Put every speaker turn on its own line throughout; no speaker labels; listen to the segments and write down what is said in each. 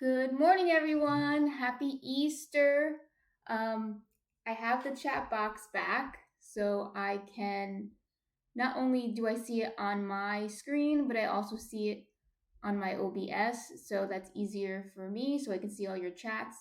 Good morning, everyone. Happy Easter. Um, I have the chat box back, so I can not only do I see it on my screen, but I also see it on my OBS, so that's easier for me, so I can see all your chats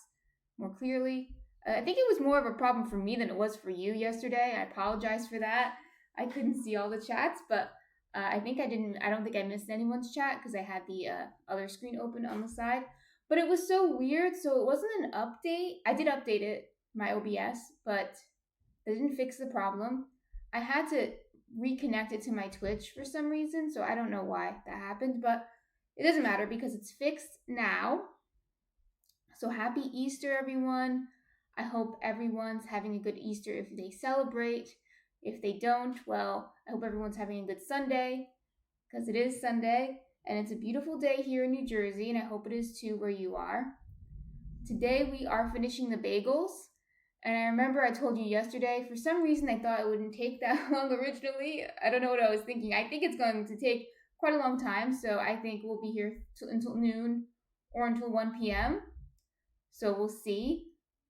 more clearly. I think it was more of a problem for me than it was for you yesterday. I apologize for that. I couldn't see all the chats, but I don't think I missed anyone's chat because I had the other screen open on the side. But it was so weird. So it wasn't an update. I did update it, my OBS, but that didn't fix the problem. I had to reconnect it to my Twitch for some reason, so I don't know why that happened, but it doesn't matter because it's fixed now. So happy Easter, everyone. I hope everyone's having a good Easter if they celebrate. If they don't, well, I hope everyone's having a good Sunday because it is Sunday and it's a beautiful day here in New Jersey, and I hope it is too where you are. Today we are finishing the bagels, and I remember I told you yesterday, for some reason I thought it wouldn't take that long originally. I don't know what I was thinking. I think it's going to take quite a long time, so I think we'll be here until noon or until 1 p.m. So we'll see.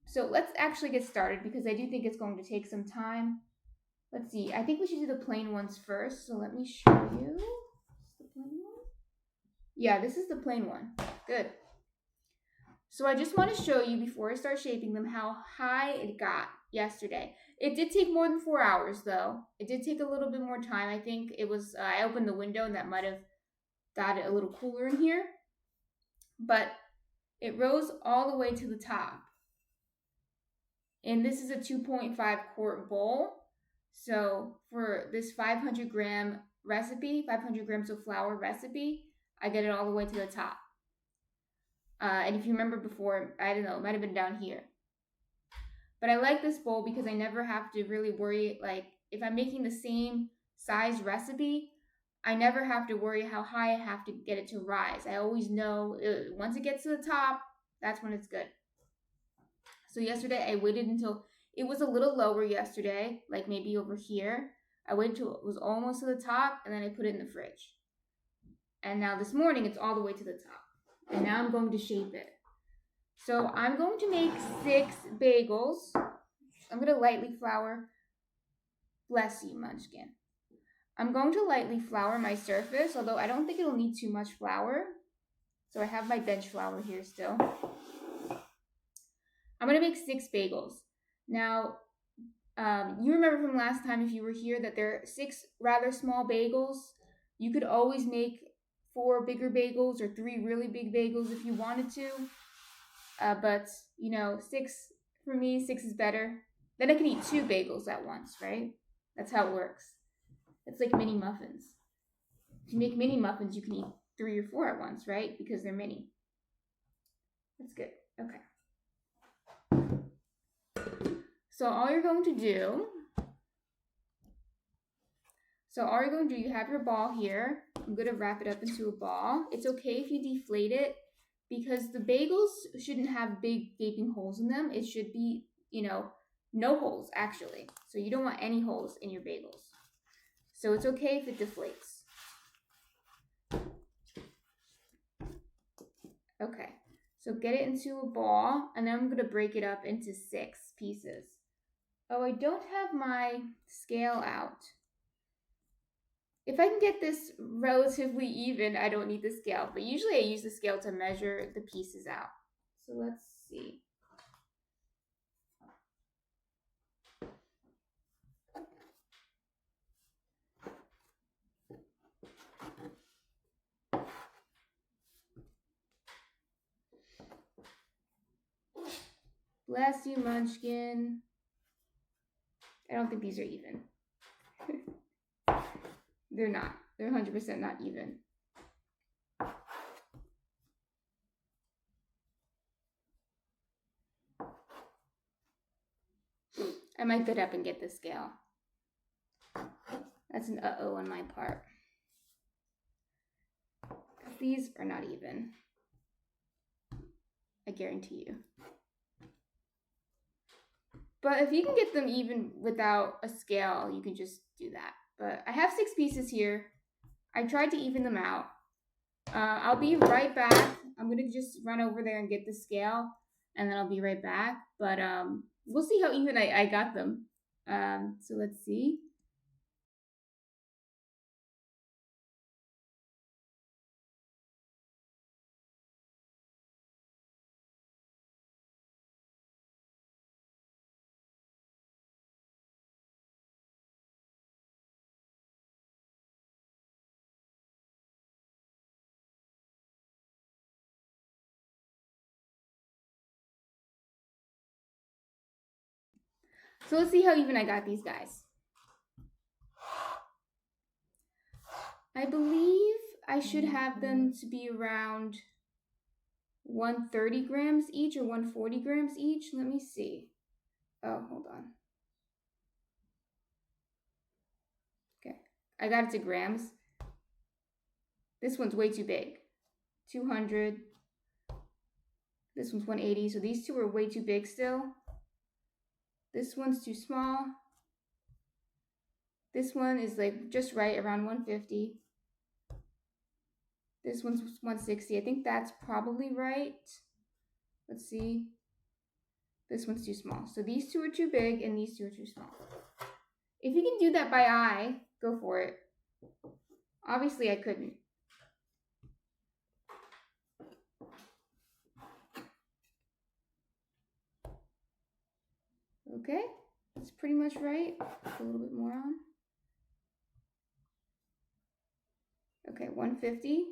So let's actually get started because I do think it's going to take some time. Let's see. I think we should do the plain ones first. So let me show you. Is the plain one? Yeah, this is the plain one. Good. So I just want to show you before I start shaping them how high it got yesterday. It did take more than 4 hours though. It did take a little bit more time. I think it was, I opened the window and that might have got it a little cooler in here. But it rose all the way to the top. And this is a 2.5 quart bowl. So for this 500 gram recipe, 500 grams of flour recipe, I get it all the way to the top. And if you remember before, I don't know, it might have been down here. But I like this bowl because I never have to really worry, like if I'm making the same size recipe, I never have to worry how high I have to get it to rise. I always know once it gets to the top, that's when it's good. So yesterday I waited until it was a little lower yesterday, like maybe over here. I waited until it was almost to the top and then I put it in the fridge. And now this morning it's all the way to the top. And now I'm going to shape it. So I'm going to make 6 bagels. I'm going to lightly flour. Bless you, Munchkin. I'm going to lightly flour my surface, although I don't think it'll need too much flour. So I have my bench flour here still. I'm going to make 6 bagels. Now, you remember from last time, if you were here, that there are 6 rather small bagels. You could always make 4 bigger bagels or 3 really big bagels if you wanted to. But, 6, for me, 6 is better. Then I can eat 2 bagels at once, right? That's how it works. It's like mini muffins. If you make mini muffins, you can eat 3 or 4 at once, right? Because they're mini. That's good. Okay. So all you're going to do, you have your ball here. I'm going to wrap it up into a ball. It's okay if you deflate it because the bagels shouldn't have big gaping holes in them. It should be, no holes actually. So you don't want any holes in your bagels. So it's okay if it deflates. Okay, so get it into a ball and then I'm going to break it up into 6 pieces. Oh, I don't have my scale out. If I can get this relatively even, I don't need the scale. But usually I use the scale to measure the pieces out. So let's see. Bless you, Munchkin. I don't think these are even. They're not. They're 100% not even. I might get up and get the scale. That's an uh-oh on my part. These are not even. I guarantee you. But if you can get them even without a scale, you can just do that. But I have 6 pieces here. I tried to even them out. I'll be right back. I'm gonna just run over there and get the scale, and then I'll be right back. But we'll see how even I got them. So let's see. So let's see how even I got these guys. I believe I should have them to be around 130 grams each or 140 grams each. Let me see. Oh, hold on. Okay, I got it to grams. This one's way too big. 200. This one's 180. So these two are way too big still. This one's too small. This one is like just right around 150. This one's 160. I think that's probably right. Let's see. This one's too small. So these two are too big and these two are too small. If you can do that by eye, go for it. Obviously, I couldn't. Okay, that's pretty much right. Put a little bit more on. Okay, 150.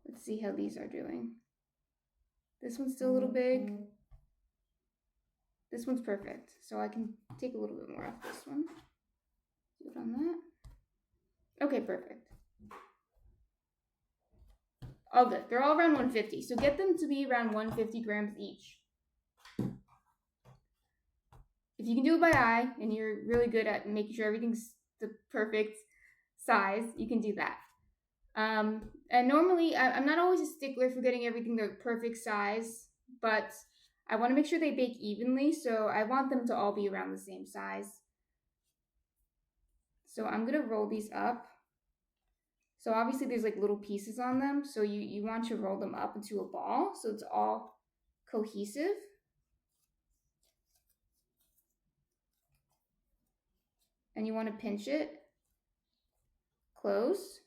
Let's see how these are doing. This one's still a little big. This one's perfect. So I can take a little bit more off this one. Do it on that. Okay, perfect. All good. They're all around 150. So get them to be around 150 grams each. If you can do it by eye and you're really good at making sure everything's the perfect size, you can do that. And normally, I'm not always a stickler for getting everything the perfect size, but I want to make sure they bake evenly, so I want them to all be around the same size. So I'm going to roll these up. So obviously there's like little pieces on them, so you want to roll them up into a ball so it's all cohesive. And you want to pinch it close.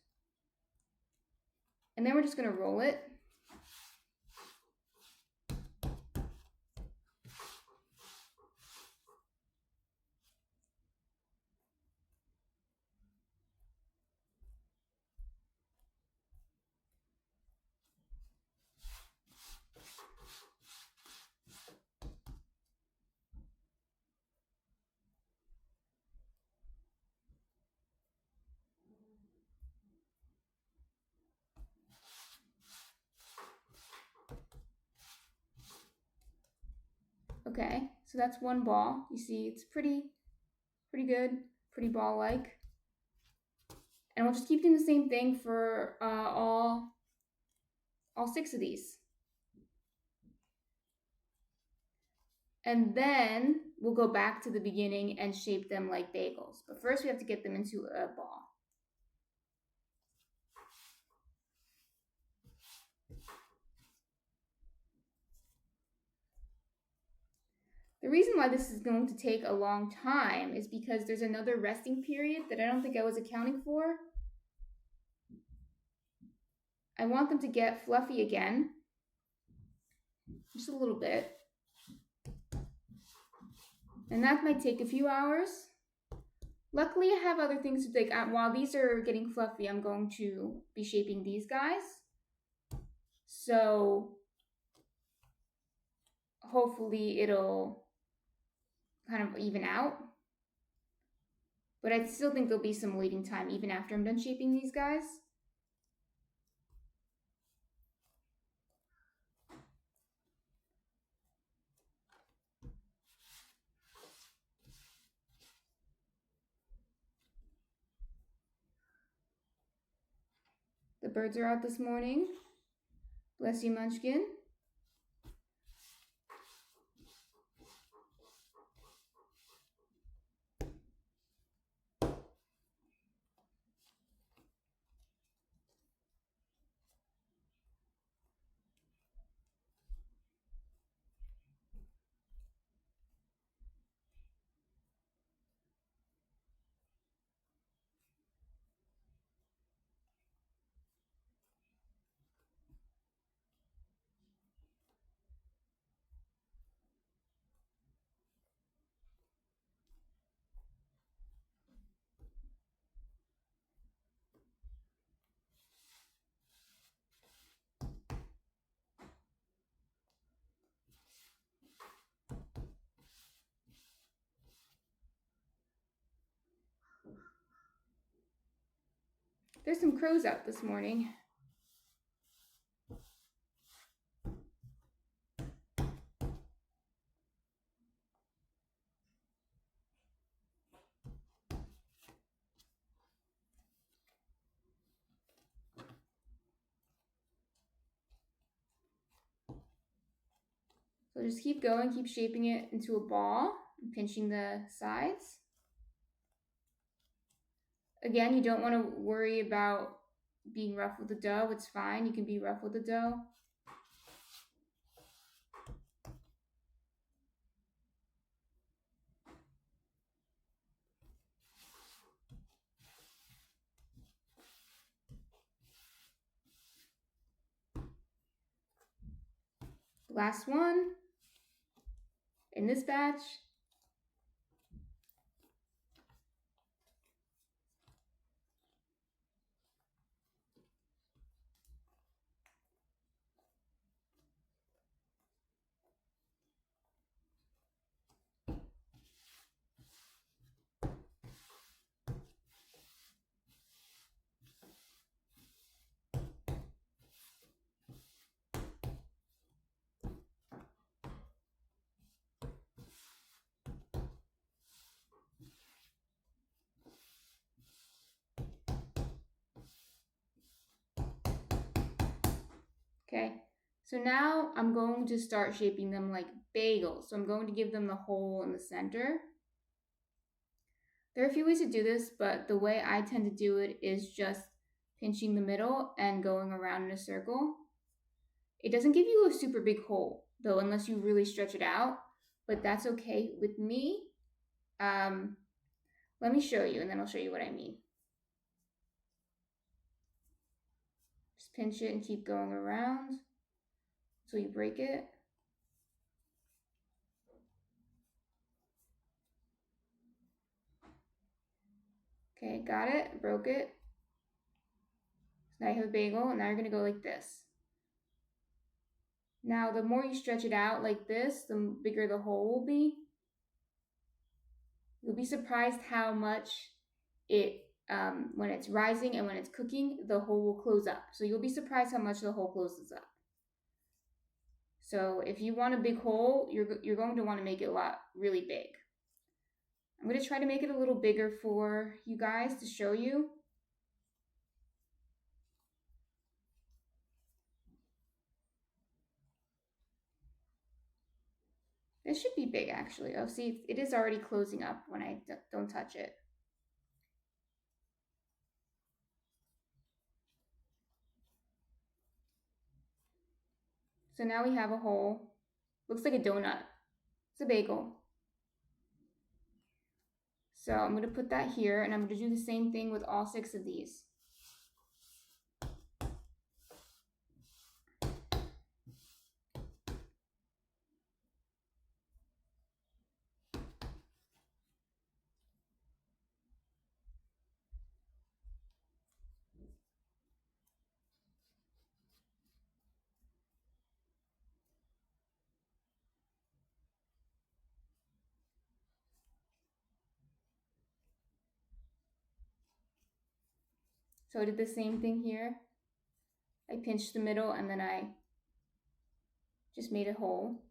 And then we're just going to roll it. Okay, so that's one ball. You see it's pretty good, pretty ball-like. And we'll just keep doing the same thing for all 6 of these. And then we'll go back to the beginning and shape them like bagels. But first we have to get them into a ball. The reason why this is going to take a long time is because there's another resting period that I don't think I was accounting for. I want them to get fluffy again, just a little bit. And that might take a few hours. Luckily, I have other things to take. While these are getting fluffy, I'm going to be shaping these guys. So hopefully it'll kind of even out. But I still think there'll be some waiting time even after I'm done shaping these guys. The birds are out this morning. Bless you, Munchkin. There's some crows out this morning. So just keep going, keep shaping it into a ball, and pinching the sides. Again, you don't want to worry about being rough with the dough. It's fine, you can be rough with the dough. Last one in this batch. Okay, so now I'm going to start shaping them like bagels. So I'm going to give them the hole in the center. There are a few ways to do this, but the way I tend to do it is just pinching the middle and going around in a circle. It doesn't give you a super big hole, though, unless you really stretch it out, but that's okay with me. Let me show you, and then I'll show you what I mean. Just pinch it and keep going around until you break it. Okay, got it, broke it. So now you have a bagel, and now you're gonna go like this. Now, the more you stretch it out like this, the bigger the hole will be. You'll be surprised how much it, when it's rising and when it's cooking, the hole will close up. So you'll be surprised how much the hole closes up. So if you want a big hole, you're going to want to make it really big. I'm going to try to make it a little bigger for you guys to show you. This should be big actually. Oh, see, it is already closing up when I don't touch it. So now we have a hole. Looks like a donut. It's a bagel. So I'm going to put that here, and I'm going to do the same thing with all 6 of these. So I did the same thing here. I pinched the middle and then I just made a hole.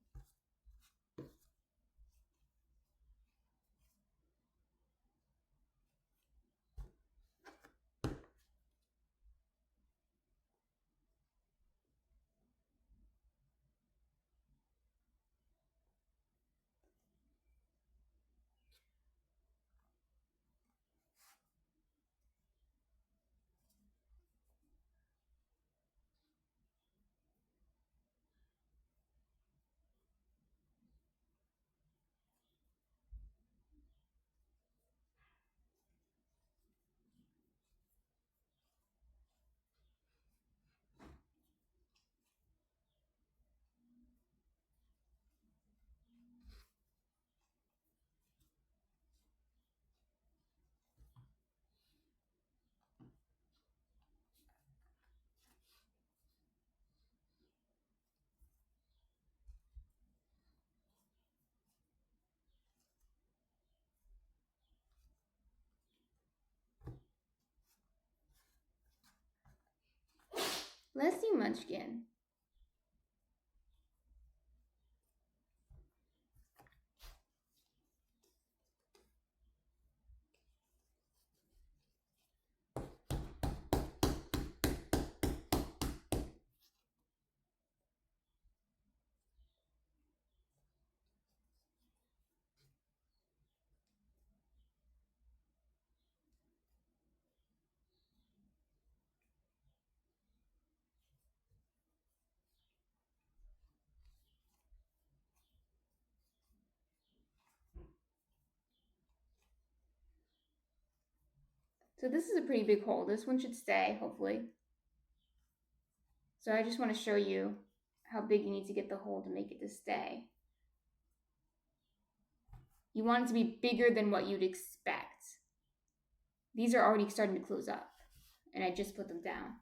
Bless you, Munchkin. So this is a pretty big hole. This one should stay, hopefully. So I just want to show you how big you need to get the hole to make it to stay. You want it to be bigger than what you'd expect. These are already starting to close up, and I just put them down.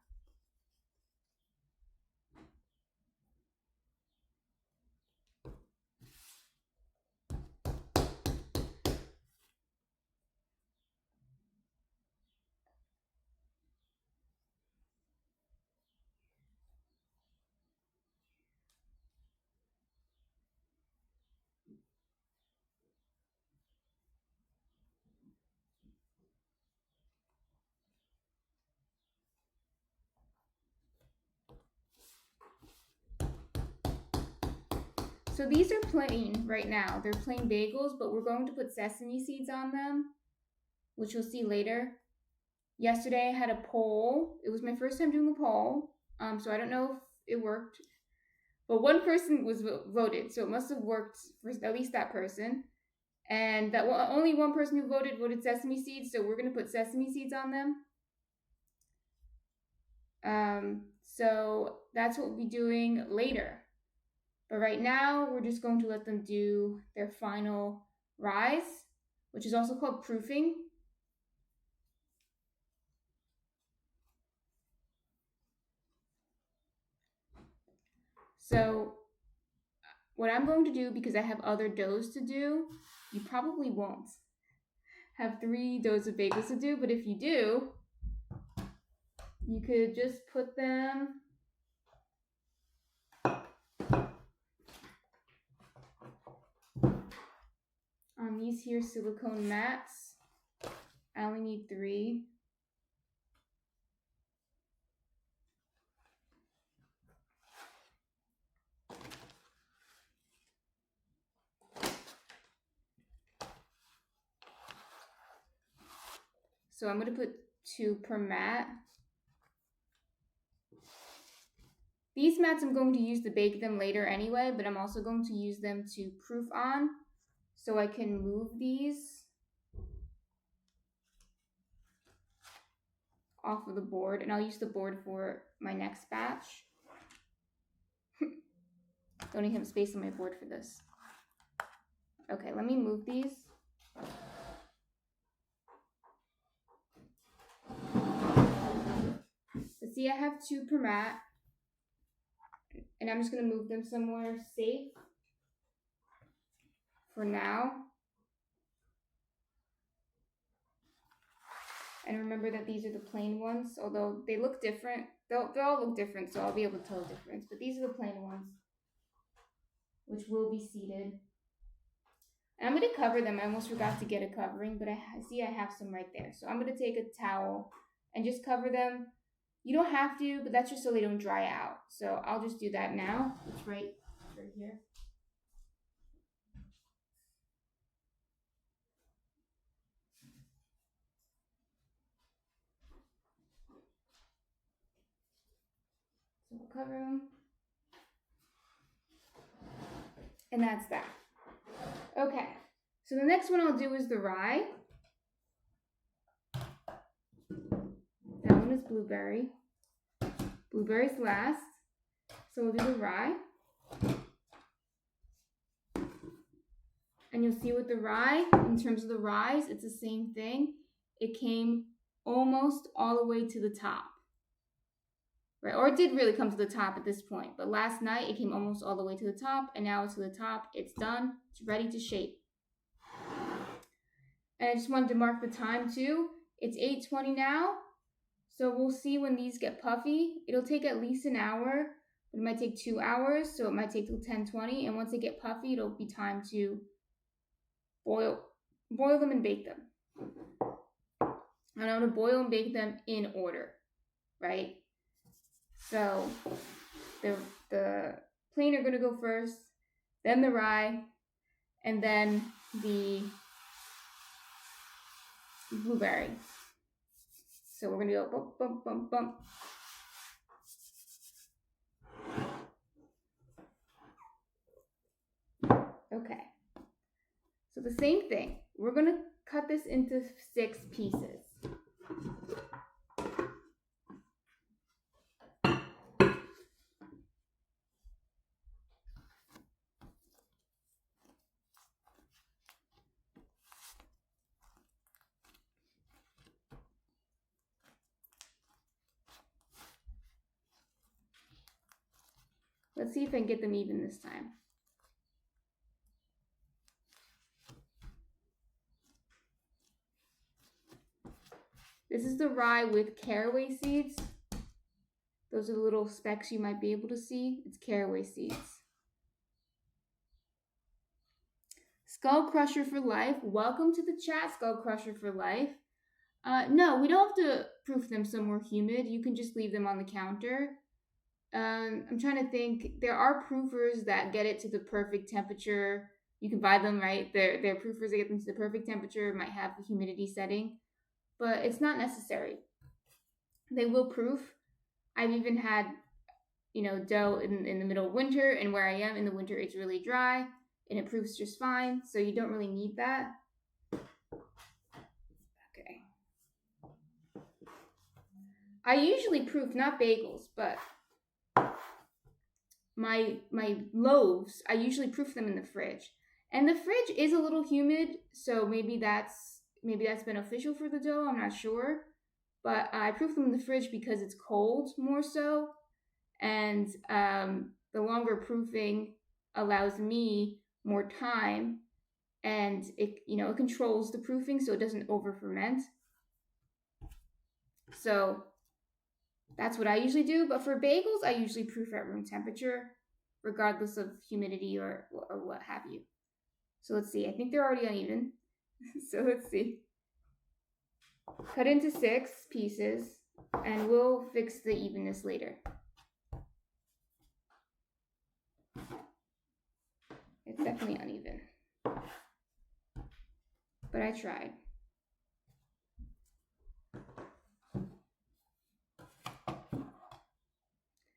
So these are plain right now. They're plain bagels, but we're going to put sesame seeds on them, which you'll see later. Yesterday I had a poll. It was my first time doing a poll, so I don't know if it worked. But one person was voted, so it must have worked for at least that person. And that only one person who voted sesame seeds, so we're going to put sesame seeds on them. So that's what we'll be doing later. But right now, we're just going to let them do their final rise, which is also called proofing. So what I'm going to do, because I have other doughs to do, you probably won't have 3 doughs of bagels to do, but if you do, you could just put them on these here silicone mats. I only need 3. So I'm going to put 2 per mat. These mats I'm going to use to bake them later anyway, but I'm also going to use them to proof on, so I can move these off of the board, and I'll use the board for my next batch. Don't even have space on my board for this. Okay, let me move these. So see, I have 2 per mat, and I'm just going to move them somewhere safe for now. And remember that these are the plain ones, although they look different. They'll all look different, so I'll be able to tell the difference. But these are the plain ones, which will be seated. And I'm going to cover them. I almost forgot to get a covering, but I see I have some right there. So I'm going to take a towel and just cover them. You don't have to, but that's just so they don't dry out. So I'll just do that now. It's right here. So we'll cover them. And that's that. Okay, so the next one I'll do is the rye. That one is blueberry. Blueberry's last. So we'll do the rye. And you'll see with the rye, in terms of the rise, it's the same thing. It came almost all the way to the top. Right, or it did really come to the top at this point, but last night it came almost all the way to the top, and now it's to the top. It's done. It's ready to shape. And I just wanted to mark the time too. It's 8:20 now, So we'll see when these get puffy. It'll take at least an hour, but it might take 2 hours, so it might take till 10:20. And once they get puffy, it'll be time to boil them and bake them. And I'm gonna boil and bake them in order, right? So the plain are gonna go first, then the rye, and then the blueberry. So we're gonna go bump, bump, bump, bump. Okay. So the same thing. We're gonna cut this into 6 pieces. Let's see if I can get them even this time. This is the rye with caraway seeds. Those are the little specks you might be able to see. It's caraway seeds. Skull Crusher for life. Welcome to the chat, Skull Crusher for life. No, we don't have to proof them somewhere humid. You can just leave them on the counter. I'm trying to think. There are proofers that get it to the perfect temperature. You can buy them, right? They're proofers that get them to the perfect temperature. Might have the humidity setting, but it's not necessary. They will proof. I've even had, dough in the middle of winter, and where I am in the winter, it's really dry, and it proofs just fine. So you don't really need that. Okay. I usually proof not bagels, but my loaves, I usually proof them in the fridge. And the fridge is a little humid, so maybe that's beneficial for the dough, I'm not sure. But I proof them in the fridge because it's cold more so. And the longer proofing allows me more time, and it controls the proofing so it doesn't over ferment. So that's what I usually do. But for bagels, I usually proof at room temperature, regardless of humidity or what have you. So let's see. I think they're already uneven. So let's see. Cut into 6 pieces, and we'll fix the evenness later. It's definitely uneven, but I tried.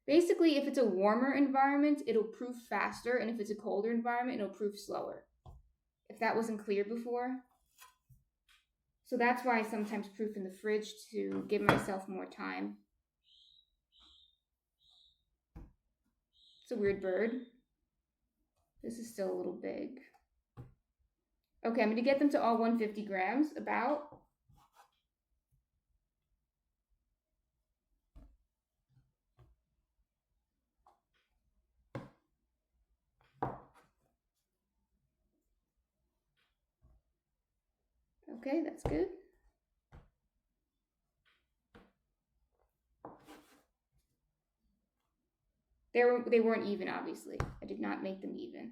Basically, if it's a warmer environment, it'll proof faster, and if it's a colder environment, it'll proof slower. If that wasn't clear before. So that's why I sometimes proof in the fridge, to give myself more time. It's a weird bird. This is still a little big. Okay, I'm going to get them to all 150 grams, about. Okay, that's good. They weren't even, obviously. I did not make them even.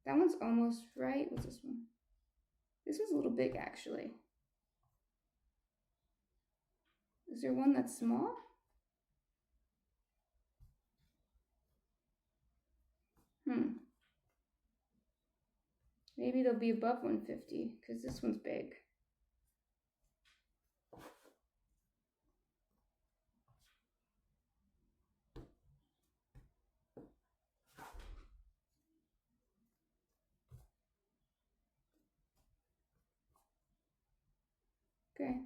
That one's almost right. What's this one? This one's a little big, actually. Is there one that's small? Maybe they'll be above 150, because this one's big. Okay.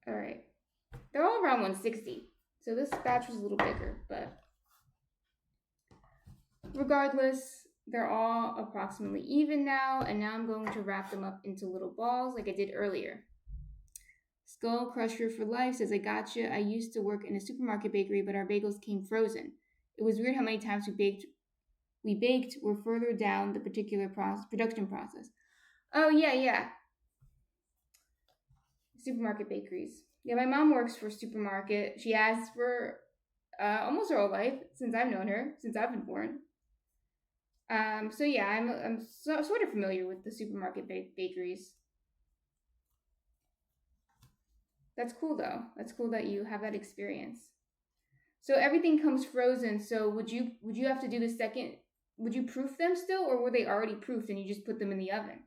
All right. They're all around 160. So this batch was a little bigger, but regardless, they're all approximately even now. And now I'm going to wrap them up into little balls like I did earlier. Skull Crusher for Life says, I gotcha. I used to work in a supermarket bakery, but our bagels came frozen. It was weird how many times we baked we baked were further down the particular production process. Oh, yeah, yeah. Supermarket bakeries. Yeah, my mom works for a supermarket. She has for almost her whole life since I've known her, since I've been born. So yeah, I'm sort of familiar with the supermarket bakeries. That's cool though. That's cool that you have that experience. So everything comes frozen. So would you have to do the second? Would you proof them still, or were they already proofed and you just put them in the oven?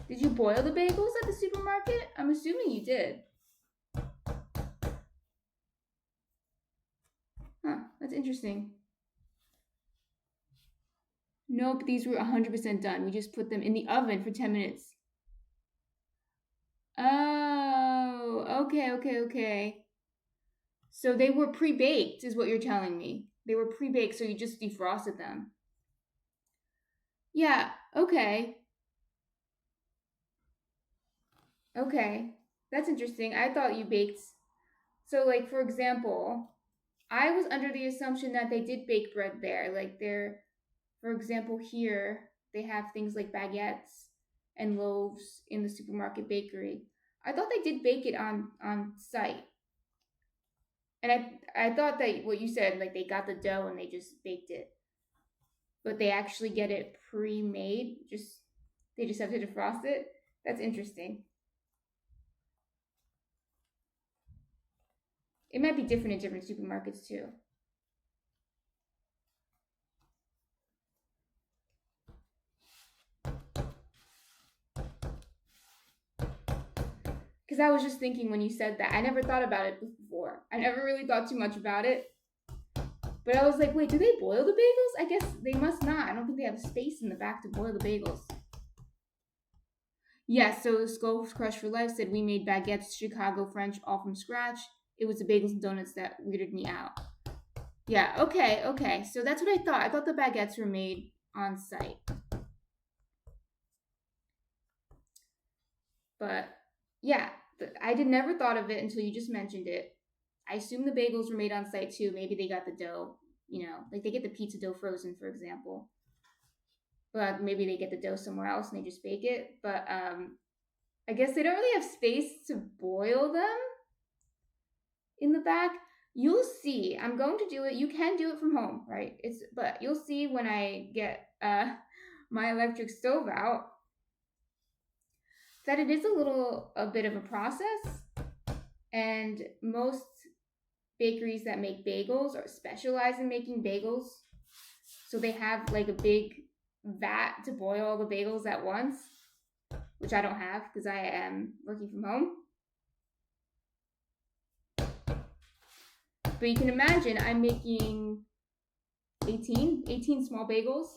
Did you boil the bagels at the supermarket? I'm assuming you did. Huh, that's interesting. Nope, these were 100% done. We just put them in the oven for 10 minutes. Oh, okay, okay, okay. So they were pre-baked, is what you're telling me. They were pre-baked, so you just defrosted them. Yeah, okay. Okay. That's interesting. I thought you baked. So, like, for example, I was under the assumption that they did bake bread there. Like, for example, here, they have things like baguettes and loaves in the supermarket bakery. I thought they did bake it on site. And I thought that what you said, like they got the dough and they just baked it, but they actually get it pre-made. Just they just have to defrost it. That's interesting. It might be different in different supermarkets too. Because I was just thinking when you said that, I never thought about it before. I never really thought too much about it. But I was like, wait, do they boil the bagels? I guess they must not. I don't think they have space in the back to boil the bagels. Yes, so Skull Crush for Life said we made baguettes Chicago French all from scratch. It was the bagels and donuts that weirded me out. Yeah, okay, okay. So that's what I thought. I thought the baguettes were made on site. But yeah, I did never thought of it until you just mentioned it. I assume the bagels were made on site too. Maybe they got the dough, like they get the pizza dough frozen, for example. But maybe they get the dough somewhere else and they just bake it. But I guess they don't really have space to boil them in the back. You'll see. I'm going to do it. You can do it from home, right? But you'll see when I get my electric stove out that it is a bit of a process, and most bakeries that make bagels or specialize in making bagels, so they have like a big vat to boil all the bagels at once, which I don't have because I am working from home. But you can imagine I'm making 18 small bagels,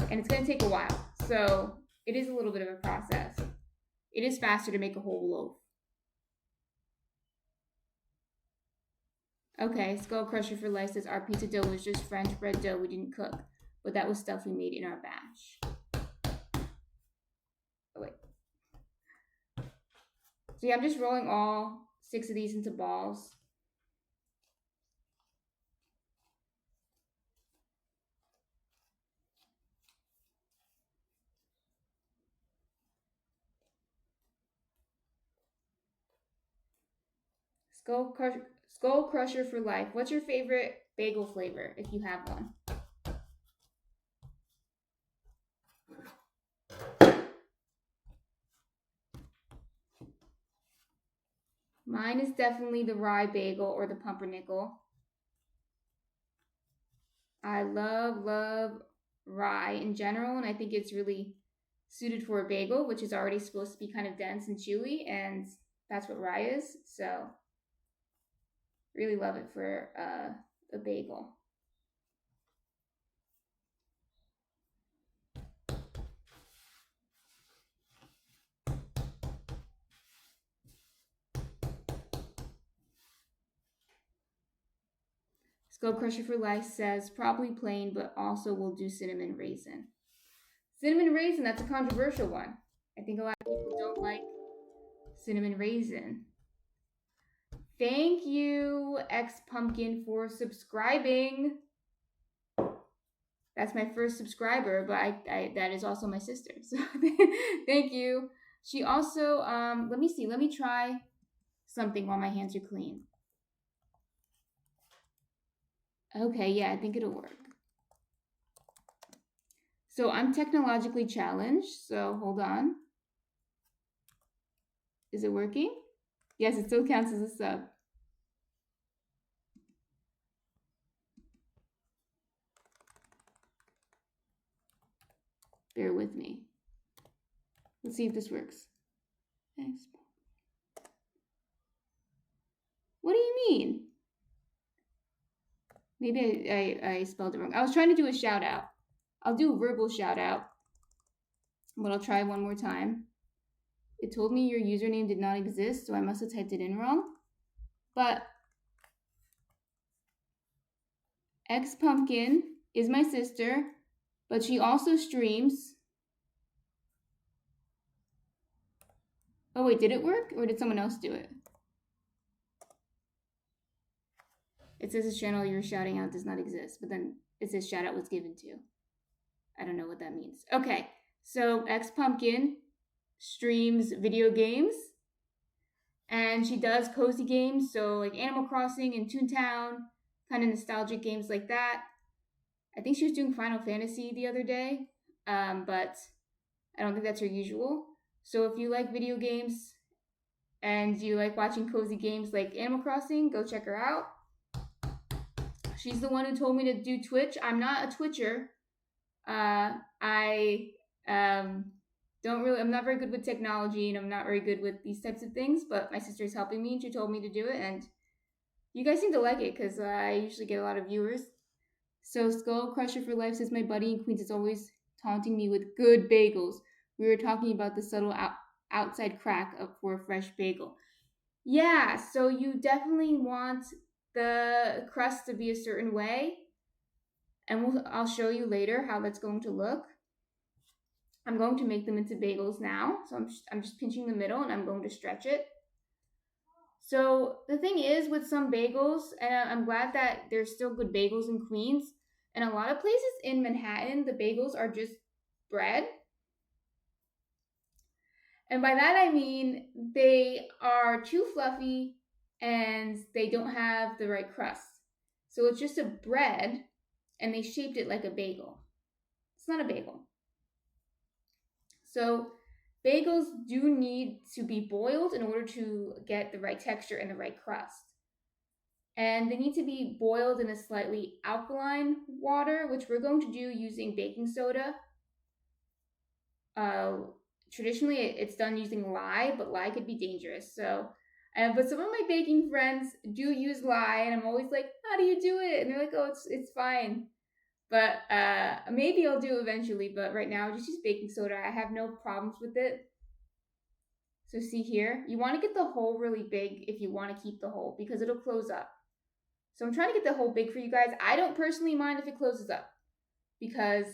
and it's going to take a while. So it is a little bit of a process. It is faster to make a whole loaf. Okay, Skull Crusher for Life says our pizza dough was just French bread dough we didn't cook, but that was stuff we made in our batch. Oh, wait. So yeah, I'm just rolling all 6 of these into balls. Skull Crusher for Life. What's your favorite bagel flavor, if you have one? Mine is definitely the rye bagel or the pumpernickel. I love rye in general, and I think it's really suited for a bagel, which is already supposed to be kind of dense and chewy, and that's what rye is. So really love it for a bagel. Skull Crusher for Life says probably plain, but also will do cinnamon raisin. Cinnamon raisin, that's a controversial one. I think a lot of people don't like cinnamon raisin. Thank you, X Pumpkin, for subscribing. That's my first subscriber, but I that is also my sister. So thank you. She also let me see. Let me try something while my hands are clean. Okay, yeah, I think it'll work. So I'm technologically challenged, so hold on. Is it working? Yes, it still counts as a sub. Bear with me. Let's see if this works. What do you mean? Maybe I spelled it wrong. I was trying to do a shout out. I'll do a verbal shout out, but I'll try one more time. It told me your username did not exist, so I must have typed it in wrong. But X Pumpkin is my sister, but she also streams. Oh wait, did it work or did someone else do it? It says this channel you're shouting out does not exist, but then it says shout out was given to. I don't know what that means. Okay, so X Pumpkin streams video games, and she does cozy games, so like Animal Crossing and Toontown, kind of nostalgic games like that. I think she was doing Final Fantasy the other day, but I don't think that's her usual. So if you like video games and you like watching cozy games like Animal Crossing, go check her out. She's the one who told me to do Twitch. I'm not a Twitcher. I I'm not very good with technology, and I'm not very good with these types of things, but my sister's helping me and she told me to do it, and you guys seem to like it because I usually get a lot of viewers. So Skull Crusher for Life says my buddy in Queens is always taunting me with good bagels. We were talking about the subtle outside crack for a fresh bagel. Yeah, so you definitely want the crust to be a certain way, and I'll show you later how that's going to look. I'm going to make them into bagels now, so I'm just pinching the middle and I'm going to stretch it. So the thing is with some bagels, and I'm glad that there's still good bagels in Queens, and a lot of places in Manhattan, the bagels are just bread. And by that I mean they are too fluffy and they don't have the right crust. So it's just a bread and they shaped it like a bagel. It's not a bagel. So bagels do need to be boiled in order to get the right texture and the right crust. And they need to be boiled in a slightly alkaline water, which we're going to do using baking soda. Traditionally, it's done using lye, but lye could be dangerous. So, but some of my baking friends do use lye, and I'm always like, "How do you do it?" And they're like, "Oh, it's fine." But maybe I'll do eventually. But right now, just use baking soda. I have no problems with it. So see here, you want to get the hole really big if you want to keep the hole because it'll close up. So I'm trying to get the hole big for you guys. I don't personally mind if it closes up because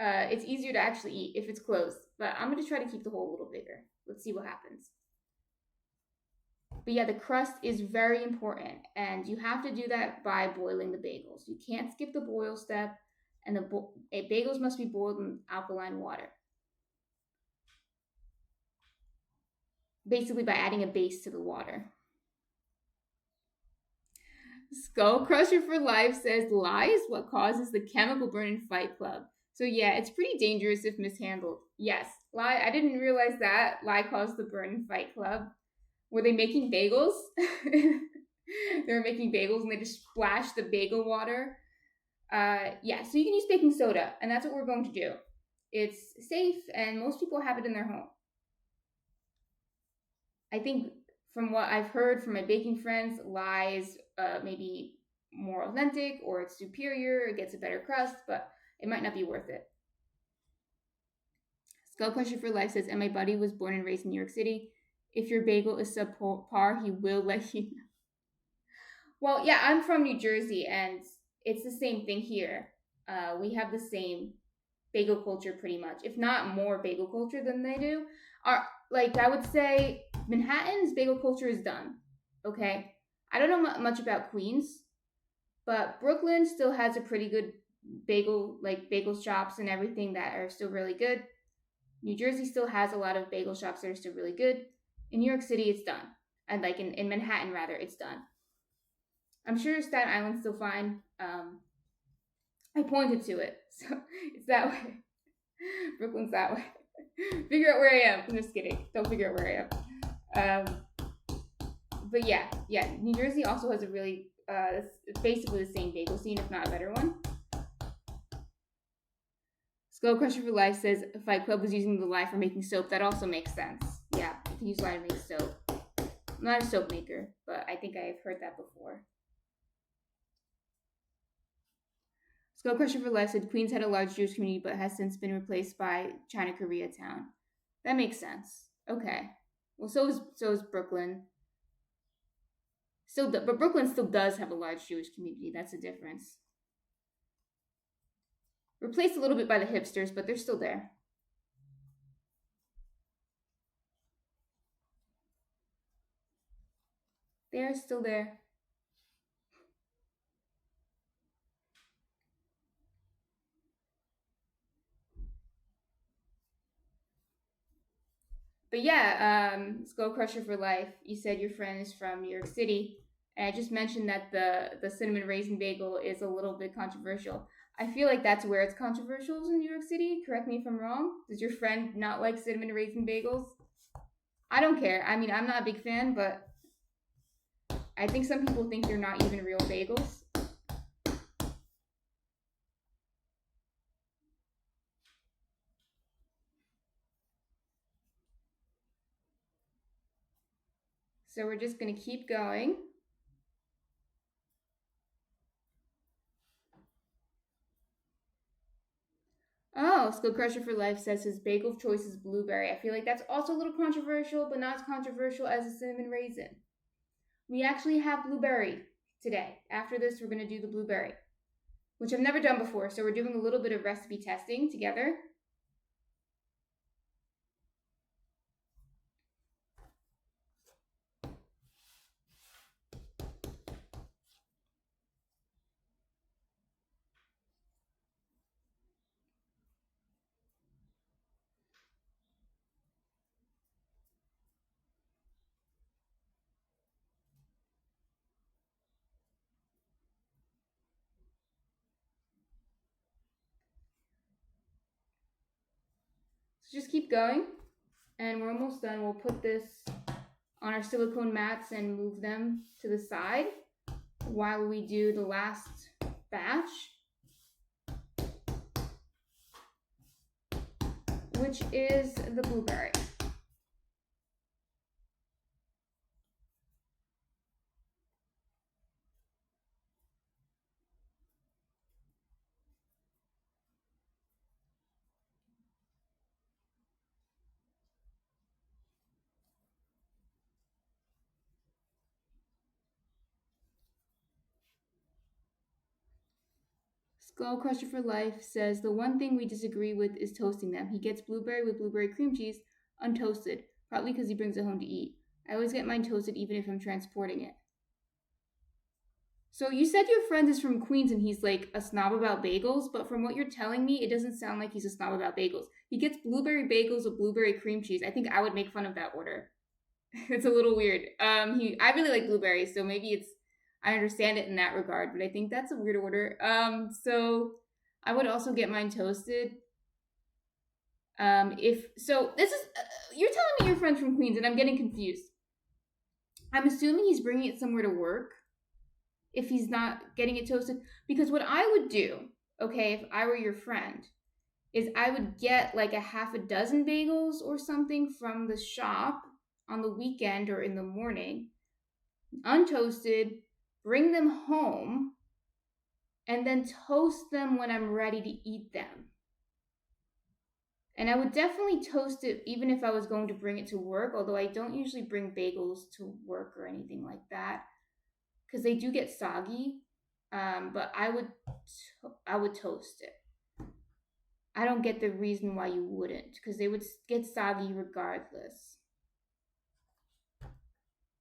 it's easier to actually eat if it's closed. But I'm going to try to keep the hole a little bigger. Let's see what happens. But yeah, the crust is very important, and you have to do that by boiling the bagels. You can't skip the boil step, and bagels must be boiled in alkaline water. Basically by adding a base to the water. Skull Crusher for Life says lye is what causes the chemical burn in Fight Club. So yeah, it's pretty dangerous if mishandled. Yes, lye, I didn't realize that lye caused the burn in Fight Club. Were they making bagels? They were making bagels and they just splashed the bagel water Yeah, so you can use baking soda, and that's what we're going to do. It's safe, and most people have it in their home. I think from what I've heard from my baking friends, lye is maybe more authentic or it's superior, it gets a better crust, but it might not be worth it. Skull Crusher for Life says, and my buddy was born and raised in New York City. If your bagel is subpar, he will let you know. Well, yeah, I'm from New Jersey, and it's the same thing here. We have the same bagel culture pretty much, if not more bagel culture than they do. Our like I would say Manhattan's bagel culture is done. Okay, I don't know much about Queens, but Brooklyn still has a pretty good bagel shops and everything that are still really good. New Jersey still has a lot of bagel shops that are still really good. In New York City, it's done, and like in Manhattan rather, it's done. I'm sure Staten Island's still fine. I pointed to it, so it's that way. Brooklyn's that way. Figure out where I am. I'm just kidding. Don't figure out where I am. But yeah. New Jersey also has a really, it's basically the same bagel scene, if not a better one. Skull Crusher for Life says Fight Club was using the lye for making soap. That also makes sense. Yeah, you can use lye to make soap. I'm not a soap maker, but I think I've heard that before. Skull Crusher for Life said Queens had a large Jewish community but has since been replaced by China Koreatown. That makes sense. Okay. Well, so is Brooklyn. But Brooklyn still does have a large Jewish community. That's a difference. Replaced a little bit by the hipsters, but they're still there. They're still there. But yeah, Skull Crusher for Life. You said your friend is from New York City, and I just mentioned that the cinnamon raisin bagel is a little bit controversial. I feel like that's where it's controversial is in New York City. Correct me if I'm wrong. Does your friend not like cinnamon raisin bagels? I don't care. I mean, I'm not a big fan, but I think some people think they're not even real bagels. So we're just going to keep going. Oh, Skull Crusher for Life says his bagel of choice is blueberry. I feel like that's also a little controversial, but not as controversial as a cinnamon raisin. We actually have blueberry today. After this, we're going to do the blueberry, which I've never done before. So we're doing a little bit of recipe testing together. So just keep going. And we're almost done. We'll put this on our silicone mats and move them to the side while we do the last batch, which is the blueberry. Skull Crusher for Life says the one thing we disagree with is toasting them. He gets blueberry with blueberry cream cheese untoasted, probably because he brings it home to eat. I always get mine toasted even if I'm transporting it. So you said your friend is from Queens and he's like a snob about bagels, but from what you're telling me, it doesn't sound like he's a snob about bagels. He gets blueberry bagels with blueberry cream cheese. I think I would make fun of that order. It's a little weird. I really like blueberries, so maybe I understand it in that regard, but I think that's a weird order. So I would also get mine toasted. If so, this is you're telling me your friend's from Queens, and I'm getting confused. I'm assuming he's bringing it somewhere to work. if he's not getting it toasted. Because what I would do, okay, if I were your friend, is I would get like a half a dozen bagels or something from the shop on the weekend or in the morning, untoasted, bring them home, and then toast them when I'm ready to eat them. And I would definitely toast it even if I was going to bring it to work, although I don't usually bring bagels to work or anything like that because they do get soggy. But I would toast it. I don't get the reason why you wouldn't, because they would get soggy regardless.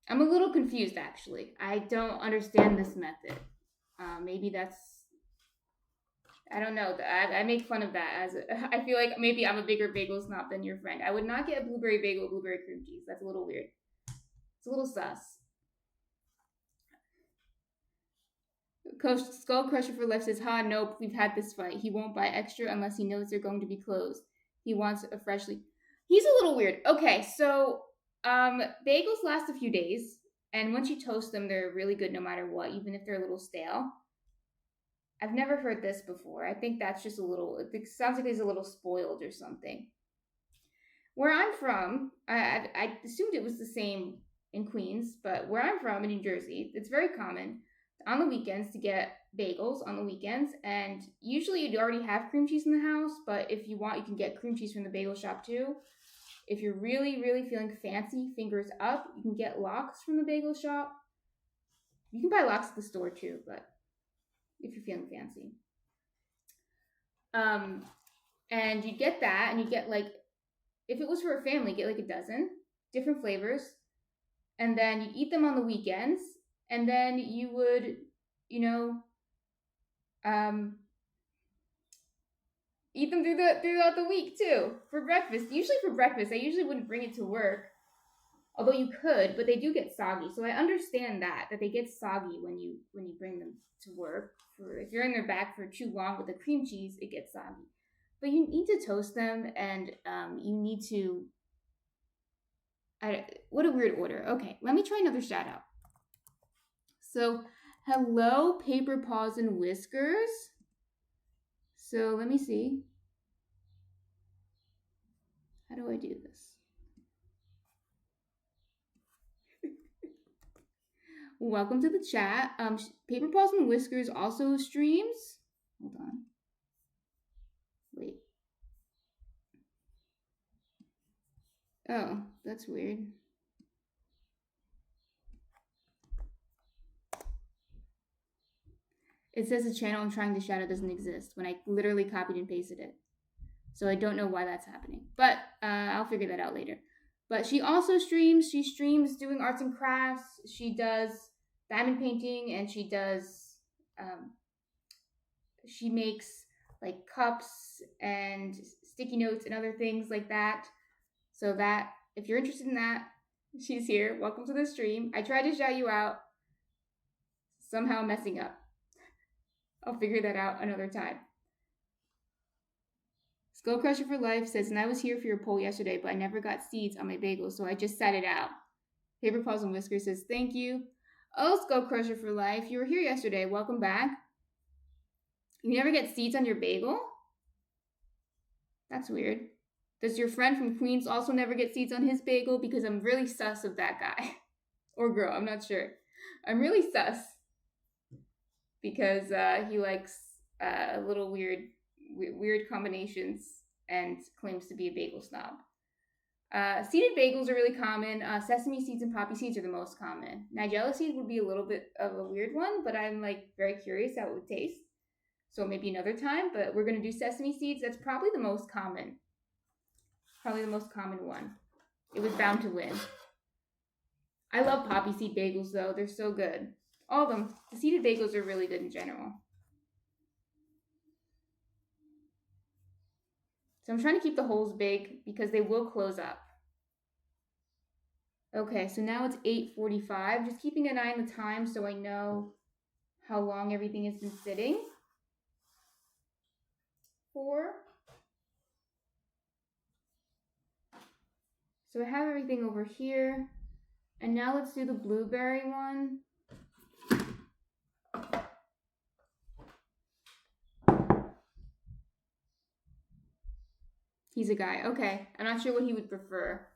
I'm a little confused actually. I don't understand this method. Maybe that's, I don't know. I make fun of that as I feel like maybe I'm a bigger bagel snob than your friend. I would not get a blueberry bagel with blueberry cream cheese. That's a little weird. It's a little sus. Coach Skull Crusher for Life says, "Ha, nope, we've had this fight. He won't buy extra unless he knows they're going to be closed. He wants a freshly." He's a little weird. Okay, so bagels last a few days, and once you toast them, they're really good no matter what, even if they're a little stale. I've never heard this before. I think that's just a little. It sounds like he's a little spoiled or something. Where I'm from, I assumed it was the same in Queens, but where I'm from in New Jersey, it's very common on the weekends to get bagels on the weekends, and usually you'd already have cream cheese in the house, but if you want, you can get cream cheese from the bagel shop too. If you're really, really feeling fancy, fingers up, you can get lox from the bagel shop. You can buy lox at the store too, but if you're feeling fancy. And you get that, and you get like, if it was for a family, get like a dozen different flavors, and then you eat them on the weekends, and then you would, eat them throughout the week too for breakfast. Usually for breakfast, I usually wouldn't bring it to work, although you could, but they do get soggy. So I understand that they get soggy when you bring them to work. If you're in their bag for too long with the cream cheese, it gets soggy. But you need to toast them, and you need to. What a weird order. Okay, let me try another shout out. So, hello, Paper Paws and Whiskers. So let me see. How do I do this? Welcome to the chat. Paper Paws and Whiskers also streams. Hold on. Wait. Oh, that's weird. It says the channel I'm trying to shout out doesn't exist when I literally copied and pasted it. So I don't know why that's happening. But I'll figure that out later. But she also streams. She streams doing arts and crafts. She does diamond painting, and she does, she makes like cups and sticky notes and other things like that. So that, if you're interested in that, she's here. Welcome to the stream. I tried to shout you out. Somehow messing up. I'll figure that out another time. Skull Crusher for Life says, "And I was here for your poll yesterday, but I never got seeds on my bagels, so I just sat it out." Paper Paws and Whiskers says, "Thank you." Oh, Skull Crusher for Life, you were here yesterday. Welcome back. You never get seeds on your bagel? That's weird. Does your friend from Queens also never get seeds on his bagel? Because I'm really sus of that guy. Or girl, I'm not sure. I'm really sus. Because he likes a little weird combinations and claims to be a bagel snob. Seeded bagels are really common. Sesame seeds and poppy seeds are the most common. Nigella seed would be a little bit of a weird one, but I'm like very curious how it would taste. So maybe another time, but we're going to do sesame seeds. That's probably the most common. Probably the most common one. It was bound to win. I love poppy seed bagels though. They're so good. All of them. The seeded bagels are really good in general. So I'm trying to keep the holes big because they will close up. Okay, so now it's 8:45. Just keeping an eye on the time so I know how long everything has been sitting for. So I have everything over here. And now let's do the blueberry one. He's a guy. Okay. I'm not sure what he would prefer.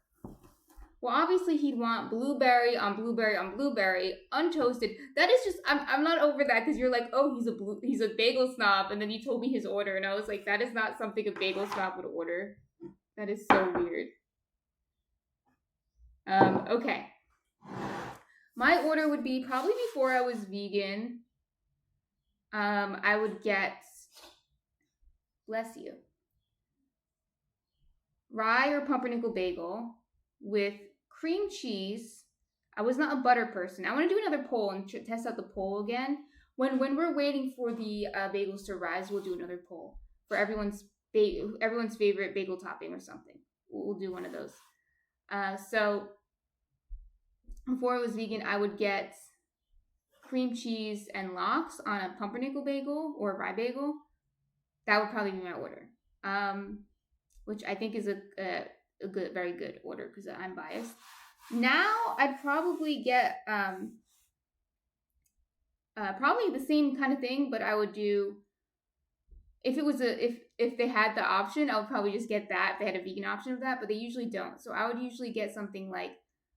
Well, obviously he'd want blueberry on blueberry on blueberry, untoasted. That is just I'm not over that because you're like, oh, he's a bagel snob, and then you told me his order, and I was like, that is not something a bagel snob would order. That is so weird. Okay. My order would be probably before I was vegan. I would get, bless you, rye or pumpernickel bagel with cream cheese. I was not a butter person. I want to do another poll and test out the poll again. When we're waiting for the bagels to rise, we'll do another poll for everyone's favorite bagel topping or something. We'll do one of those. So before I was vegan, I would get cream cheese and lox on a pumpernickel bagel or a rye bagel. That would probably be my order, which I think is a good, very good order because I'm biased. Now I'd probably get probably the same kind of thing, but I would do, if it was if they had the option, I would probably just get that if they had a vegan option of that, but they usually don't. So I would usually get something like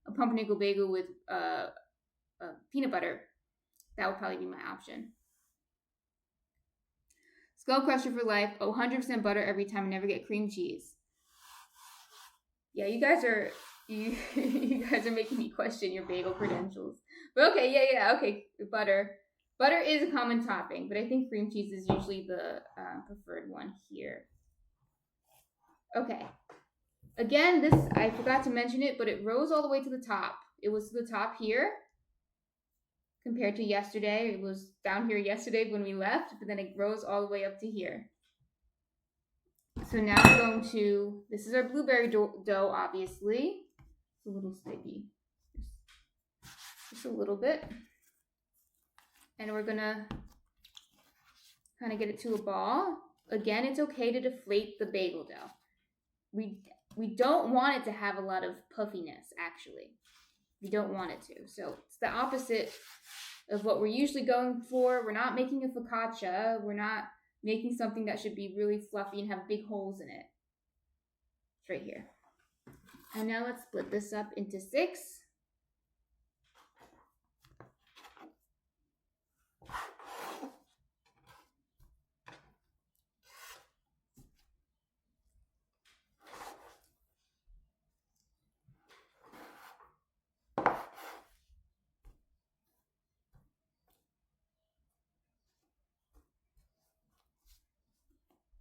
a pumpernickel bagel with peanut butter. That would probably be my option. Skull Crusher for life. Oh, 100% butter every time. I never get cream cheese. Yeah, you guys are making me question your bagel credentials. But okay, yeah, okay, butter. Butter is a common topping, but I think cream cheese is usually the preferred one here. Okay. Again, this, I forgot to mention it, but it rose all the way to the top. It was to the top here compared to yesterday. It was down here yesterday when we left, but then it rose all the way up to here. So now we're going to, this is our blueberry dough, obviously. It's a little sticky. Just a little bit. And we're gonna kind of get it to a ball. Again, it's okay to deflate the bagel dough. We don't want it to have a lot of puffiness, actually. We don't want it to. So it's the opposite of what we're usually going for. We're not making a focaccia. We're not making something that should be really fluffy and have big holes in it. It's right here. And now let's split this up into 6.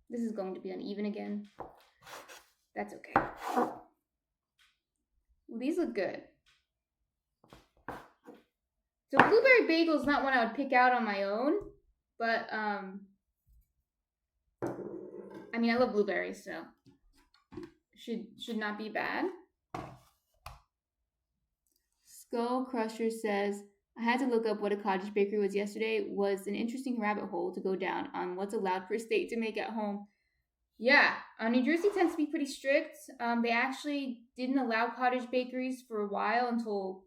This is going to be uneven again. That's okay. Well, these look good. So blueberry bagel is not one I would pick out on my own, but I mean, I love blueberries, so should not be bad. Skull Crusher says, I had to look up what a cottage bakery was yesterday. Was an interesting rabbit hole to go down on what's allowed per state to make at home. Yeah, New Jersey tends to be pretty strict. They actually didn't allow cottage bakeries for a while until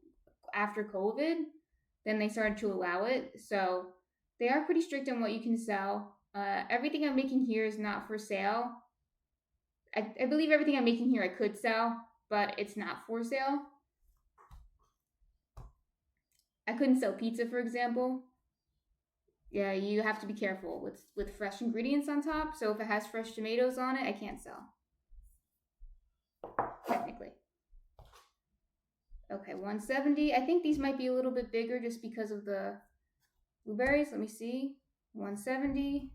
after COVID. Then they started to allow it. So they are pretty strict on what you can sell. Everything I'm making here is not for sale. I believe everything I'm making here I could sell, but it's not for sale. I couldn't sell pizza, for example. Yeah, you have to be careful with fresh ingredients on top. So if it has fresh tomatoes on it, I can't sell. Technically. Okay, 170. I think these might be a little bit bigger just because of the blueberries. Let me see. 170.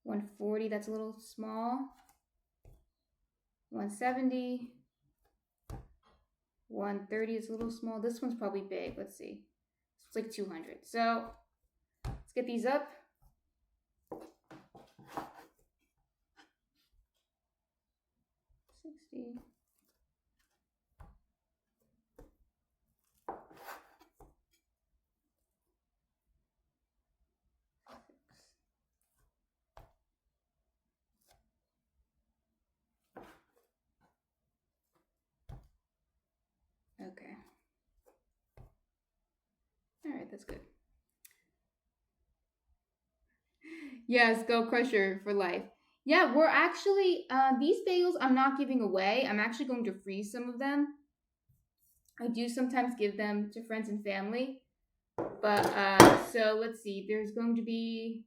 140, that's a little small. 170. 130 is a little small. This one's probably big. Let's see. It's like 200. So let's get these up. $60. Okay. All right, that's good. Yes, Go Crusher for life. Yeah, we're actually these bagels I'm not giving away. I'm actually going to freeze some of them. I do sometimes give them to friends and family. But so let's see. There's going to be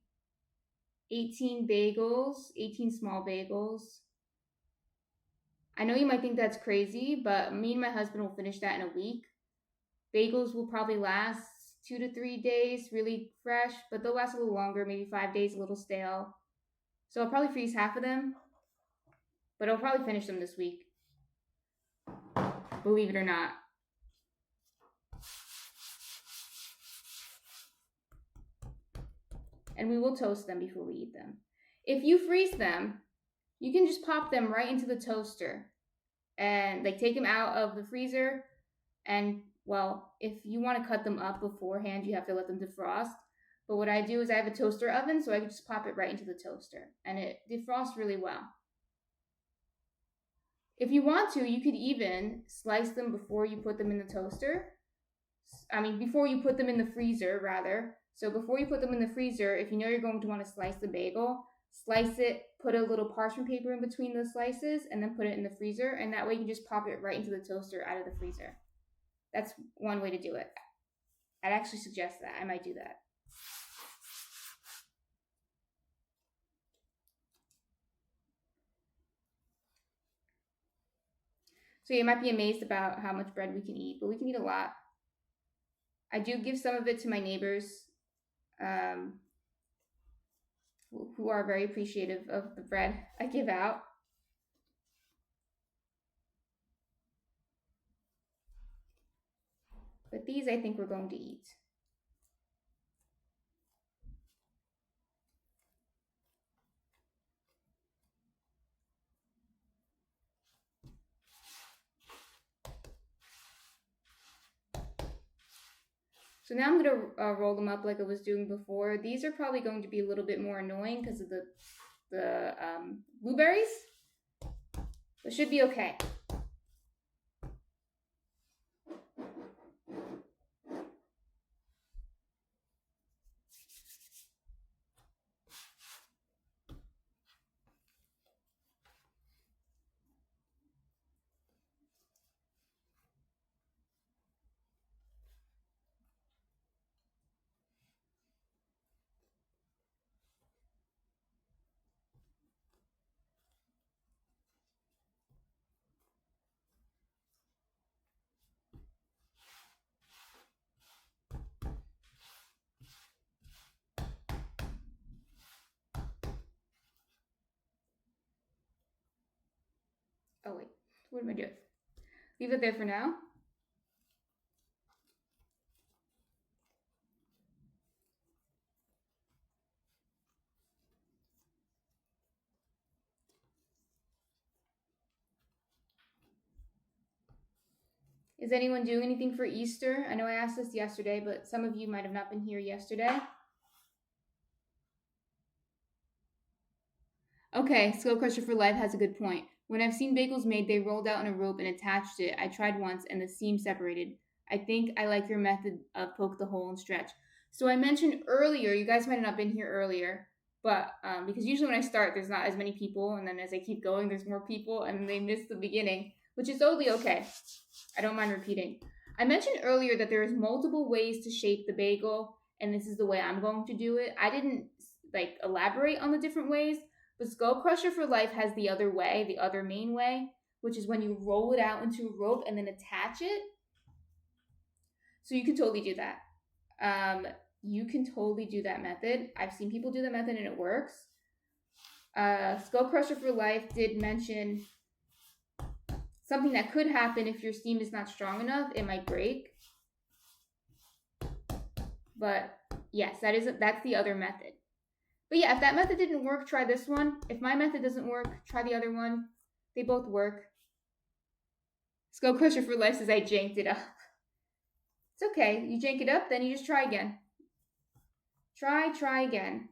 18 bagels, 18 small bagels. I know you might think that's crazy, but me and my husband will finish that in a week. Bagels will probably last 2 to 3 days, really fresh, but they'll last a little longer, maybe 5 days, a little stale. So I'll probably freeze half of them, but I'll probably finish them this week, believe it or not. And we will toast them before we eat them. If you freeze them, you can just pop them right into the toaster and like take them out of the freezer. And well, if you want to cut them up beforehand, you have to let them defrost. But what I do is I have a toaster oven, so I can just pop it right into the toaster and it defrosts really well. If you want to, you could even slice them before you put them in the toaster. I mean, before you put them in the freezer, rather. So before you put them in the freezer, if you know you're going to want to slice the bagel, slice it, put a little parchment paper in between the slices, and then put it in the freezer. And that way you can just pop it right into the toaster out of the freezer. That's one way to do it. I'd actually suggest that. I might do that. So you might be amazed about how much bread we can eat, but we can eat a lot. I do give some of it to my neighbors, who are very appreciative of the bread I give out. But these I think we're going to eat. So now I'm going to roll them up like I was doing before. These are probably going to be a little bit more annoying because of the blueberries. But should be okay. Oh wait, what am I doing? Leave it there for now. Is anyone doing anything for Easter? I know I asked this yesterday, but some of you might have not been here yesterday. Okay, Skull Crusher for Life has a good point. When I've seen bagels made, they rolled out in a rope and attached it. I tried once and the seam separated. I think I like your method of poke the hole and stretch. So I mentioned earlier, you guys might have not been here earlier, but because usually when I start, there's not as many people, and then as I keep going, there's more people, and they miss the beginning, which is totally okay. I don't mind repeating. I mentioned earlier that there is multiple ways to shape the bagel, and this is the way I'm going to do it. I didn't like elaborate on the different ways, but Skull Crusher for Life has the other way, the other main way, which is when you roll it out into a rope and then attach it. So you can totally do that. You can totally do that method. I've seen people do that method and it works. Skull Crusher for Life did mention something that could happen if your steam is not strong enough. It might break. But yes, that's the other method. But yeah, if that method didn't work, try this one. If my method doesn't work, try the other one. They both work. Skull Crusher for Life says I janked it up. It's okay. You jank it up, then you just try again. Try again.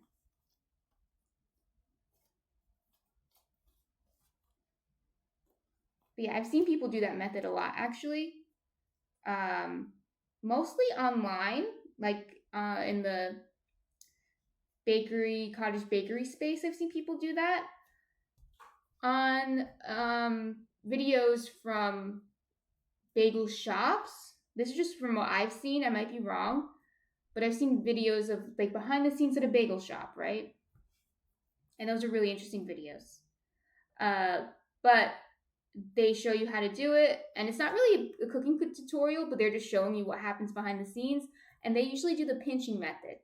But yeah, I've seen people do that method a lot, actually. Mostly online, like in the bakery, cottage bakery space. I've seen people do that on videos from bagel shops. This is just from what I've seen. I might be wrong, but I've seen videos of like behind the scenes at a bagel shop, right? And those are really interesting videos. But they show you how to do it, and it's not really a cooking tutorial, but they're just showing you what happens behind the scenes. And they usually do the pinching method.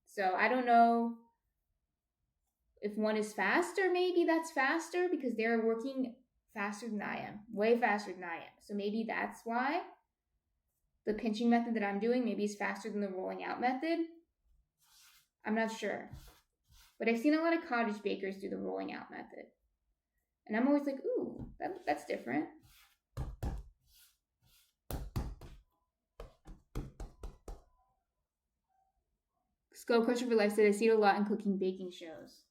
So I don't know if one is faster. Maybe that's faster because they're working faster than I am, way faster than I am. So maybe that's why the pinching method that I'm doing maybe is faster than the rolling out method. I'm not sure. But I've seen a lot of cottage bakers do the rolling out method. And I'm always like, ooh, that's different. Skull Crusher for Life said, I see it a lot in cooking baking shows.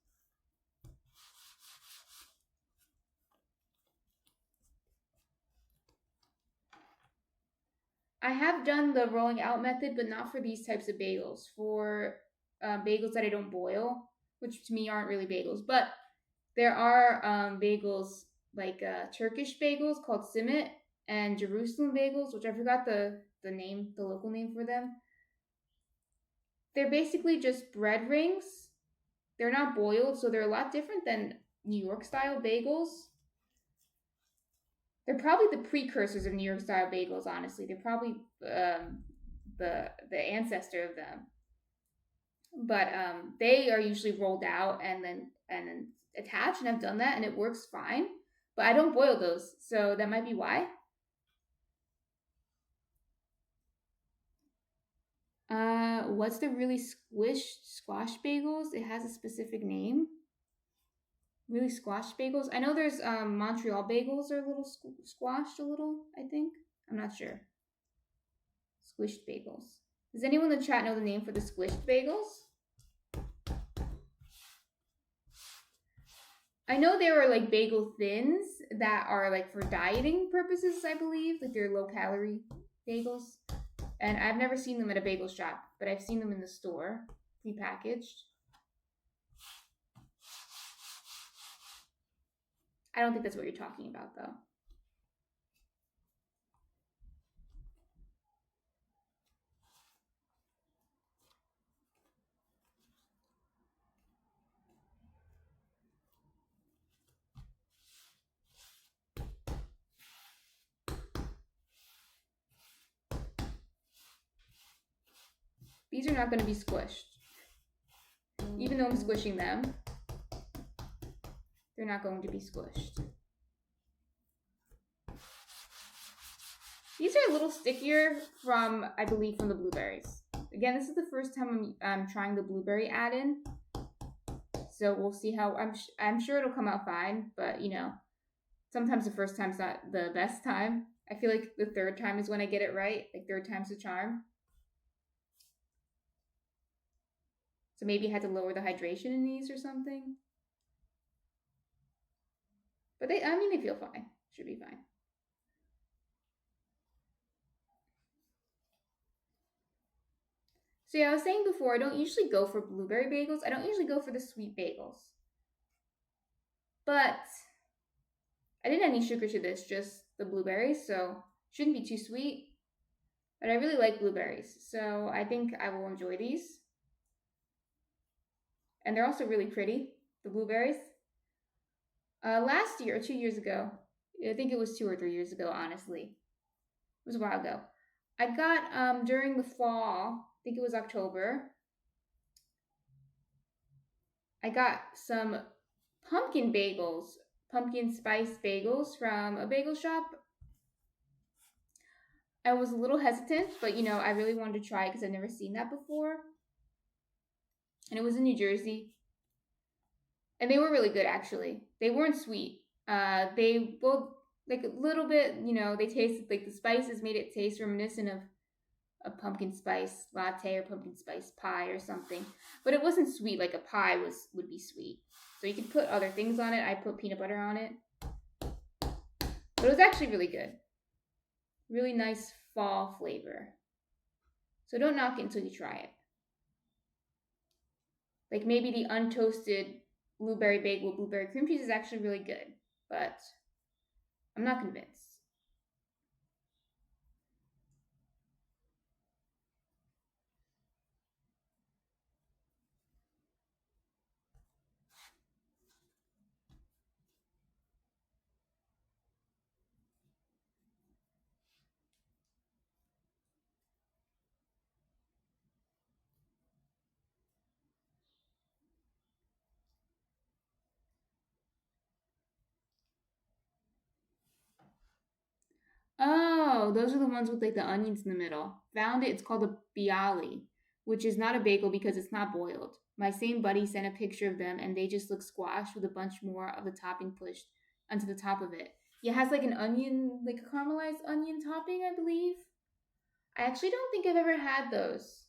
I have done the rolling out method, but not for these types of bagels. For bagels that I don't boil, which to me aren't really bagels. But there are bagels like Turkish bagels called simit and Jerusalem bagels, which I forgot the name, the local name for them. They're basically just bread rings. They're not boiled, so they're a lot different than New York style bagels. They're probably the precursors of New York style bagels, honestly. They're probably the ancestor of them. But they are usually rolled out and then attached, and I've done that and it works fine. But I don't boil those, so that might be why. What's the really squished squash bagels? It has a specific name. Really squashed bagels. I know there's Montreal bagels are a little squashed a little, I think. I'm not sure. Squished bagels. Does anyone in the chat know the name for the squished bagels? I know there are like bagel thins that are like for dieting purposes, I believe. Like they're low calorie bagels. And I've never seen them at a bagel shop, but I've seen them in the store, prepackaged. I don't think that's what you're talking about, though. These are not going to be squished. Even though I'm squishing them, they're not going to be squished. These are a little stickier from, I believe, from the blueberries. Again, this is the first time I'm trying the blueberry add-in. So we'll see how, I'm sure it'll come out fine, but you know, sometimes the first time's not the best time. I feel like the third time is when I get it right. Like third time's the charm. So maybe I had to lower the hydration in these or something. But they feel fine. Should be fine. So yeah, I was saying before, I don't usually go for blueberry bagels. I don't usually go for the sweet bagels. But I didn't add any sugar to this, just the blueberries, so shouldn't be too sweet. But I really like blueberries, so I think I will enjoy these. And they're also really pretty, the blueberries. Last year, or 2 years ago, I think it was 2 or 3 years ago, honestly. It was a while ago. I got, during the fall, I think it was October, I got some pumpkin bagels, pumpkin spice bagels from a bagel shop. I was a little hesitant, but you know, I really wanted to try it because I've never seen that before. And it was in New Jersey. And they were really good, actually. They weren't sweet. They both, like a little bit, you know, they tasted, like the spices made it taste reminiscent of a pumpkin spice latte or pumpkin spice pie or something. But it wasn't sweet like a pie would be sweet. So you could put other things on it. I put peanut butter on it. But it was actually really good. Really nice fall flavor. So don't knock it until you try it. Like maybe the untoasted blueberry bagel with blueberry cream cheese is actually really good, but I'm not convinced. Oh, those are the ones with like the onions in the middle. Found it. It's called a bialy, which is not a bagel because it's not boiled. My same buddy sent a picture of them and they just look squashed with a bunch more of the topping pushed onto the top of it. Yeah, it has like an onion, like a caramelized onion topping, I believe. I actually don't think I've ever had those.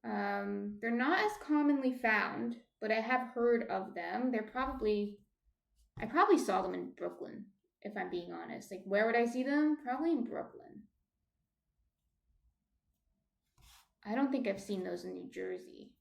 They're not as commonly found, but I have heard of them. I probably saw them in Brooklyn, if I'm being honest. Like, where would I see them? Probably in Brooklyn. I don't think I've seen those in New Jersey.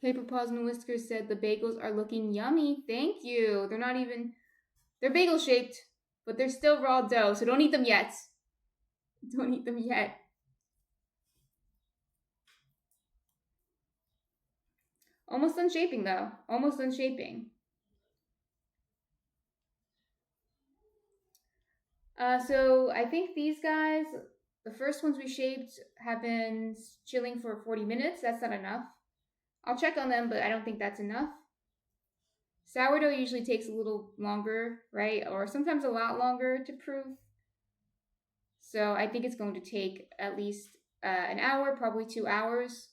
Paper Paws and Whiskers said the bagels are looking yummy. Thank you. They're bagel shaped, but they're still raw dough, so don't eat them yet. Don't eat them yet. Almost done shaping though. Almost done shaping. So I think these guys, the first ones we shaped, have been chilling for 40 minutes. That's not enough. I'll check on them, but I don't think that's enough. Sourdough usually takes a little longer, right? Or sometimes a lot longer to proof. So I think it's going to take at least an hour, probably 2 hours.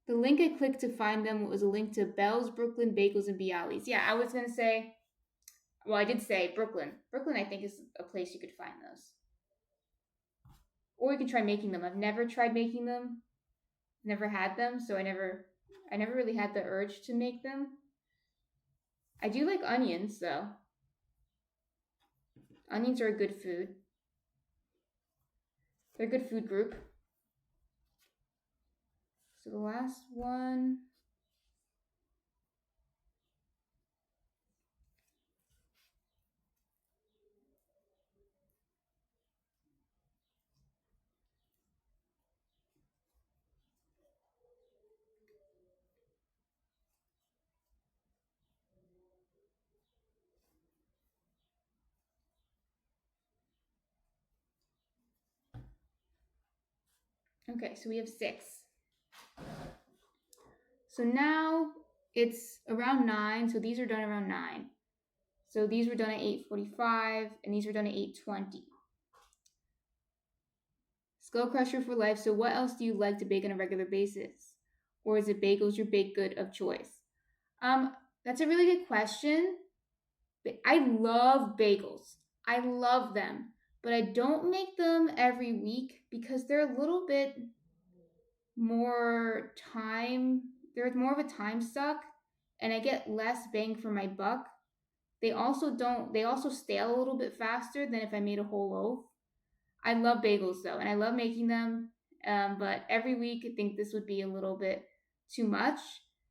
The link I clicked to find them was a link to Bell's Brooklyn Bagels and Bialys. Yeah, I was going to say, well, I did say Brooklyn. Brooklyn, I think, is a place you could find those. Or you can try making them. I've never tried making them. Never had them, so I never really had the urge to make them. I do like onions though. Onions are a good food. They're a good food group. So the last one. Okay, so we have 6. So now it's around 9. So these are done around 9. So these were done at 8:45, and these were done at 8:20. Skull Crusher for life. So what else do you like to bake on a regular basis? Or is it bagels your baked good of choice? That's a really good question. I love bagels. I love them, but I don't make them every week because they're a little bit more time. There's more of a time suck, and I get less bang for my buck. They also don't. They also stale a little bit faster than if I made a whole loaf. I love bagels though, and I love making them. But every week, I think this would be a little bit too much.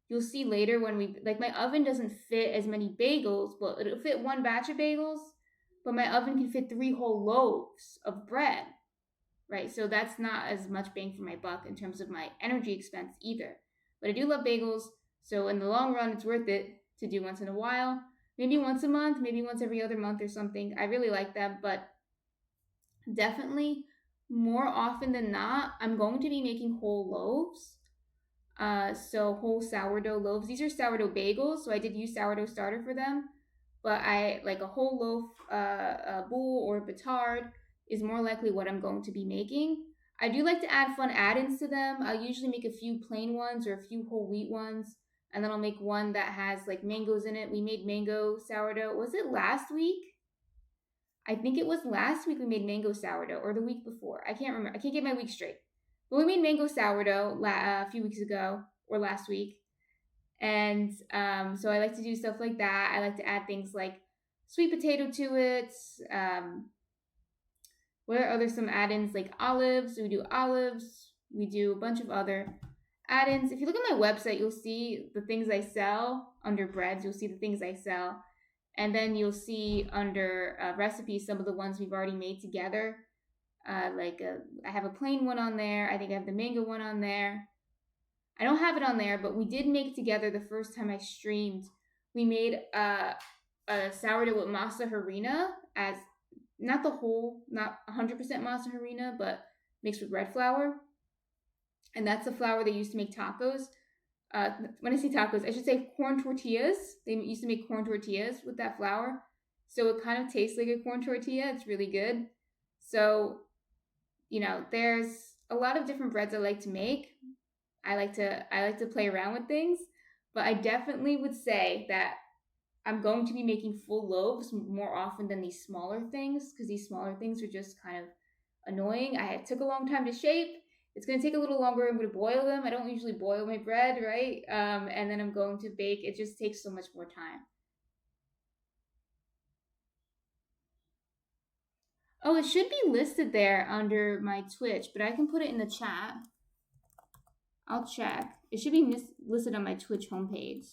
You'll see later when we like my oven doesn't fit as many bagels. Well, it'll fit one batch of bagels, but my oven can fit 3 whole loaves of bread, right? So that's not as much bang for my buck in terms of my energy expense either. But I do love bagels, so in the long run, it's worth it to do once in a while. Maybe once a month, maybe once every other month or something. I really like them, but definitely more often than not, I'm going to be making whole loaves. So whole sourdough loaves. These are sourdough bagels, so I did use sourdough starter for them. But I like a whole loaf, a boule or batard is more likely what I'm going to be making. I do like to add fun add-ins to them. I'll usually make a few plain ones or a few whole wheat ones, and then I'll make one that has like mangoes in it. We made mango sourdough. Was it last week? I think it was last week we made mango sourdough, or the week before. I can't remember. I can't get my week straight. But we made mango sourdough a few weeks ago or last week. And so I like to do stuff like that. I like to add things like sweet potato to it. What are other some add-ins like olives? We do olives. We do a bunch of other add-ins. If you look at my website, you'll see the things I sell under breads. You'll see the things I sell. And then you'll see under recipes some of the ones we've already made together. I have a plain one on there. I think I have the mango one on there. I don't have it on there, but we did make together the first time I streamed. We made a sourdough with masa harina, as not the whole, not 100% masa harina, but mixed with red flour. And that's the flour they used to make tacos. When I say tacos, I should say corn tortillas. They used to make corn tortillas with that flour. So it kind of tastes like a corn tortilla. It's really good. So, there's a lot of different breads I like to make. I like to play around with things, but I definitely would say that I'm going to be making full loaves more often than these smaller things, because these smaller things are just kind of annoying. It took a long time to shape. It's going to take a little longer. I'm going to boil them. I don't usually boil my bread, right? And then I'm going to bake. It just takes so much more time. Oh, it should be listed there under my Twitch, but I can put it in the chat. I'll check. It should be listed on my Twitch homepage.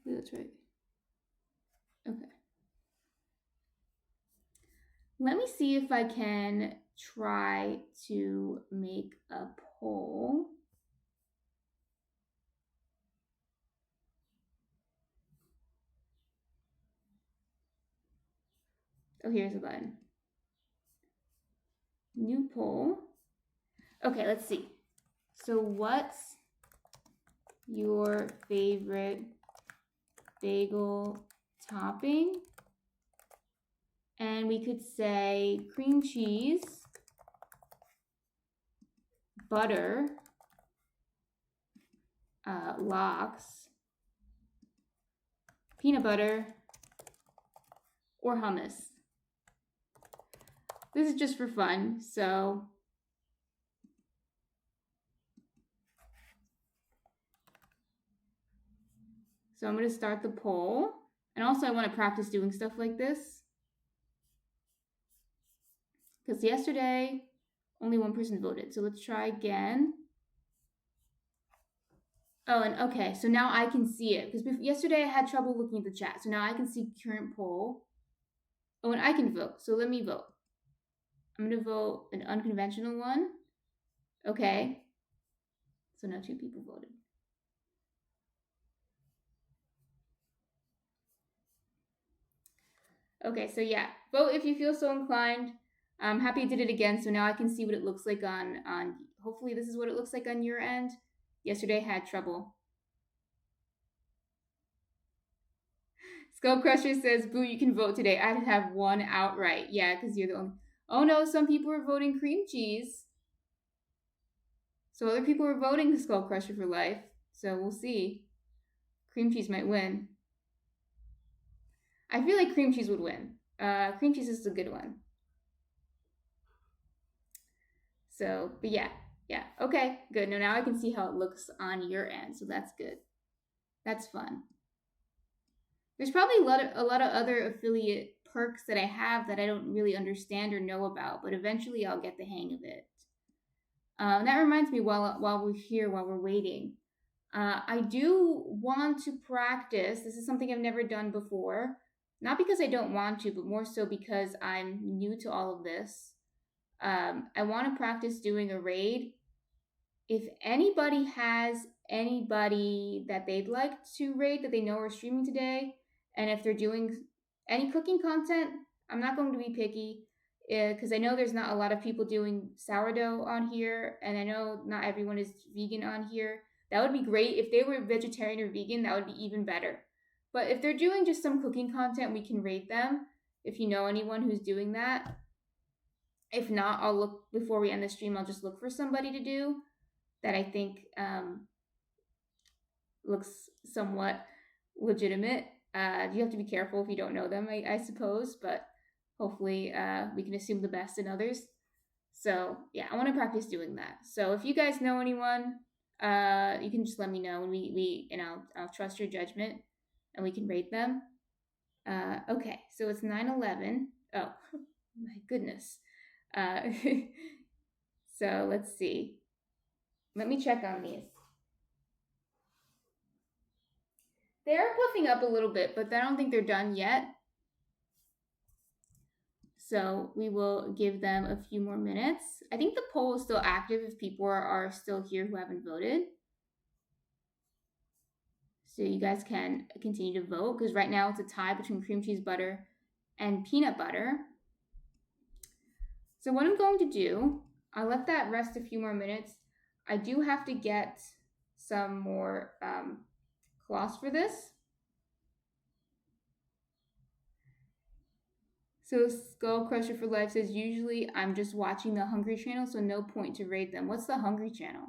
That's right. Okay. Let me see if I can try to make a poll. Oh, here's a button. New poll. Okay, let's see. So what's your favorite bagel topping? And we could say cream cheese, butter, lox, peanut butter, or hummus. This is just for fun, so I'm going to start the poll. And also I want to practice doing stuff like this, because yesterday only one person voted. So let's try again. Oh, and okay, so now I can see it, because yesterday I had trouble looking at the chat. So now I can see current poll. Oh, and I can vote. So let me vote. I'm going to vote an unconventional one. Okay. So now 2 people voted. Okay, so yeah, vote if you feel so inclined. I'm happy I did it again, so now I can see what it looks like on hopefully this is what it looks like on your end. Yesterday I had trouble. Skull Crusher says, boo, you can vote today. I'd have one outright. Yeah, because you're the only... Oh no, some people are voting cream cheese. So other people are voting Skull Crusher for life. So we'll see. Cream cheese might win. I feel like cream cheese would win. Cream cheese is a good one. So, but yeah. Okay, good. Now I can see how it looks on your end. So that's good. That's fun. There's probably a lot of other affiliate perks that I have that I don't really understand or know about, but eventually I'll get the hang of it. That reminds me, while we're waiting, I do want to practice. This is something I've never done before. Not because I don't want to, but more so because I'm new to all of this. I want to practice doing a raid. If anybody has anybody that they'd like to raid that they know are streaming today, and if they're doing any cooking content, I'm not going to be picky. because I know there's not a lot of people doing sourdough on here, and I know not everyone is vegan on here. That would be great. If they were vegetarian or vegan, that would be even better. But if they're doing just some cooking content, we can rate them. If you know anyone who's doing that. If not, I'll look before we end the stream. I'll just look for somebody to do that I think looks somewhat legitimate. You have to be careful if you don't know them, I suppose, but hopefully we can assume the best in others. So yeah, I want to practice doing that. So if you guys know anyone, you can just let me know, and we and I'll trust your judgment, and we can rate them. Okay, so it's 9/11. Oh my goodness. So let's see. Let me check on these. They're puffing up a little bit, but I don't think they're done yet. So we will give them a few more minutes. I think the poll is still active if people are still here who haven't voted. So you guys can continue to vote, because right now it's a tie between cream cheese butter and peanut butter. So what I'm going to do, I'll let that rest a few more minutes. I do have to get some more cloths for this. So Skull Crusher for Life says, usually I'm just watching the Hungry channel, so no point to rate them. What's the Hungry channel?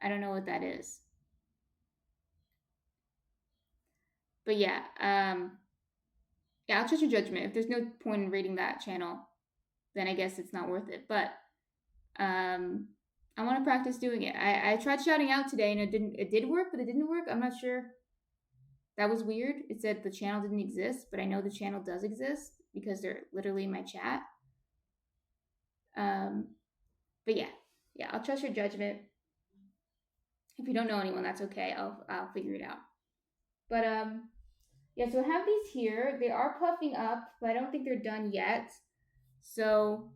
I don't know what that is. But yeah, I'll trust your judgment. If there's no point in rating that channel, then I guess it's not worth it. But I want to practice doing it. I tried shouting out today, and it did work, but it didn't work. I'm not sure. That was weird. It said the channel didn't exist, but I know the channel does exist because they're literally in my chat. But yeah, I'll trust your judgment. If you don't know anyone, that's okay. I'll figure it out. But yeah, so I have these here. They are puffing up, but I don't think they're done yet. So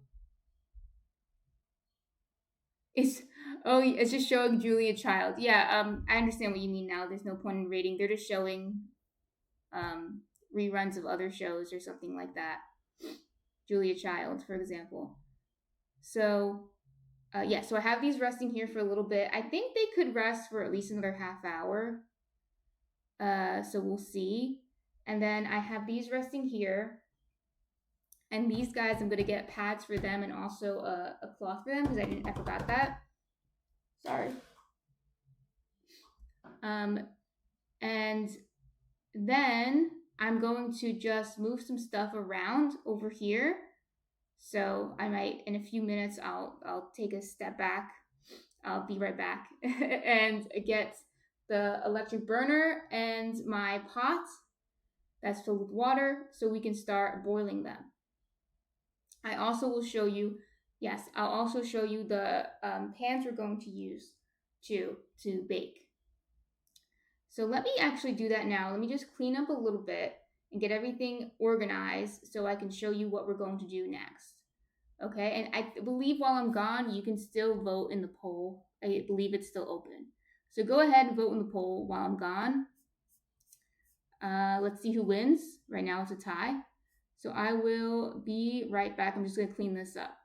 it's just showing Julia Child. Yeah, I understand what you mean now. There's no point in rating. They're just showing reruns of other shows or something like that. Julia Child, for example. So so I have these resting here for a little bit. I think they could rest for at least another half hour. So we'll see. And then I have these resting here. And these guys, I'm going to get pads for them and also a cloth for them, because I forgot that. Sorry. And then I'm going to just move some stuff around over here. So I might, in a few minutes, I'll take a step back. I'll be right back and get the electric burner and my pot that's filled with water so we can start boiling them. I also will show you, I'll also show you the pans we're going to use to bake. So let me actually do that now. Let me just clean up a little bit and get everything organized so I can show you what we're going to do next. Okay, and I believe while I'm gone, you can still vote in the poll. I believe it's still open. So go ahead and vote in the poll while I'm gone. Let's see who wins. Right now it's a tie. So I will be right back. I'm just going to clean this up.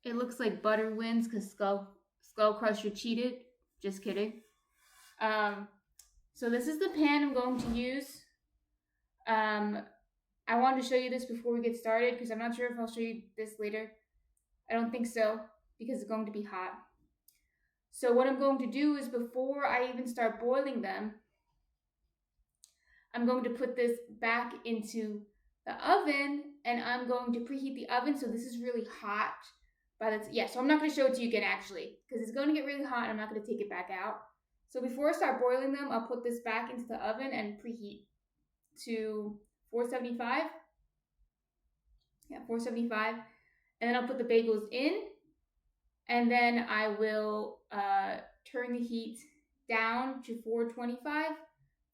It looks like butter wins because Skull Crusher cheated. Just kidding. So this is the pan I'm going to use. I wanted to show you this before we get started because I'm not sure if I'll show you this later. I don't think so because it's going to be hot. So what I'm going to do is before I even start boiling them, I'm going to put this back into the oven and I'm going to preheat the oven. So this is really hot. So I'm not going to show it to you again actually because it's going to get really hot and I'm not going to take it back out. So before I start boiling them, I'll put this back into the oven and preheat to 475. Yeah, 475. And then I'll put the bagels in and then I will turn the heat down to 425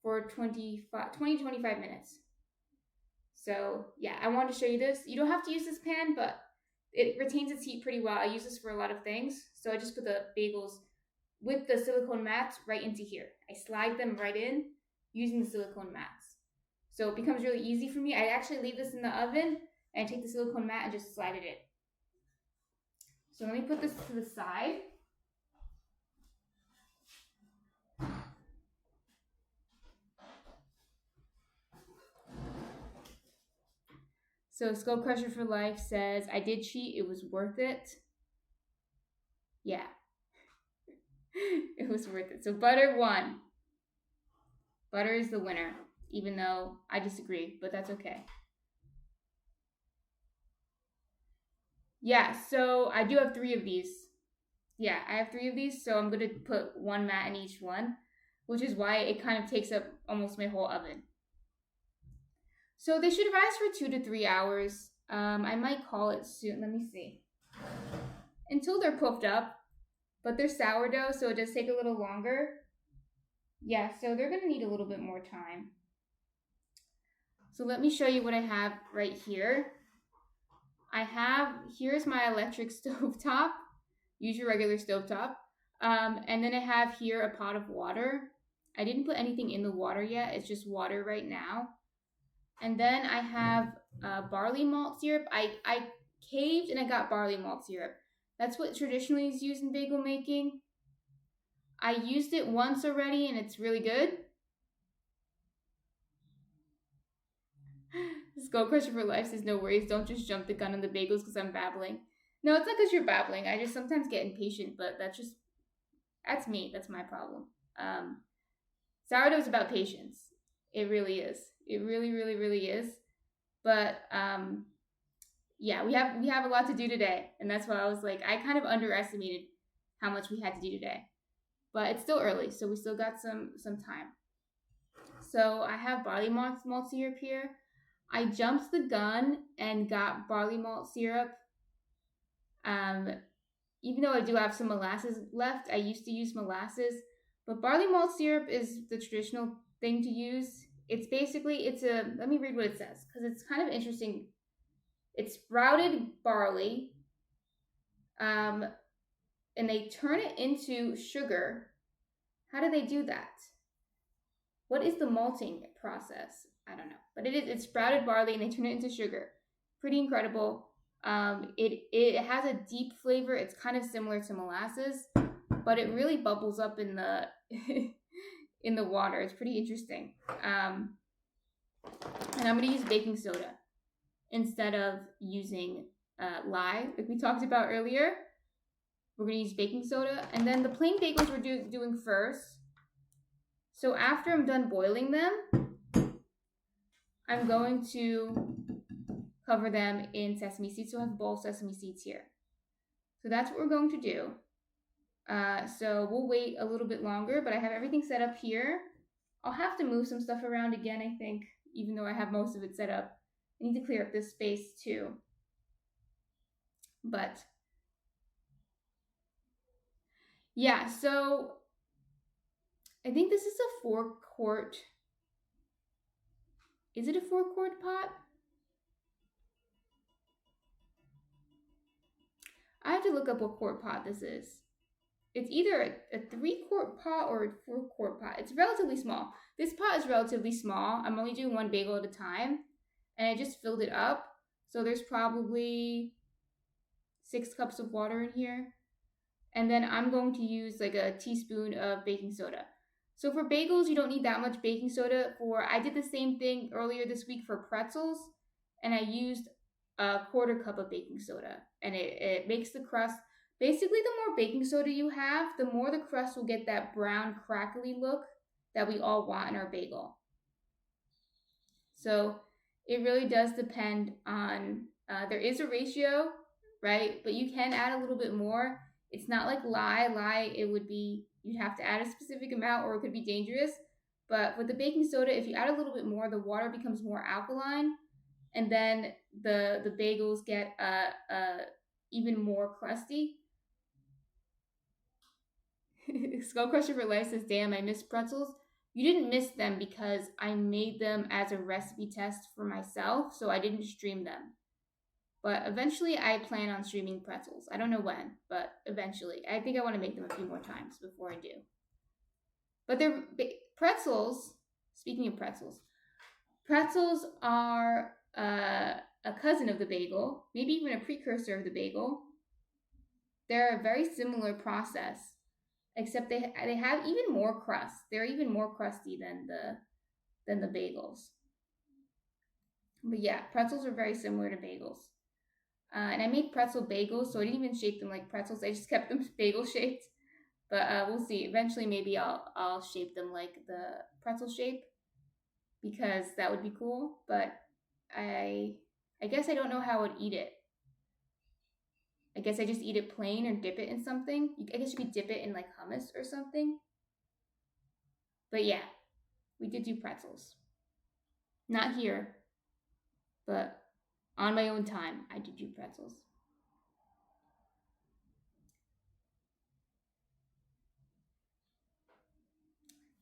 for 20 to 25 minutes. So yeah, I wanted to show you this. You don't have to use this pan, but it retains its heat pretty well. I use this for a lot of things. So I just put the bagels with the silicone mats right into here. I slide them right in using the silicone mats. So it becomes really easy for me. I actually leave this in the oven and I take the silicone mat and just slide it in. So let me put this to the side. So Skull Crusher for Life says, I did cheat, it was worth it. Yeah. It was worth it. So butter won. Butter is the winner, even though I disagree, but that's okay. Yeah, so I do have 3 of these. Yeah, I have 3 of these, so I'm going to put 1 mat in each one, which is why it kind of takes up almost my whole oven. So they should rise for 2 to 3 hours. I might call it soon. Let me see. Until they're puffed up, but they're sourdough, so it does take a little longer. Yeah, so they're going to need a little bit more time. So let me show you what I have right here. Here's my electric stovetop. Use your regular stovetop. And then I have here a pot of water. I didn't put anything in the water yet. It's just water right now. And then I have barley malt syrup. I caved and I got barley malt syrup. That's what traditionally is used in bagel making. I used it once already and it's really good. Skull Crusher for Life says, no worries, don't just jump the gun on the bagels because I'm babbling. No, it's not because you're babbling. I just sometimes get impatient, but that's me. That's my problem. Sourdough is about patience. It really is. It really, really, really is. But yeah, we have a lot to do today, and that's why I was like, I kind of underestimated how much we had to do today. But it's still early, so we still got some time. So I have barley malt syrup here. I jumped the gun and got barley malt syrup. Even though I do have some molasses left, I used to use molasses, but barley malt syrup is the traditional thing to use. It's basically, let me read what it says, because it's kind of interesting. It's sprouted barley, and they turn it into sugar. How do they do that? What is the malting process? I don't know, but it's sprouted barley and they turn it into sugar. Pretty incredible. It has a deep flavor. It's kind of similar to molasses, but it really bubbles up in the in the water. It's pretty interesting. And I'm going to use baking soda instead of using lye, like we talked about earlier. We're going to use baking soda. And then the plain bagels we're doing first. So after I'm done boiling them, I'm going to cover them in sesame seeds. So I have a bowl of sesame seeds here. So that's what we're going to do. So we'll wait a little bit longer, but I have everything set up here. I'll have to move some stuff around again, I think, even though I have most of it set up. I need to clear up this space too. But yeah, so I think this is a 4-quart. Is it a 4-quart pot? I have to look up what quart pot this is. It's either a 3-quart pot or a 4-quart pot. It's relatively small. This pot is relatively small. I'm only doing 1 bagel at a time. And I just filled it up. So there's probably 6 cups of water in here. And then I'm going to use like a teaspoon of baking soda. So for bagels, you don't need that much baking soda. I did the same thing earlier this week for pretzels, and I used a 1/4 cup of baking soda, and it makes the crust. Basically, the more baking soda you have, the more the crust will get that brown crackly look that we all want in our bagel. So it really does depend on, there is a ratio, right? But you can add a little bit more. It's not like lye, it would be, you'd have to add a specific amount or it could be dangerous. But with the baking soda, if you add a little bit more, the water becomes more alkaline, and then the bagels get even more crusty. Skull Crusher for Life says, damn, I miss pretzels. You didn't miss them because I made them as a recipe test for myself, so I didn't stream them. But eventually I plan on streaming pretzels. I don't know when, but eventually. I think I want to make them a few more times before I do. But they're pretzels, speaking of pretzels are a cousin of the bagel, maybe even a precursor of the bagel. They're a very similar process, except they have even more crust. They're even more crusty than the bagels. But yeah, pretzels are very similar to bagels. And I made pretzel bagels, so I didn't even shape them like pretzels. I just kept them bagel shaped. But we'll see. Eventually, maybe I'll shape them like the pretzel shape, because that would be cool. But I guess I don't know how I would eat it. I guess I just eat it plain or dip it in something. I guess you could dip it in like hummus or something. But yeah, we did do pretzels. Not here, but on my own time, I did do pretzels.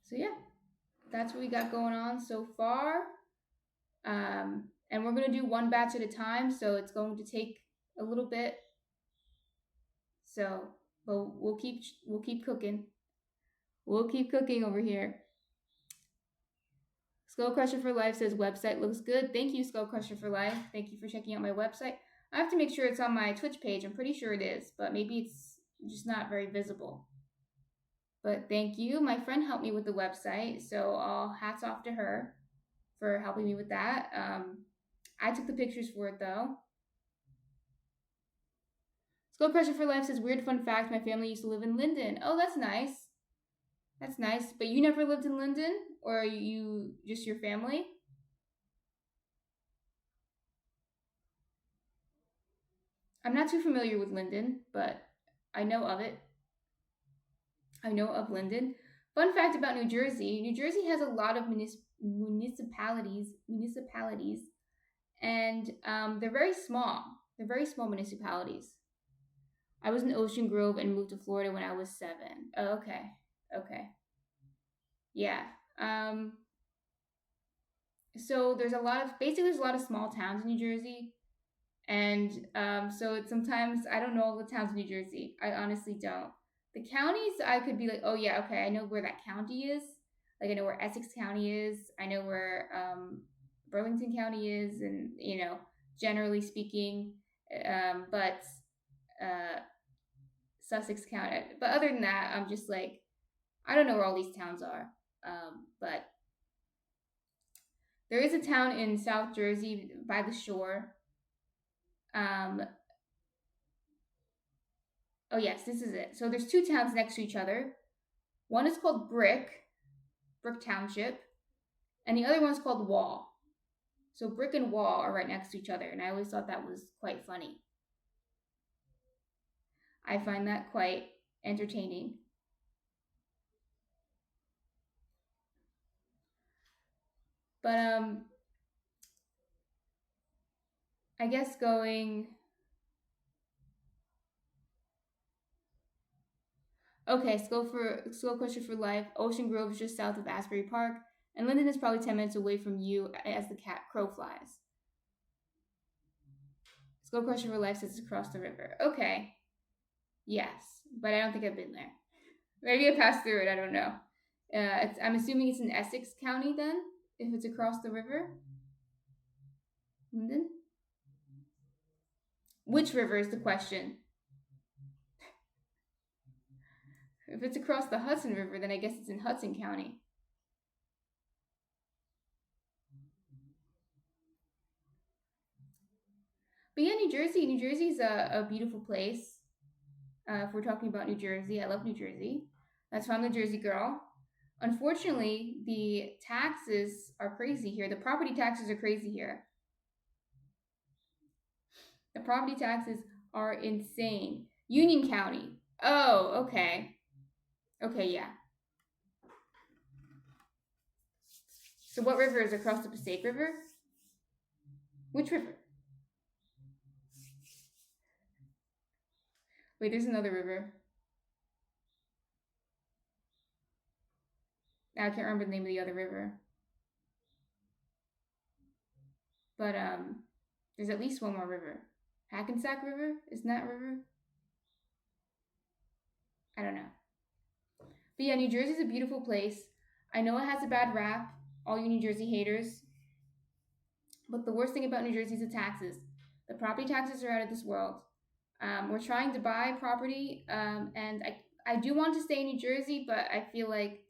So yeah, that's what we got going on so far. And we're gonna do one batch at a time, so it's going to take a little bit. So, but we'll keep cooking. We'll keep cooking over here. Skull Crusher for Life says website looks good. Thank you, Skull Crusher for Life. Thank you for checking out my website. I have to make sure it's on my Twitch page. I'm pretty sure it is, but maybe it's just not very visible. But thank you. My friend helped me with the website, so all hats off to her for helping me with that. I took the pictures for it though. Skull Crusher for Life says, weird fun fact, my family used to live in Linden. Oh, that's nice. That's nice. But you never lived in Linden? Or you just your family? I'm not too familiar with Linden, but I know of it. I know of Linden. Fun fact about New Jersey. New Jersey has a lot of municipalities, and they're very small. They're very small municipalities. I was in Ocean Grove and moved to Florida when I was 7. Oh, okay. Yeah. So there's a lot of small towns in New Jersey, and so it's sometimes I don't know all the towns in New Jersey. I honestly don't. The counties I could be like, oh yeah, okay, I know where that county is. Like I know where Essex County is. I know where Burlington County is, and generally speaking, but Sussex County. But other than that, I'm just like, I don't know where all these towns are. But there is a town in South Jersey by the shore. Oh yes, this is it. So there's 2 towns next to each other. One is called Brick Township, and the other one's called Wall. So Brick and Wall are right next to each other, and I always thought that was quite funny. I find that quite entertaining. But I guess going. Okay, Skull Crusher for Life. Ocean Grove is just south of Asbury Park, and Linden is probably 10 minutes away from you as the crow flies. Skull Crusher for Life says it's across the river. Okay. Yes, but I don't think I've been there. Maybe I passed through it. I don't know. I'm assuming it's in Essex County then, if it's across the river. Linden. Which river is the question? If it's across the Hudson River, then I guess it's in Hudson County. But yeah, New Jersey. New Jersey's a beautiful place. If we're talking about New Jersey, I love New Jersey. That's why I'm a Jersey girl. Unfortunately, the taxes are crazy here. The property taxes are crazy here. The property taxes are insane. Union County. Oh, okay. Okay, yeah. So what river is across the Passaic River? Which river? Wait, there's another river. I can't remember the name of the other river. But there's at least one more river. Hackensack River? Isn't that river? I don't know. But yeah, New Jersey's a beautiful place. I know it has a bad rap, all you New Jersey haters. But the worst thing about New Jersey is the taxes. The property taxes are out of this world. We're trying to buy property, and I do want to stay in New Jersey, but I feel like,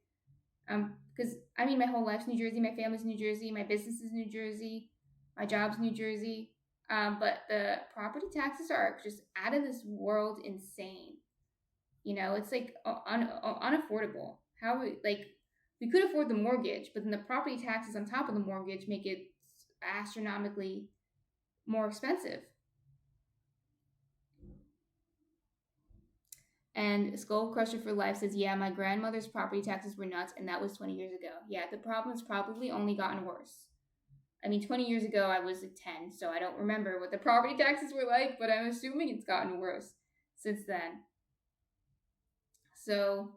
because I mean, my whole life's New Jersey, my family's New Jersey, my business is New Jersey, my job's New Jersey. But the property taxes are just out of this world insane. You know, it's like unaffordable. How like we could afford the mortgage, but then the property taxes on top of the mortgage make it astronomically more expensive. And Skull Crusher for Life says, yeah, my grandmother's property taxes were nuts, and that was 20 years ago. Yeah, the problem's probably only gotten worse. I mean, 20 years ago, I was like 10, so I don't remember what the property taxes were like, but I'm assuming it's gotten worse since then. So,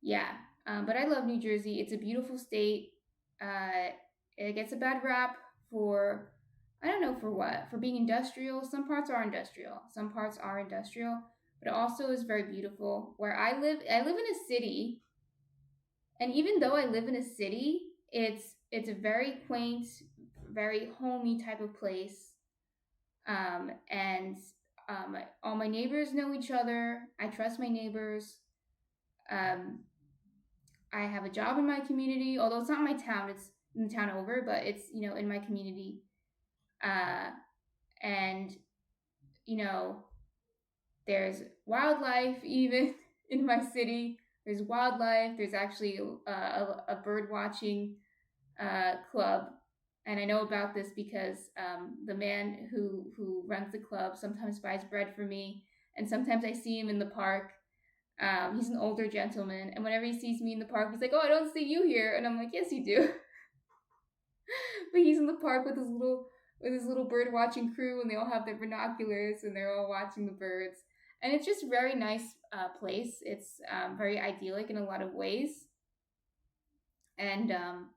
yeah. But I love New Jersey. It's a beautiful state. It gets a bad rap for, I don't know for what, for being industrial. Some parts are industrial. Some parts are industrial. But it also is very beautiful. Where I live in a city. And even though I live in a city, it's a very quaint, very homey type of place. And all my neighbors know each other. I trust my neighbors. Um, I have a job in my community, although it's not my town, it's in the town over, but it's, you know, in my community. Uh, and, you know, there's wildlife even in my city. There's wildlife. There's actually a bird watching club. And I know about this because the man who runs the club sometimes buys bread for me. And sometimes I see him in the park. He's an older gentleman, and whenever he sees me in the park, he's like, "Oh, I don't see you here," and I'm like, "Yes, you do." But he's in the park with his little bird watching crew, and they all have their binoculars, and they're all watching the birds, and it's just very nice place. It's very idyllic in a lot of ways, and I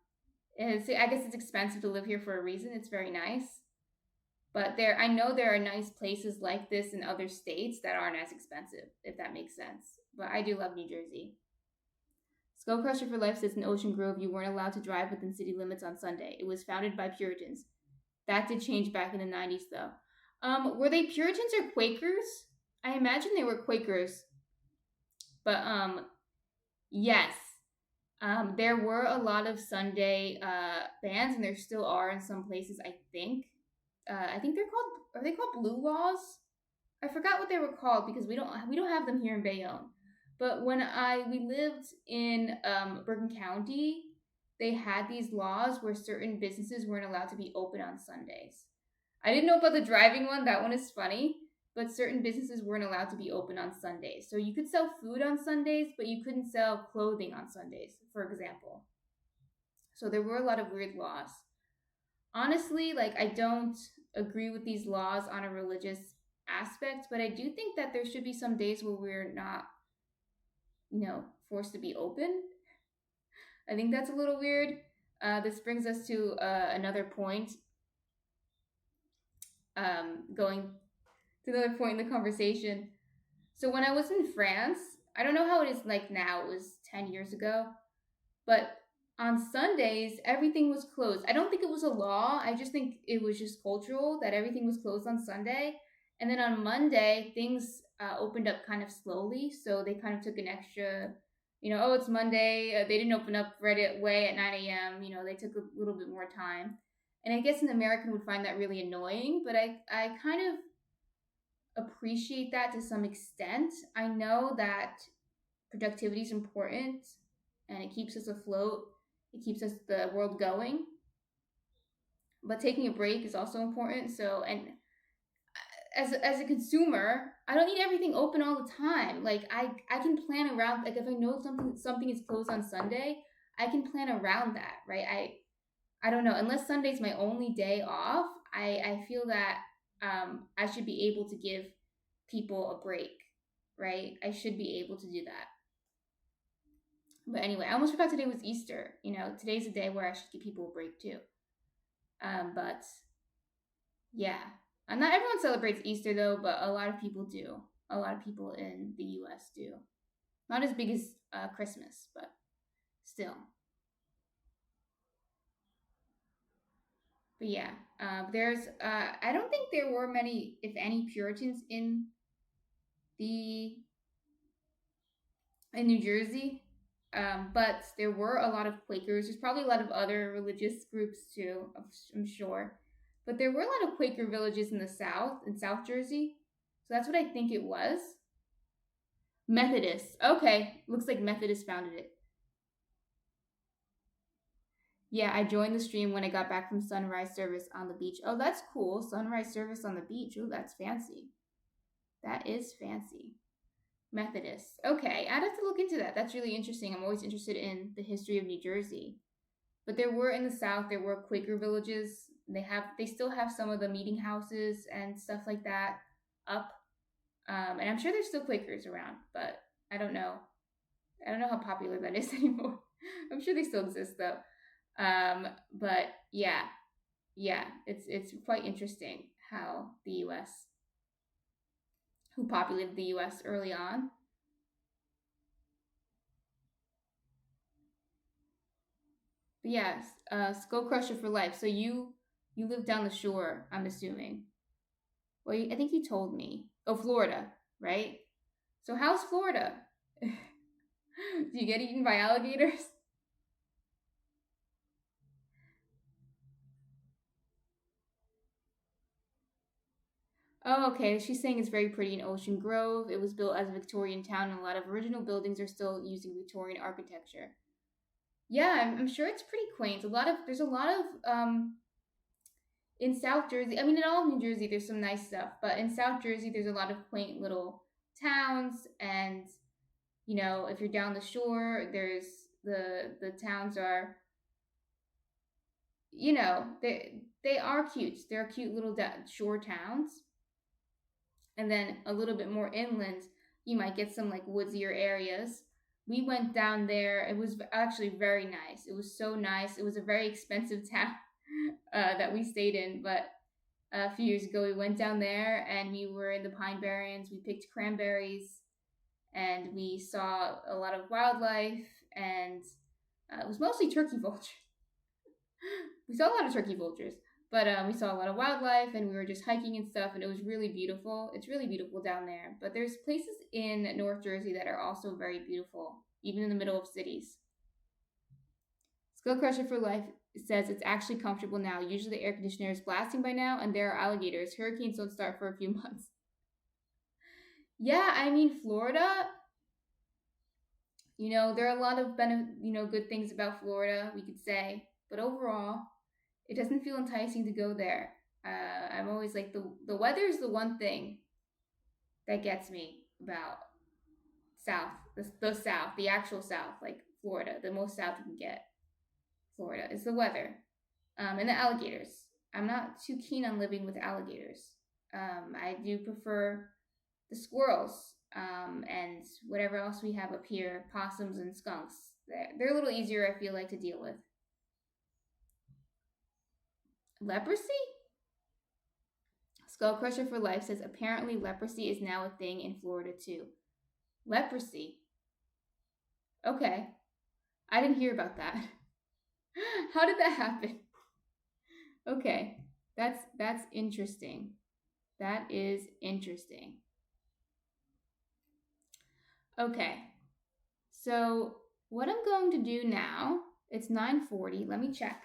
guess it's expensive to live here for a reason. It's very nice. But I know there are nice places like this in other states that aren't as expensive, if that makes sense. But I do love New Jersey. Skull Crusher for Life says in Ocean Grove you weren't allowed to drive within city limits on Sunday. It was founded by Puritans. That did change back in the 90s, though. Were they Puritans or Quakers? I imagine they were Quakers. But yes. There were a lot of Sunday bans, and there still are in some places, I think. I think are they called Blue Laws? I forgot what they were called because we don't have them here in Bayonne. But when we lived in Bergen County, they had these laws where certain businesses weren't allowed to be open on Sundays. I didn't know about the driving one. That one is funny. But certain businesses weren't allowed to be open on Sundays. So you could sell food on Sundays, but you couldn't sell clothing on Sundays, for example. So there were a lot of weird laws. Honestly, like, I don't agree with these laws on a religious aspect, but I do think that there should be some days where we're not, forced to be open. I think that's a little weird. This brings us to another point. Going to another point in the conversation. So when I was in France, I don't know how it is like now. It was 10 years ago. But on Sundays, everything was closed. I don't think it was a law. I just think it was just cultural that everything was closed on Sunday. And then on Monday, things opened up kind of slowly. So they kind of took an extra, oh, it's Monday. They didn't open up right away at 9 a.m. They took a little bit more time. And I guess an American would find that really annoying, but I kind of appreciate that to some extent. I know that productivity is important and it keeps us afloat, it keeps us the world going. But taking a break is also important. So, and as a consumer, I don't need everything open all the time. Like I can plan around, like if I know something is closed on Sunday, I can plan around that, right? I don't know, unless Sunday's my only day off, I feel that I should be able to give people a break, right? I should be able to do that. But anyway, I almost forgot today was Easter. Today's a day where I should give people a break too. But yeah, not everyone celebrates Easter though, but a lot of people do. A lot of people in the U.S. do. Not as big as Christmas, but still. But yeah, there's. I don't think there were many, if any, Puritans the in New Jersey. But there were a lot of Quakers. There's probably a lot of other religious groups too, I'm sure. But there were a lot of Quaker villages in the South, in South Jersey. So that's what I think it was. Methodist. Okay, looks like Methodist founded it. Yeah, I joined the stream when I got back from sunrise service on the beach. Oh, that's cool. Sunrise service on the beach. Oh, that's fancy. That is fancy. Methodist. Okay, I'd have to look into that. That's really interesting. I'm always interested in the history of New Jersey. But there were in the South, there were Quaker villages. They still have some of the meeting houses and stuff like that up. And I'm sure there's still Quakers around, but I don't know. I don't know how popular that is anymore. I'm sure they still exist though. But yeah, it's quite interesting how the U.S. who populated the U.S. early on. But yes, Skull Crusher for life. So you live down the shore, I'm assuming. Well, I think you told me. Oh, Florida, right? So how's Florida? Do you get eaten by alligators? Oh, okay. She's saying it's very pretty in Ocean Grove. It was built as a Victorian town, and a lot of original buildings are still using Victorian architecture. Yeah, I'm sure it's pretty quaint. There's a lot of in South Jersey. I mean, in all of New Jersey, there's some nice stuff, but in South Jersey, there's a lot of quaint little towns, and if you're down the shore, there's the towns are, they are cute. They're cute little shore towns, and then a little bit more inland, you might get some like woodsier areas. We went down there. It was actually very nice. It was so nice. It was a very expensive town that we stayed in, but a few years ago we went down there and we were in the pine barrens. We picked cranberries and we saw a lot of wildlife, and it was mostly turkey vultures. We saw a lot of turkey vultures, but we saw a lot of wildlife, and we were just hiking and stuff, and it was really beautiful. It's really beautiful down there. But there's places in North Jersey that are also very beautiful, even in the middle of cities. Skull Crusher for Life says it's actually comfortable now. Usually the air conditioner is blasting by now, and there are alligators. Hurricanes don't start for a few months. Yeah, I mean, Florida, there are a lot of good things about Florida, we could say. But overall, it doesn't feel enticing to go there. I'm always like, the weather is the one thing that gets me about South, the South, the actual South, like Florida, the most South you can get. Florida is the weather, and the alligators. I'm not too keen on living with alligators. I do prefer the squirrels, and whatever else we have up here, possums and skunks. They're a little easier, I feel like, to deal with. Leprosy? Skull Crusher for Life says apparently leprosy is now a thing in Florida too. Leprosy? Okay. I didn't hear about that. How did that happen? Okay. That's interesting. That is interesting. Okay, so what I'm going to do now, it's 9:40. Let me check.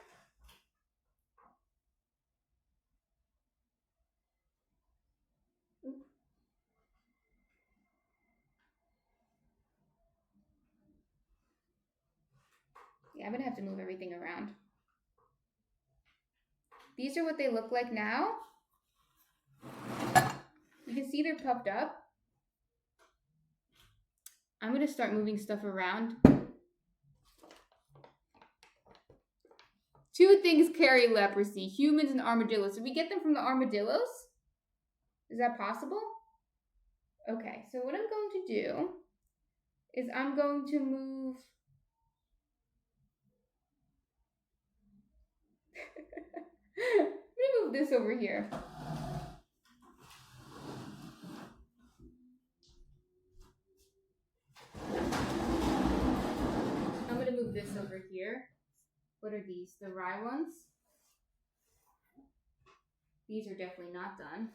Yeah, I'm gonna have to move everything around. These are what they look like now. You can see they're puffed up. I'm gonna start moving stuff around. Two things carry leprosy, humans and armadillos. Did we get them from the armadillos? Is that possible? Okay, so what I'm going to do is I'm going to move. Let me move this over here. I'm going to move this over here. What are these? The rye ones? These are definitely not done.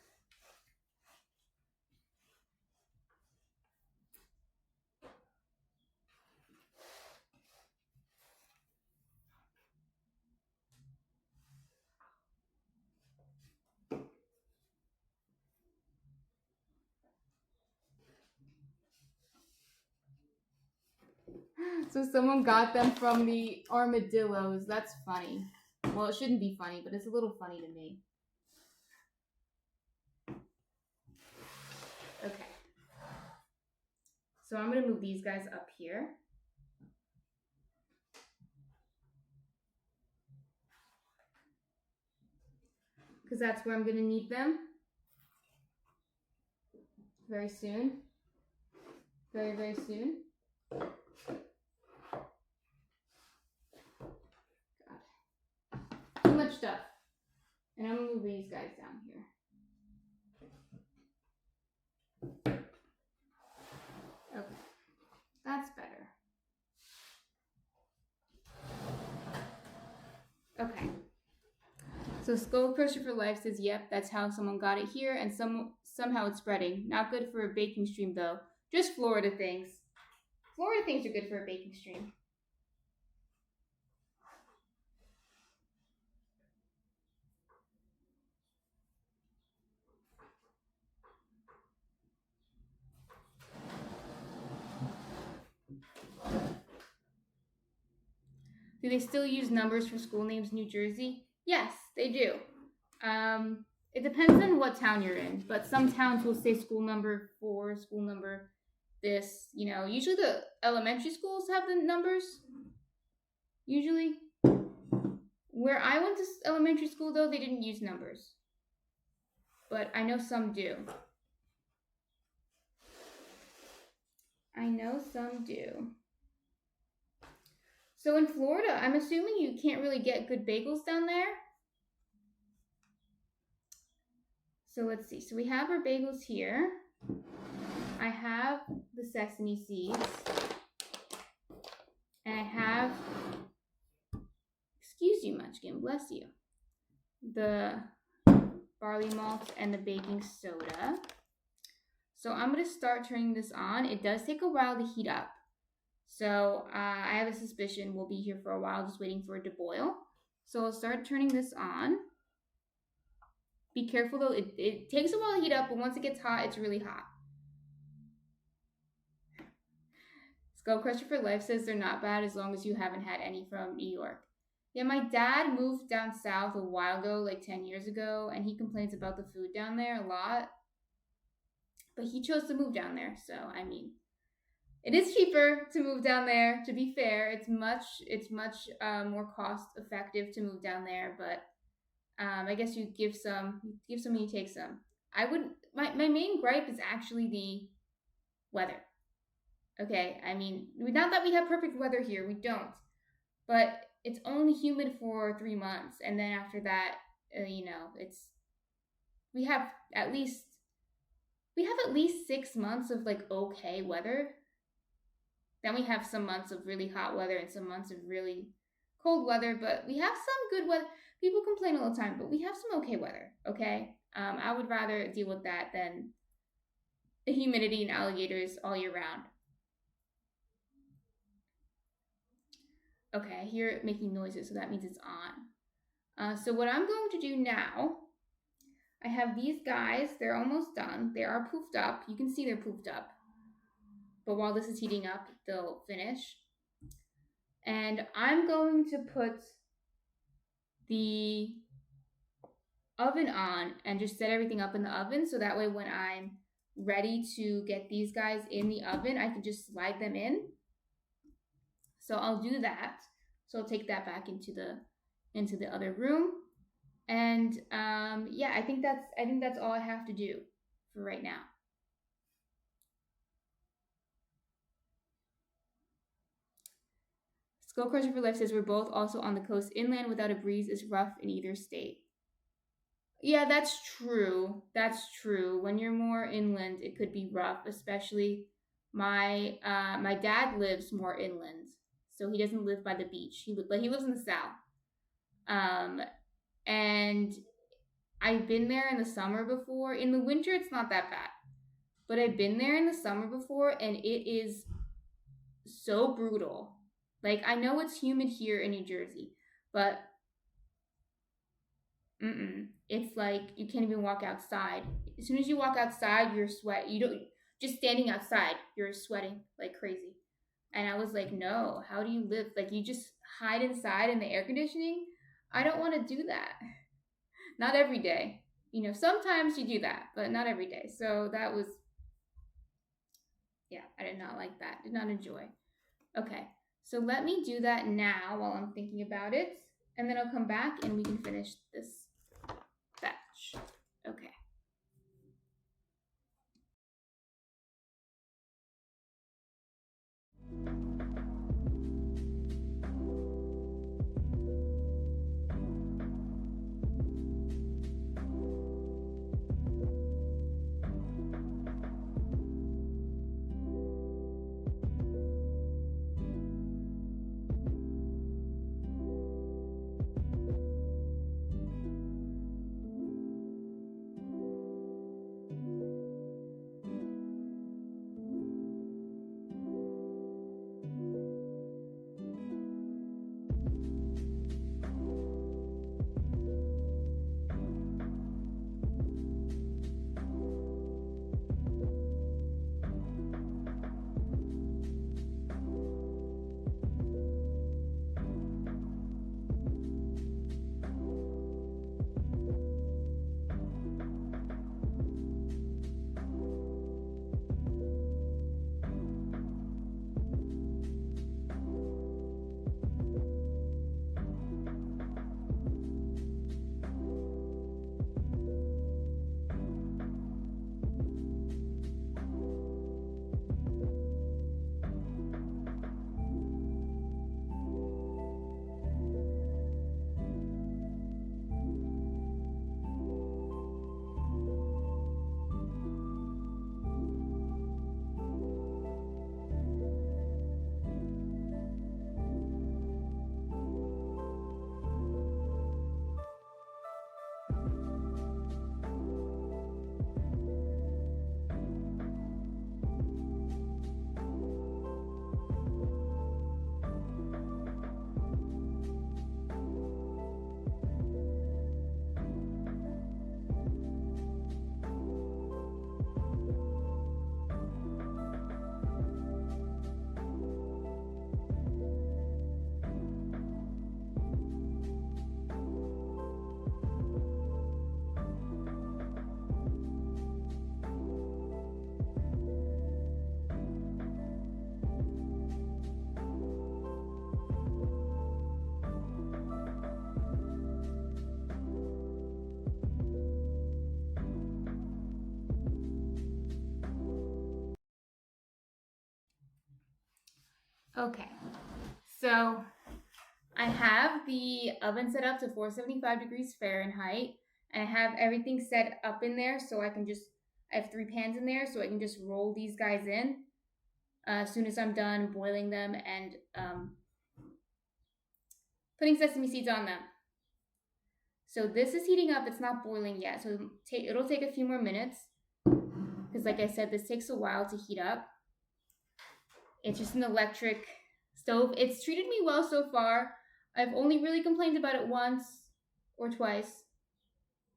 So someone got them from the armadillos. That's funny. Well, it shouldn't be funny, but it's a little funny to me. Okay. So I'm going to move these guys up here. Because that's where I'm going to need them very soon. Very, very soon. God. Too much stuff. And I'm going to move these guys down here. Okay. That's better. Okay. So Skull Crusher for Life says, yep, that's how someone got it here, and somehow it's spreading. Not good for a baking stream, though. Just Florida things. Florida things are good for a baking stream. Do they still use numbers for school names in New Jersey? Yes, they do. It depends on what town you're in, but some towns will say school number 4, school number this. You know, usually the elementary schools have the numbers. Usually. Where I went to elementary school, though, they didn't use numbers. But I know some do. I know some do. So in Florida, I'm assuming you can't really get good bagels down there. So let's see. So we have our bagels here. I have the sesame seeds. And I have, excuse you, Munchkin, bless you, the barley malt and the baking soda. So I'm going to start turning this on. It does take a while to heat up. So I have a suspicion we'll be here for a while just waiting for it to boil. So I'll start turning this on. Be careful though, it takes a while to heat up, but once it gets hot, it's really hot. Skull Crusher for Life says they're not bad as long as you haven't had any from New York. Yeah, my dad moved down south a while ago, like 10 years ago, and he complains about the food down there a lot. But he chose to move down there, so I mean, it is cheaper to move down there. To be fair, it's much more cost effective to move down there. But I guess you give some, and you take some. I would. My main gripe is actually the weather. Okay, I mean, not that we have perfect weather here, we don't. But it's only humid for 3 months, and then after that, we have at least 6 months of like okay weather. Then we have some months of really hot weather and some months of really cold weather, but we have some good weather. People complain all the time, but we have some okay weather, okay? I would rather deal with that than the humidity and alligators all year round. Okay, I hear it making noises, so that means it's on. So what I'm going to do now, I have these guys. They're almost done. They are poofed up. You can see they're poofed up. But while this is heating up, they'll finish. And I'm going to put the oven on and just set everything up in the oven, so that way when I'm ready to get these guys in the oven, I can just slide them in. So I'll do that. So I'll take that back into the other room. And yeah, I think that's all I have to do for right now. Skull Crusher for Life says we're both also on the coast. Inland without a breeze is rough in either state. Yeah, that's true. That's true. When you're more inland, it could be rough, especially my dad lives more inland, so he doesn't live by the beach. But he lives in the south. And I've been there in the summer before. In the winter, it's not that bad, but I've been there in the summer before, and it is so brutal. Like, I know it's humid here in New Jersey, but it's like you can't even walk outside. As soon as you walk outside, you're sweat. You don't just standing outside, you're sweating like crazy. And I was like, no, how do you live? Like, you just hide inside in the air conditioning? I don't want to do that. Not every day. You know, sometimes you do that, but not every day. So that was, yeah, I did not like that. Did not enjoy. Okay, so let me do that now while I'm thinking about it. And then I'll come back and we can finish this batch. Okay. Okay, so I have the oven set up to 475 degrees Fahrenheit, and I have everything set up in there so I have 3 pans in there, so I can just roll these guys in as soon as I'm done boiling them and putting sesame seeds on them. So this is heating up. It's not boiling yet. So it'll take a few more minutes because, like I said, this takes a while to heat up. It's just an electric stove. It's treated me well so far. I've only really complained about it once or twice,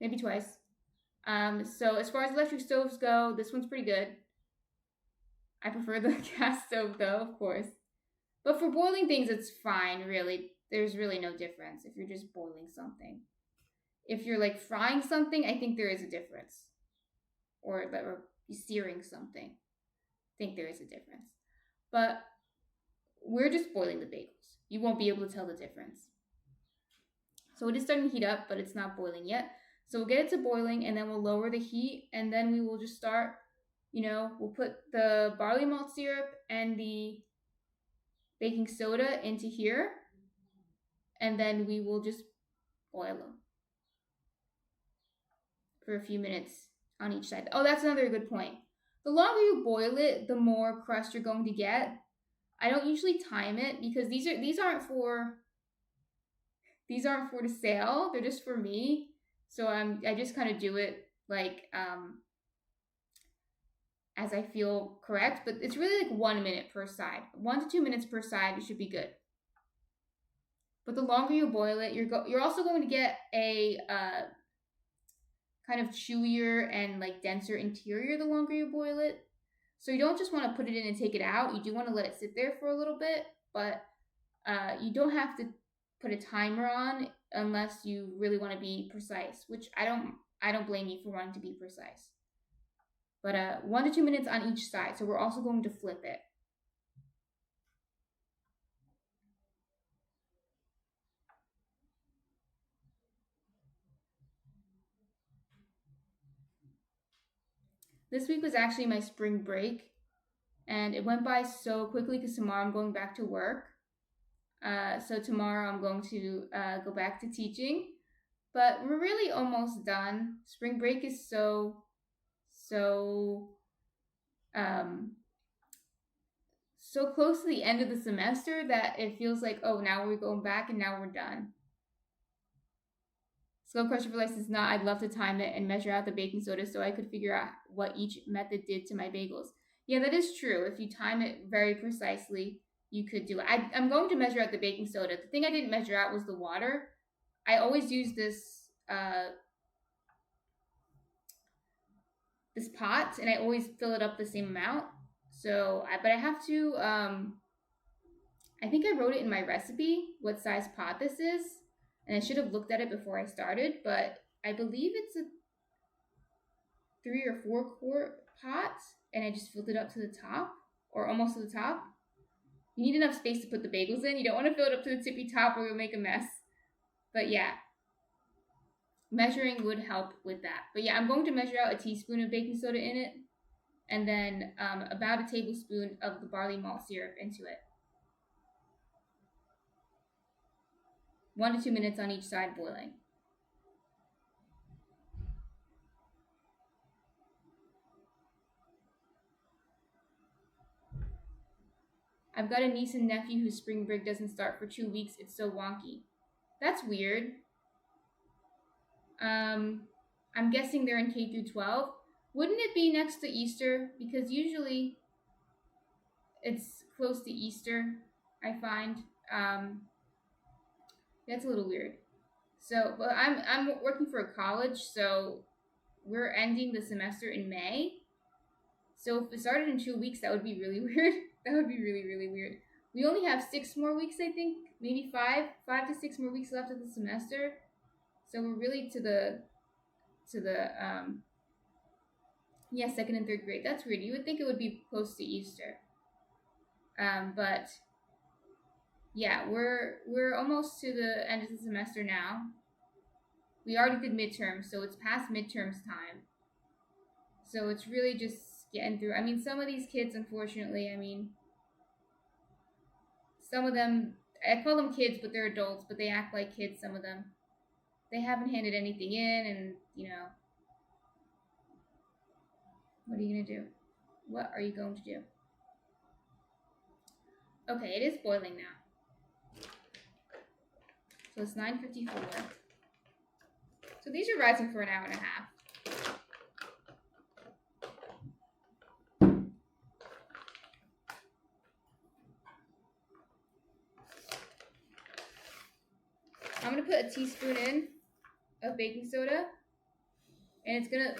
maybe twice. So as far as electric stoves go, this one's pretty good. I prefer the gas stove though, of course. But for boiling things, it's fine, really. There's really no difference if you're just boiling something. If you're like frying something, I think there is a difference. Or searing something, I think there is a difference. But we're just boiling the bagels. You won't be able to tell the difference. So it is starting to heat up, but it's not boiling yet. So we'll get it to boiling, and then we'll lower the heat, and then we will just start, we'll put the barley malt syrup and the baking soda into here, and then we will just boil them for a few minutes on each side. Oh, that's another good point. The longer you boil it, the more crust you're going to get. I don't usually time it because these aren't for the sale. They're just for me. So I just kind of do it like as I feel correct. But it's really like 1 minute per side. 1 to 2 minutes per side. It should be good. But the longer you boil it, you're also going to get a kind of chewier and like denser interior the longer you boil it. So you don't just want to put it in and take it out. You do want to let it sit there for a little bit, but you don't have to put a timer on unless you really want to be precise, which I don't blame you for wanting to be precise. But 1 to 2 minutes on each side. So we're also going to flip it. This week was actually my spring break, and it went by so quickly because tomorrow I'm going back to work. So tomorrow I'm going to go back to teaching, but we're really almost done. Spring break is so close to the end of the semester that it feels like, oh, now we're going back and now we're done. Skill question for life is not. I'd love to time it and measure out the baking soda so I could figure out what each method did to my bagels. Yeah, that is true. If you time it very precisely, you could do it. I'm going to measure out the baking soda. The thing I didn't measure out was the water. I always use this pot, and I always fill it up the same amount. So, but I have to. I think I wrote it in my recipe what size pot this is, and I should have looked at it before I started. But I believe it's a 3 or 4 quart pot, and I just filled it up to the top, or almost to the top. You need enough space to put the bagels in. You don't want to fill it up to the tippy top or you'll make a mess. But yeah, measuring would help with that. But yeah, I'm going to measure out a teaspoon of baking soda in it, and then about a tablespoon of the barley malt syrup into it. 1 to 2 minutes on each side boiling. I've got a niece and nephew whose spring break doesn't start for 2 weeks. It's so wonky. That's weird. I'm guessing they're in K through 12. Wouldn't it be next to Easter? Because usually it's close to Easter, I find. That's a little weird. So, but I'm working for a college, so we're ending the semester in May. So if it started in 2 weeks, that would be really weird. That would be really, really weird. We only have 6 more weeks, I think. Maybe 5 to 6 more weeks left of the semester. So we're really to the second and third grade. That's weird. You would think it would be close to Easter. But yeah, we're almost to the end of the semester now. We already did midterms, so it's past midterms time. So it's really just getting through. I mean, some of these kids, unfortunately, some of them, I call them kids, but they're adults, but they act like kids, some of them. They haven't handed anything in, and, what are you going to do? What are you going to do? Okay, it is boiling now. So it's 9:54. So these are rising for an hour and a half. I'm gonna put a teaspoon in of baking soda, and it's gonna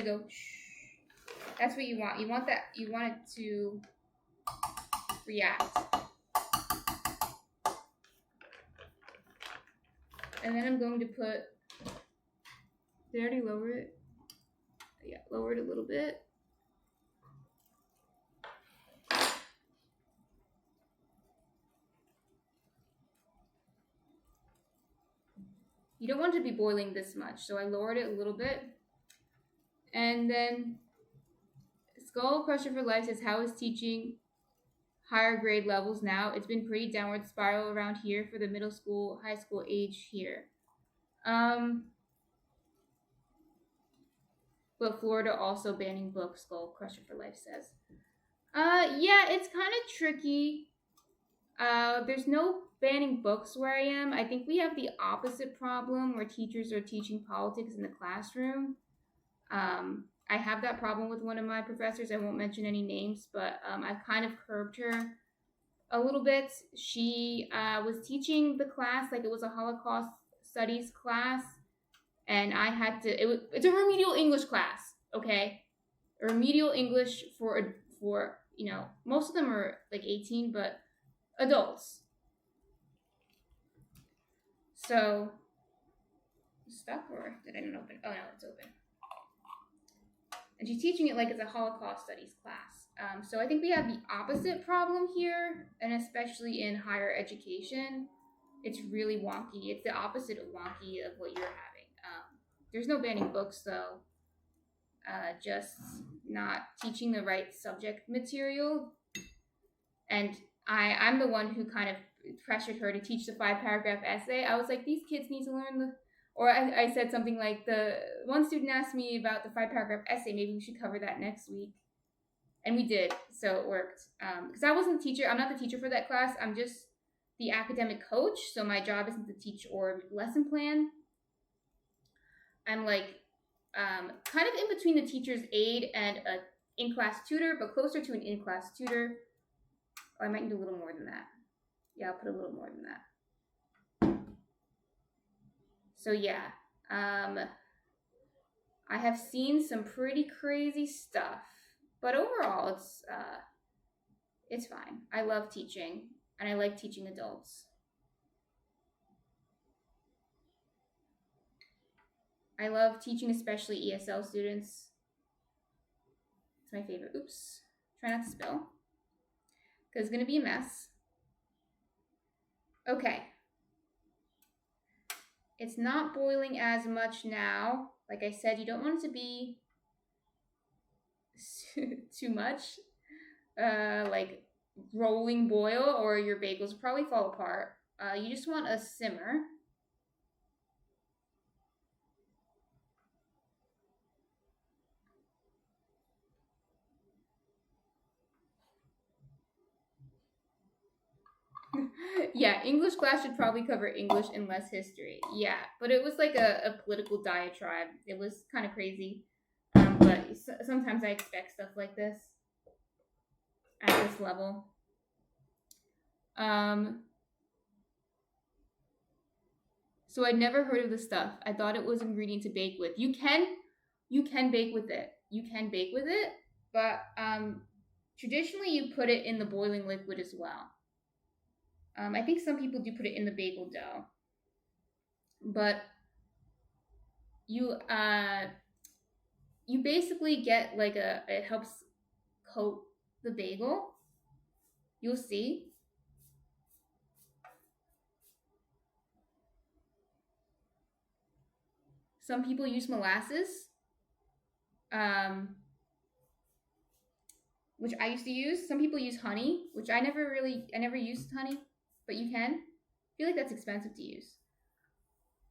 go. That's what you want. You want that. You want it to react. And then I'm going to put. Did I already lower it? Yeah, lower it a little bit. You don't want it to be boiling this much, so I lowered it a little bit. And then Skull Crusher for Life says, how is teaching higher grade levels now? It's been pretty downward spiral around here for the middle school, high school age here. But Florida also banning books, Skull Crusher for Life says. Yeah, it's kind of tricky. There's no banning books where I am. I think we have the opposite problem where teachers are teaching politics in the classroom. I have that problem with one of my professors. I won't mention any names, but I've kind of curbed her a little bit. She was teaching the class like it was a Holocaust studies class, and I had to. It's a remedial English class, okay? A remedial English for most of them are like 18, but adults. So, stuck or did I not open? Oh no, it's open. And she's teaching it like it's a Holocaust studies class. So I think we have the opposite problem here, and especially in higher education, it's really wonky. It's the opposite of wonky of what you're having. There's no banning books though. Just not teaching the right subject material. And I'm the one who kind of pressured her to teach the 5-paragraph essay. I was like, these kids need to learn or I said something like, the one student asked me about the 5-paragraph essay. Maybe we should cover that next week. And we did, so it worked. Because I wasn't the teacher. I'm not the teacher for that class. I'm just the academic coach. So my job isn't to teach or lesson plan. I'm like kind of in between the teacher's aide and a in-class tutor, but closer to an in-class tutor. Oh, I might need a little more than that. Yeah, I'll put a little more than that. So yeah, I have seen some pretty crazy stuff, but overall it's fine. I love teaching, and I like teaching adults. I love teaching, especially ESL students. It's my favorite. Oops, try not to spill, because it's gonna be a mess. Okay. It's not boiling as much now. Like I said, you don't want it to be too much, like rolling boil, or your bagels will probably fall apart. You just want a simmer. Yeah, English class should probably cover English and less history. Yeah, but it was like a political diatribe. It was kind of crazy. But sometimes I expect stuff like this at this level. So I'd never heard of this stuff. I thought it was an ingredient to bake with. You can bake with it. You can bake with it, but traditionally you put it in the boiling liquid as well. I think some people do put it in the bagel dough, but you basically get like it helps coat the bagel. You'll see. Some people use molasses, which I used to use. Some people use honey, which I never used honey, but you can. I feel like that's expensive to use.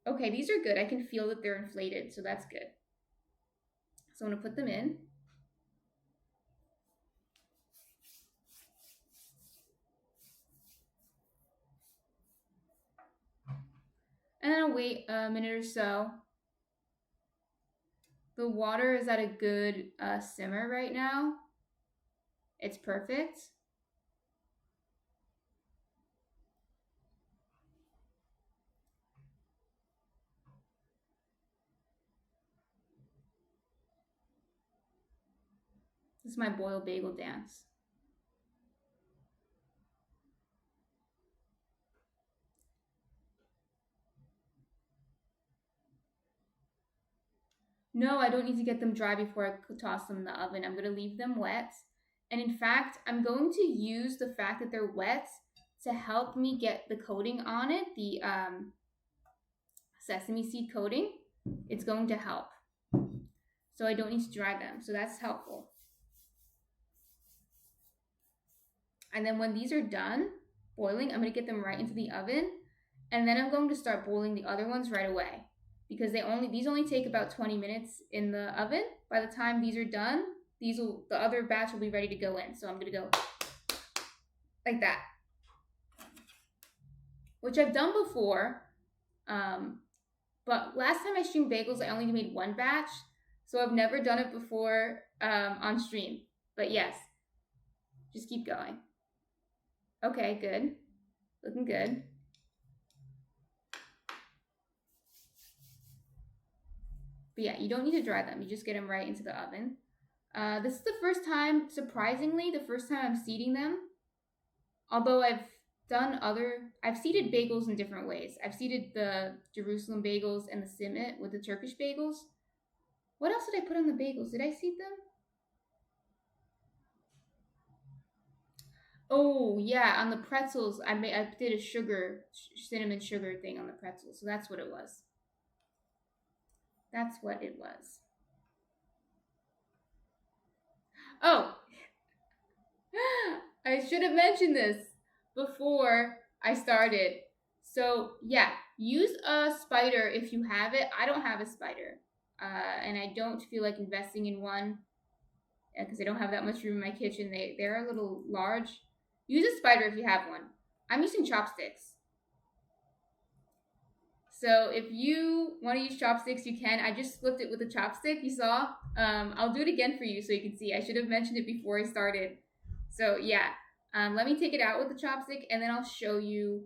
Okay, these are good. I can feel that they're inflated, so that's good. So I'm gonna put them in. And then I'll wait a minute or so. The water is at a good simmer right now. It's perfect. This is my boiled bagel dance. No, I don't need to get them dry before I toss them in the oven. I'm going to leave them wet. And in fact, I'm going to use the fact that they're wet to help me get the coating on it, the sesame seed coating. It's going to help. So I don't need to dry them. So that's helpful. And then when these are done boiling, I'm going to get them right into the oven. And then I'm going to start boiling the other ones right away. Because these only take about 20 minutes in the oven. By the time these are done, the other batch will be ready to go in. So I'm going to go like that. Which I've done before. But last time I streamed bagels, I only made one batch. So I've never done it before on stream. But yes, just keep going. Okay, good. Looking good. But yeah, you don't need to dry them. You just get them right into the oven. This is the first time, surprisingly, the first time I'm seeding them. Although I've seeded bagels in different ways. I've seeded the Jerusalem bagels and the simit with the Turkish bagels. What else did I put on the bagels? Did I seed them? Oh, yeah, on the pretzels, I did a cinnamon sugar thing on the pretzels. So that's what it was. That's what it was. Oh, I should have mentioned this before I started. So yeah, use a spider if you have it. I don't have a spider, and I don't feel like investing in one because I don't have that much room in my kitchen. They're a little large. Use a spider if you have one. I'm using chopsticks. So if you want to use chopsticks, you can. I just flipped it with a chopstick, you saw. I'll do it again for you so you can see. I should have mentioned it before I started. So yeah, let me take it out with the chopstick and then I'll show you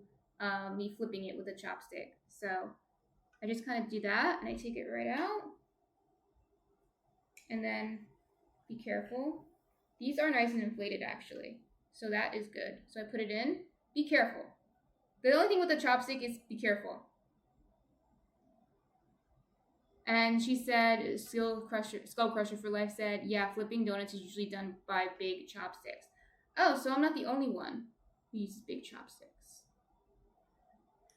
me flipping it with a chopstick. So I just kind of do that and I take it right out. And then be careful. These are nice and inflated actually. So that is good. So I put it in. Be careful. The only thing with the chopstick is be careful. And she said, Skull Crusher for Life said, yeah, flipping donuts is usually done by big chopsticks. Oh, so I'm not the only one who uses big chopsticks.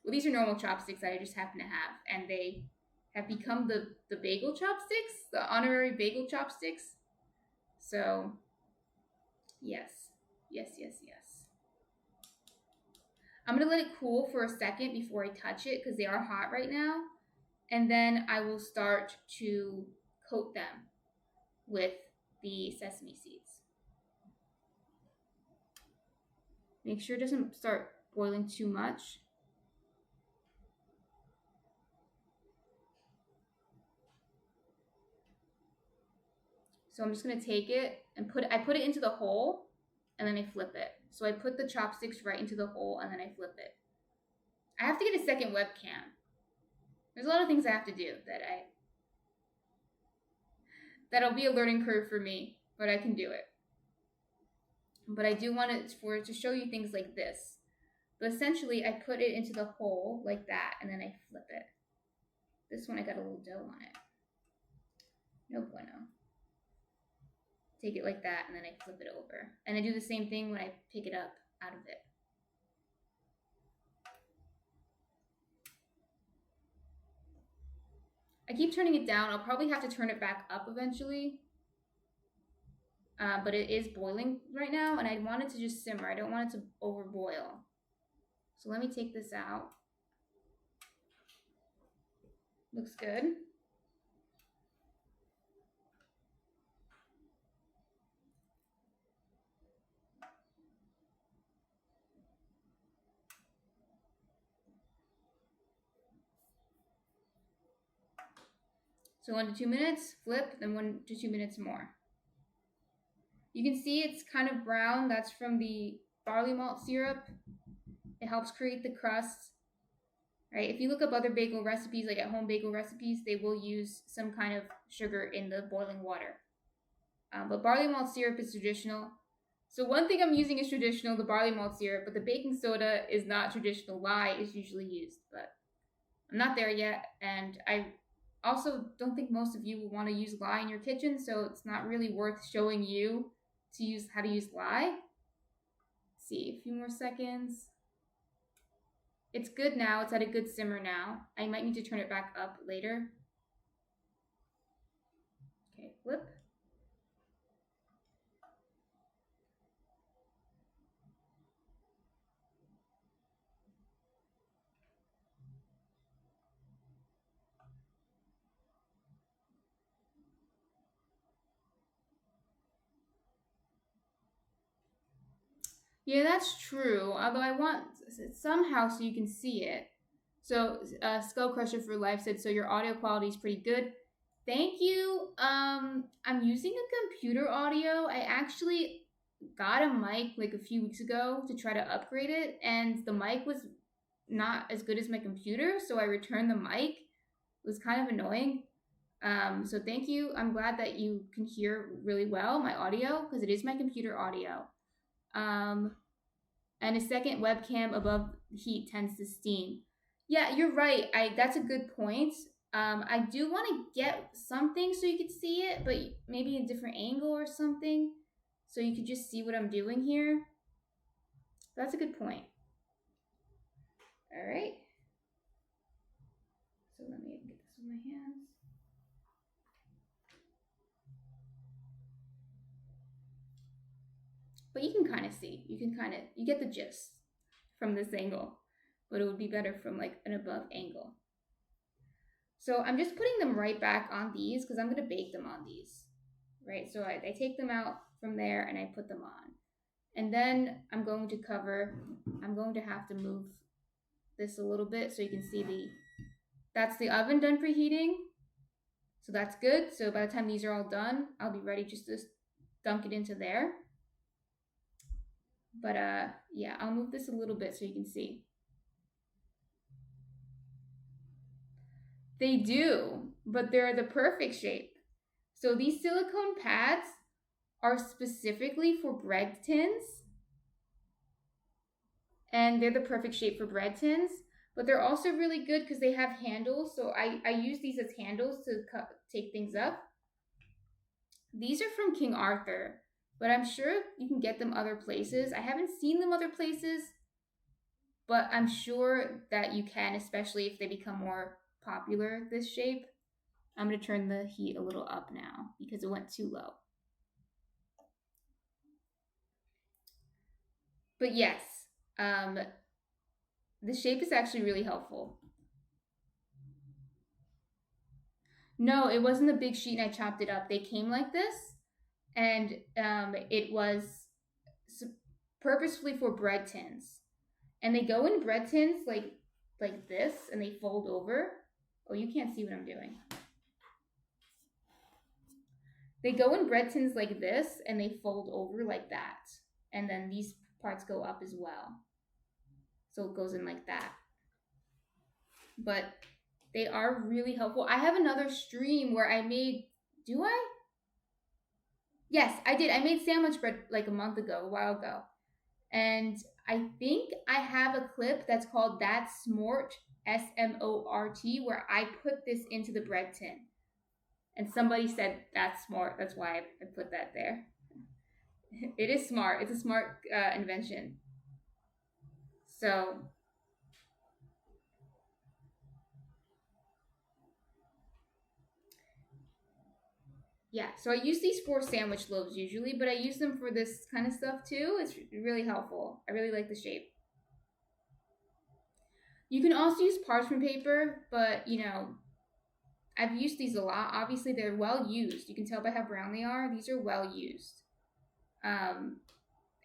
Well, these are normal chopsticks that I just happen to have, and they have become the bagel chopsticks, the honorary bagel chopsticks. So, yes. I'm going to let it cool for a second before I touch it because they are hot right now. And then I will start to coat them with the sesame seeds. Make sure it doesn't start boiling too much. So I'm just going to take it and I put it into the hole and then I flip it. So I put the chopsticks right into the hole and then I flip it. I have to get a second webcam. There's a lot of things I have to do that'll be a learning curve for me, but I can do it. But I do want it to show you things like this. But essentially, I put it into the hole like that, and then I flip it. This one, I got a little dough on it. No bueno. Take it like that, and then I flip it over. And I do the same thing when I pick it up out of it. I keep turning it down. I'll probably have to turn it back up eventually. But it is boiling right now, and I want it to just simmer. I don't want it to overboil. So let me take this out. Looks good. So 1 to 2 minutes, flip, then 1 to 2 minutes more. You can see it's kind of brown. That's from the barley malt syrup. It helps create the crust. Right? If you look up other bagel recipes, like at home bagel recipes, they will use some kind of sugar in the boiling water. But barley malt syrup is traditional. So one thing I'm using is traditional, the barley malt syrup, but the baking soda is not traditional. Lye is usually used, but I'm not there yet. And I also don't think most of you will want to use lye in your kitchen, so it's not really worth showing you to use how to use lye. Let's see, a few more seconds. It's good now. It's at a good simmer now. I might need to turn it back up later. Okay, flip. Yeah, that's true. Although I want it somehow so you can see it. So Skull Crusher for Life said, so your audio quality is pretty good. Thank you. I'm using a computer audio. I actually got a mic like a few weeks ago to try to upgrade it, and the mic was not as good as my computer, so I returned the mic. It was kind of annoying. So thank you. I'm glad that you can hear really well my audio because it is my computer audio. And a second webcam above heat tends to steam. Yeah, you're right. That's a good point. I do want to get something so you could see it, but maybe a different angle or something, so you could just see what I'm doing here. That's a good point. All right. So let me get this with my hands. But you can kind of see. You get the gist from this angle, but it would be better from like an above angle. So I'm just putting them right back on these because I'm going to bake them on these, right? So I take them out from there and I put them on. And then I'm going to have to move this a little bit so you can see that's the oven done preheating. So that's good. So by the time these are all done, I'll be ready just to dunk it into there. But yeah, I'll move this a little bit so you can see. They do, but they're the perfect shape. So these silicone pads are specifically for bread tins, and they're the perfect shape for bread tins, but they're also really good because they have handles. So I use these as handles to take things up. These are from King Arthur, but I'm sure you can get them other places. I haven't seen them other places, but I'm sure that you can, especially if they become more popular, this shape. I'm going to turn the heat a little up now because it went too low. But yes, the shape is actually really helpful. No, it wasn't a big sheet and I chopped it up. They came like this, and it was purposefully for bread tins. And they go in bread tins like this, and they fold over. Oh, you can't see what I'm doing. They go in bread tins like this, and they fold over like that. And then these parts go up as well. So it goes in like that. But they are really helpful. I have another stream where I made, do I? Yes, I did. I made sandwich bread like a while ago. And I think I have a clip that's called That's Smart, SMORT, where I put this into the bread tin. And somebody said, that's smart. That's why I put that there. It is smart. It's a smart invention. So, yeah. So I use these for sandwich loaves usually, but I use them for this kind of stuff too. It's really helpful. I really like the shape. You can also use parchment paper, but I've used these a lot. Obviously, they're well used. You can tell by how brown they are. These are well used. And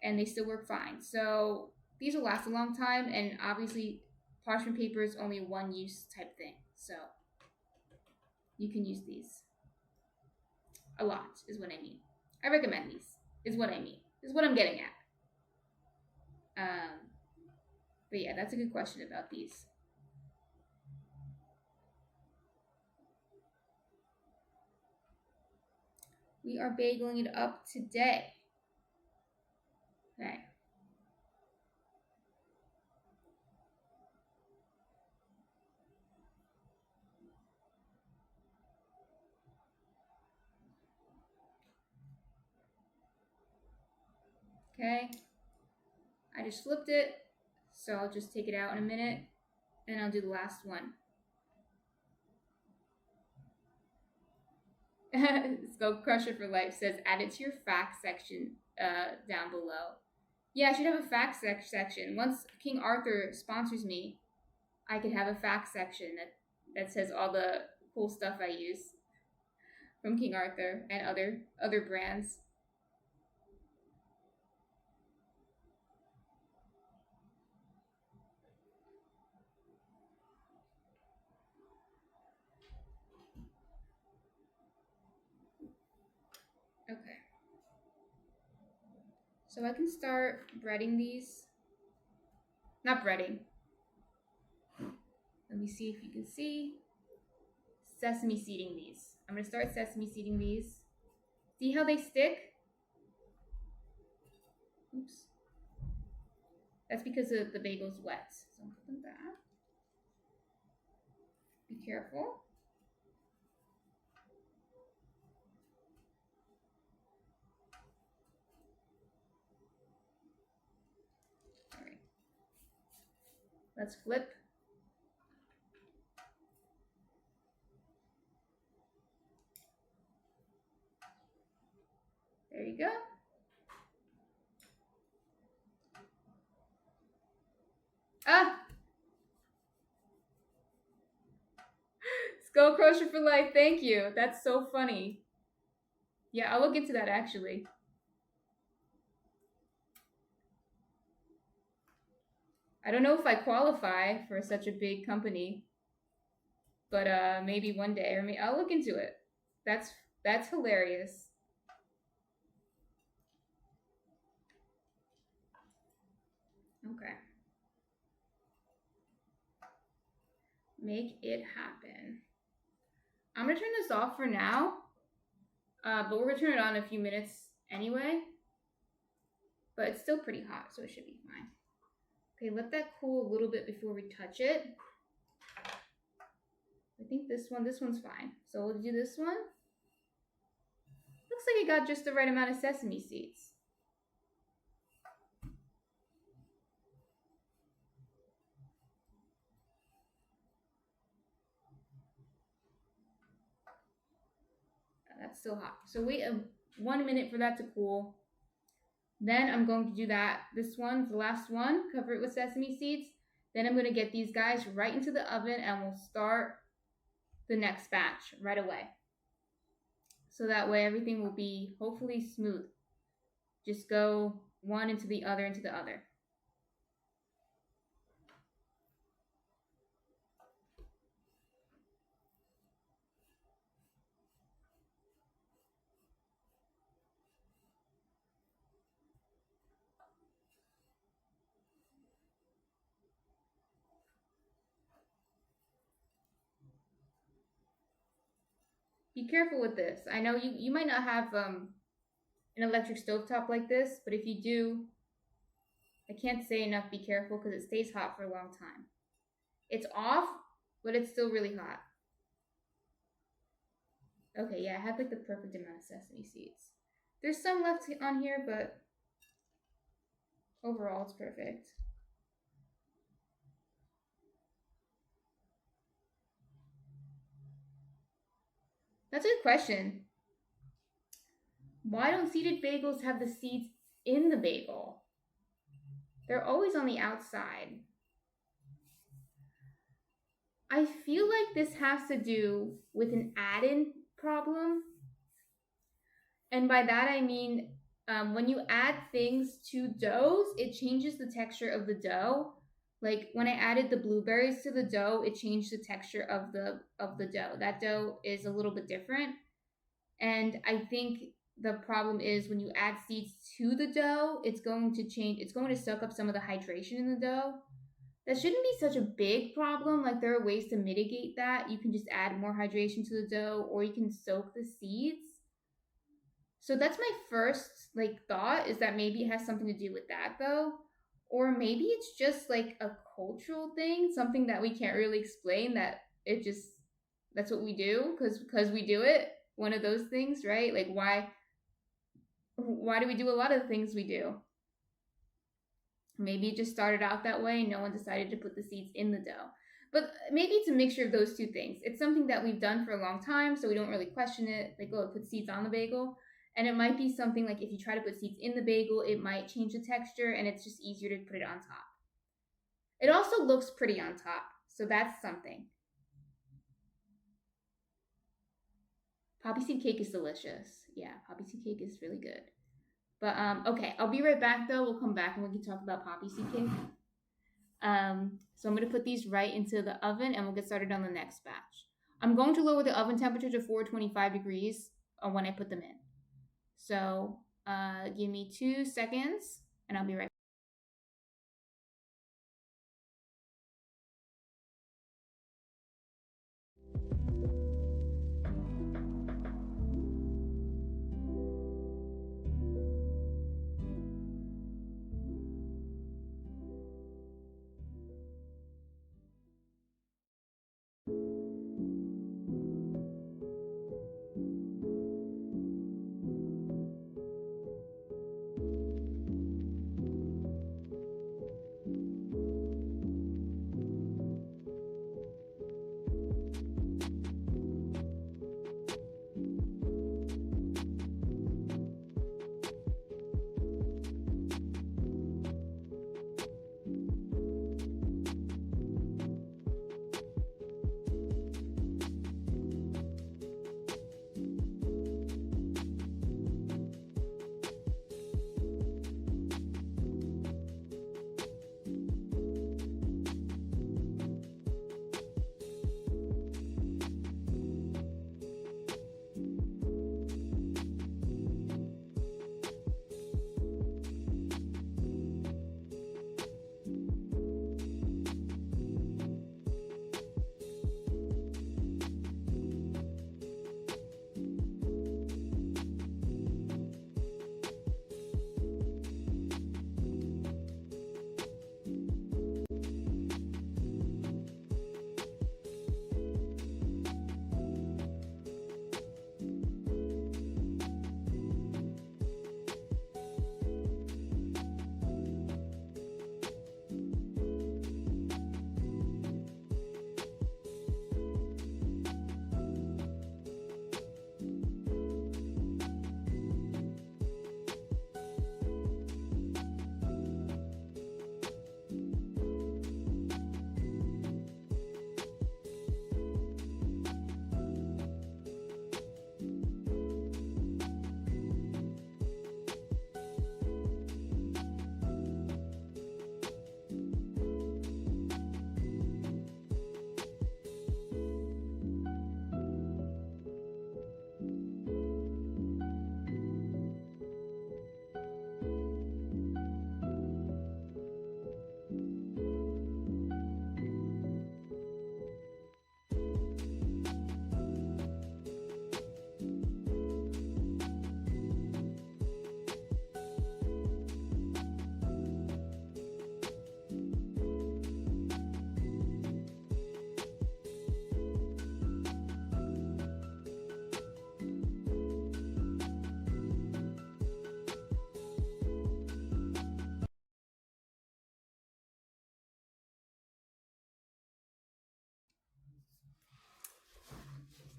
they still work fine. So these will last a long time. And obviously, parchment paper is only one use type thing. So you can use these. A lot is what I mean. I recommend these, is what I mean. Is what I'm getting at. But yeah, that's a good question about these. We are bageling it up today. Okay. Okay. I just flipped it, so I'll just take it out in a minute, and I'll do the last one. Skull Crusher for Life says, add it to your facts section down below. Yeah, I should have a facts section. Once King Arthur sponsors me, I could have a facts section that says all the cool stuff I use from King Arthur and other brands. Okay. So I can start breading these. Not breading. Let me see if you can see. Sesame seeding these. I'm going to start sesame seeding these. See how they stick? Oops. That's because the bagel's wet. So I'm putting them back. Be careful. All right. Let's flip. There you go. Ah! Skull Crusher for Life, thank you. That's so funny. Yeah, I'll look into that actually. I don't know if I qualify for such a big company, but maybe one day, or maybe I'll look into it. That's hilarious. Okay. Make it happen. I'm gonna turn this off for now, but we're gonna turn it on in a few minutes anyway. But it's still pretty hot, so it should be fine. Okay, let that cool a little bit before we touch it. I think this one's fine. So we'll do this one. Looks like it got just the right amount of sesame seeds. That's still hot. So wait 1 minute for that to cool. Then I'm going to do this one, the last one, cover it with sesame seeds. Then I'm going to get these guys right into the oven and we'll start the next batch right away. So that way everything will be hopefully smooth. Just go one into the other, into the other. Be careful with this. I know you might not have an electric stovetop like this, but if you do, I can't say enough be careful because it stays hot for a long time. It's off, but it's still really hot. Okay, yeah, I have like the perfect amount of sesame seeds. There's some left on here, but overall it's perfect. That's a good question. Why don't seeded bagels have the seeds in the bagel? They're always on the outside. I feel like this has to do with an add-in problem. And by that I mean when you add things to doughs, it changes the texture of the dough, Like when I added the blueberries to the dough, it changed the texture of the dough. That dough is a little bit different. And I think the problem is when you add seeds to the dough, it's going to soak up some of the hydration in the dough. That shouldn't be such a big problem. Like there are ways to mitigate that. You can just add more hydration to the dough or you can soak the seeds. So that's my first like thought is that maybe it has something to do with that though. Or maybe it's just like a cultural thing, something that we can't really explain that it just that's what we do because we do it. One of those things, right? Like why do we do a lot of the things we do? Maybe it just started out that way and no one decided to put the seeds in the dough. But maybe it's a mixture of those two things. It's something that we've done for a long time, so we don't really question it. Like, oh, put seeds on the bagel. And it might be something like if you try to put seeds in the bagel, it might change the texture and it's just easier to put it on top. It also looks pretty on top, so that's something. Poppy seed cake is delicious. Yeah, poppy seed cake is really good. But okay, I'll be right back though. We'll come back and we can talk about poppy seed cake. So I'm gonna put these right into the oven and we'll get started on the next batch. I'm going to lower the oven temperature to 425 degrees when I put them in. So give me 2 seconds and I'll be right back.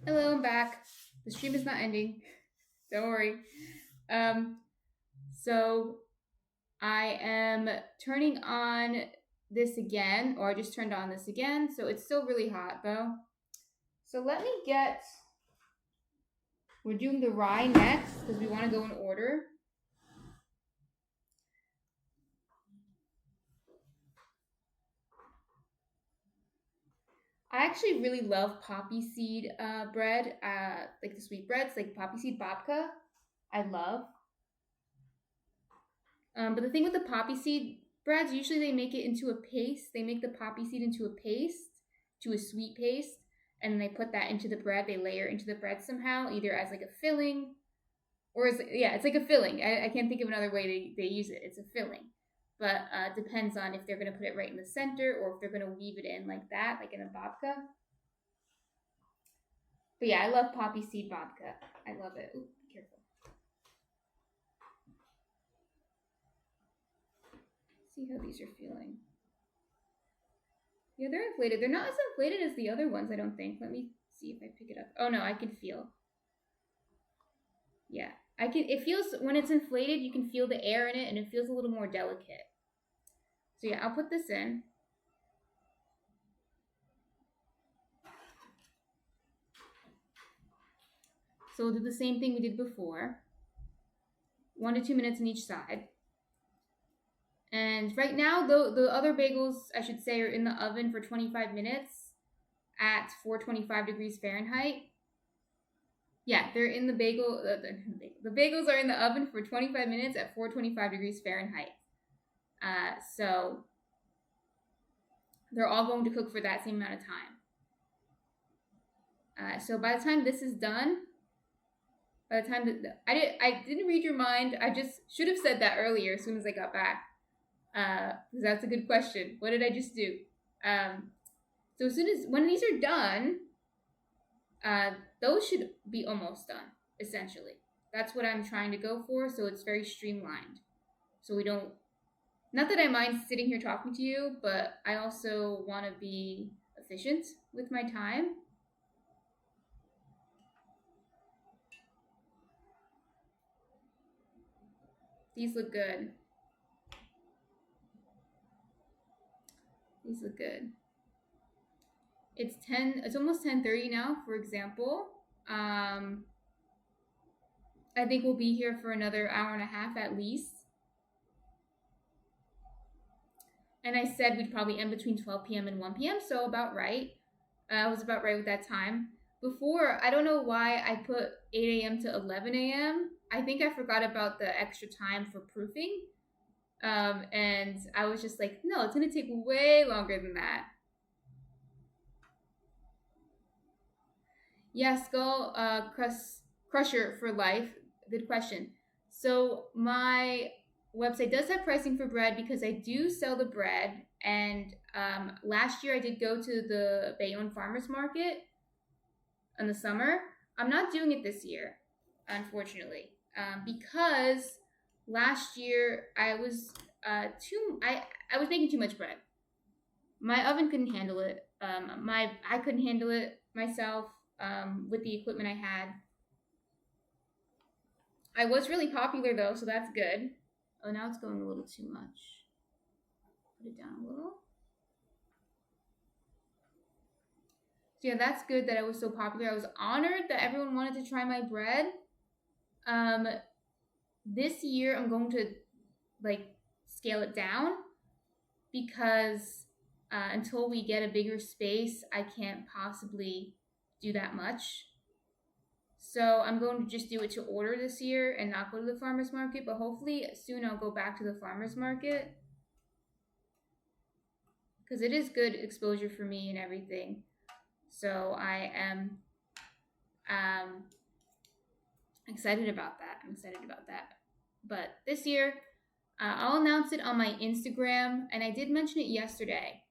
Hello, I'm back. The stream is not ending. Don't worry. Um, so I am turning on this again, or I just turned on this again. So it's still really hot though. So let me get. We're doing the rye next because we want to go in order. I actually really love poppy seed bread, like the sweet breads, like poppy seed babka. I love. But the thing with the poppy seed breads, usually they make it into a paste. They make the poppy seed into a paste, to a sweet paste, and they put that into the bread. They layer into the bread somehow, either as like a filling, or as, yeah, it's like a filling. I can't think of another way they use it. It's a filling. But depends on if they're going to put it right in the center or if they're going to weave it in like that, like in a babka. But yeah, I love poppy seed babka. I love it. Ooh, be careful. See how these are feeling. Yeah, they're inflated. They're not as inflated as the other ones, I don't think. Let me see if I pick it up. Oh no, I can feel. Yeah, I can. It feels, when it's inflated, you can feel the air in it, and it feels a little more delicate. So yeah, I'll put this in. So we'll do the same thing we did before. 1 to 2 minutes on each side. And right now, the other bagels, I should say, are in the oven for 25 minutes at 425 degrees Fahrenheit. Yeah, they're in the bagel. The bagels are in the oven for 25 minutes at 425 degrees Fahrenheit. So they're all going to cook for that same amount of time. So by the time this is done, by the time that I didn't read your mind. I just should have said that earlier as soon as I got back. Because that's a good question. What did I just do? So as soon as, when these are done, those should be almost done, essentially. That's what I'm trying to go for, so it's very streamlined. So we don't, not that I mind sitting here talking to you, but I also want to be efficient with my time. These look good. These look good. It's almost 10:30 now, for example. I think we'll be here for another hour and a half at least. And I said we'd probably end between 12 p.m. and 1 p.m., so about right. I was about right with that time. Before, I don't know why I put 8 a.m. to 11 a.m. I think I forgot about the extra time for proofing. And I was just like, no, it's going to take way longer than that. Yeah, Skull Crusher for life. Good question. So my website does have pricing for bread because I do sell the bread. And last year I did go to the Bayonne Farmers Market in the summer. I'm not doing it this year, unfortunately, because last year I was I was making too much bread. My oven couldn't handle it. I couldn't handle it myself with the equipment I had. I was really popular though, so that's good. Oh, now it's going a little too much. Put it down a little. So yeah, that's good that I was so popular. I was honored that everyone wanted to try my bread. This year I'm going to scale it down because until we get a bigger space, I can't possibly do that much. So I'm going to just do it to order this year and not go to the farmer's market. But hopefully soon I'll go back to the farmer's market because it is good exposure for me and everything. So I am excited about that. I'm excited about that. But this year, I'll announce it on my Instagram. And I did mention it yesterday.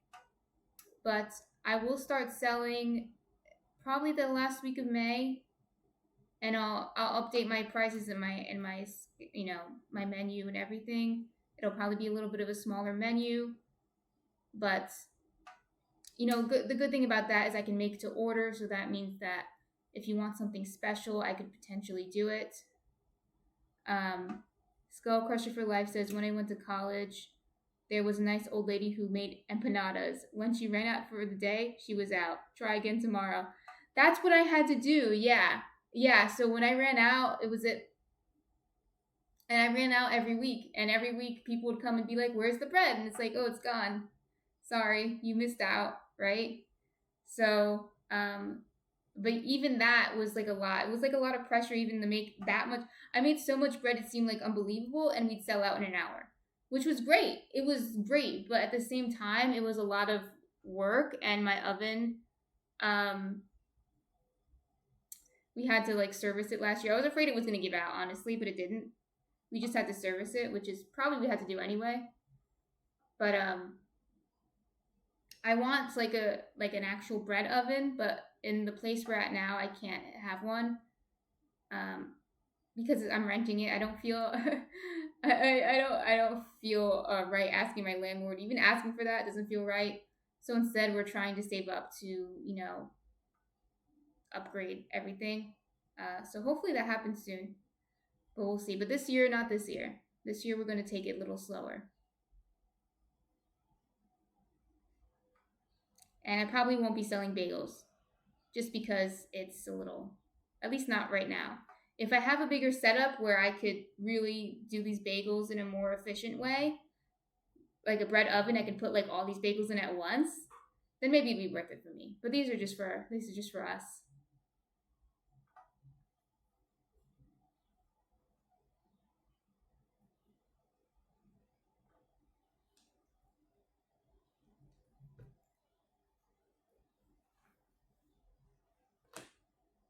But I will start selling probably the last week of May. And I'll update my prices and my my menu and everything. It'll probably be a little bit of a smaller menu, but the good thing about that is I can make to order, so that means that if you want something special, I could potentially do it. Skull Crusher for Life says, when I went to college, there was a nice old lady who made empanadas. When she ran out for the day, she was out. Try again tomorrow. That's what I had to do. Yeah, so when I ran out, it was it. And I ran out every week. And every week people would come and be like, where's the bread? And it's like, oh, it's gone. Sorry, you missed out, right? So, but even that was like a lot. It was like a lot of pressure even to make that much. I made so much bread it seemed like unbelievable, and we'd sell out in an hour, which was great. It was great, but at the same time, it was a lot of work, and my oven, um, we had to like service it last year. I was afraid it was going to give out, honestly, but it didn't. We just had to service it, which is probably we had to do anyway. But I want like an actual bread oven, but in the place we're at now, I can't have one um, because I'm renting it. I don't feel I don't feel right asking my landlord. Even asking for that doesn't feel right. So instead, we're trying to save up to upgrade everything. So hopefully that happens soon, but we'll see. But this year, not this year. This year, we're going to take it a little slower. And I probably won't be selling bagels just because it's a little, at least not right now. If I have a bigger setup where I could really do these bagels in a more efficient way, like a bread oven, I can put like all these bagels in at once, then maybe it'd be worth it for me. But these are just for us.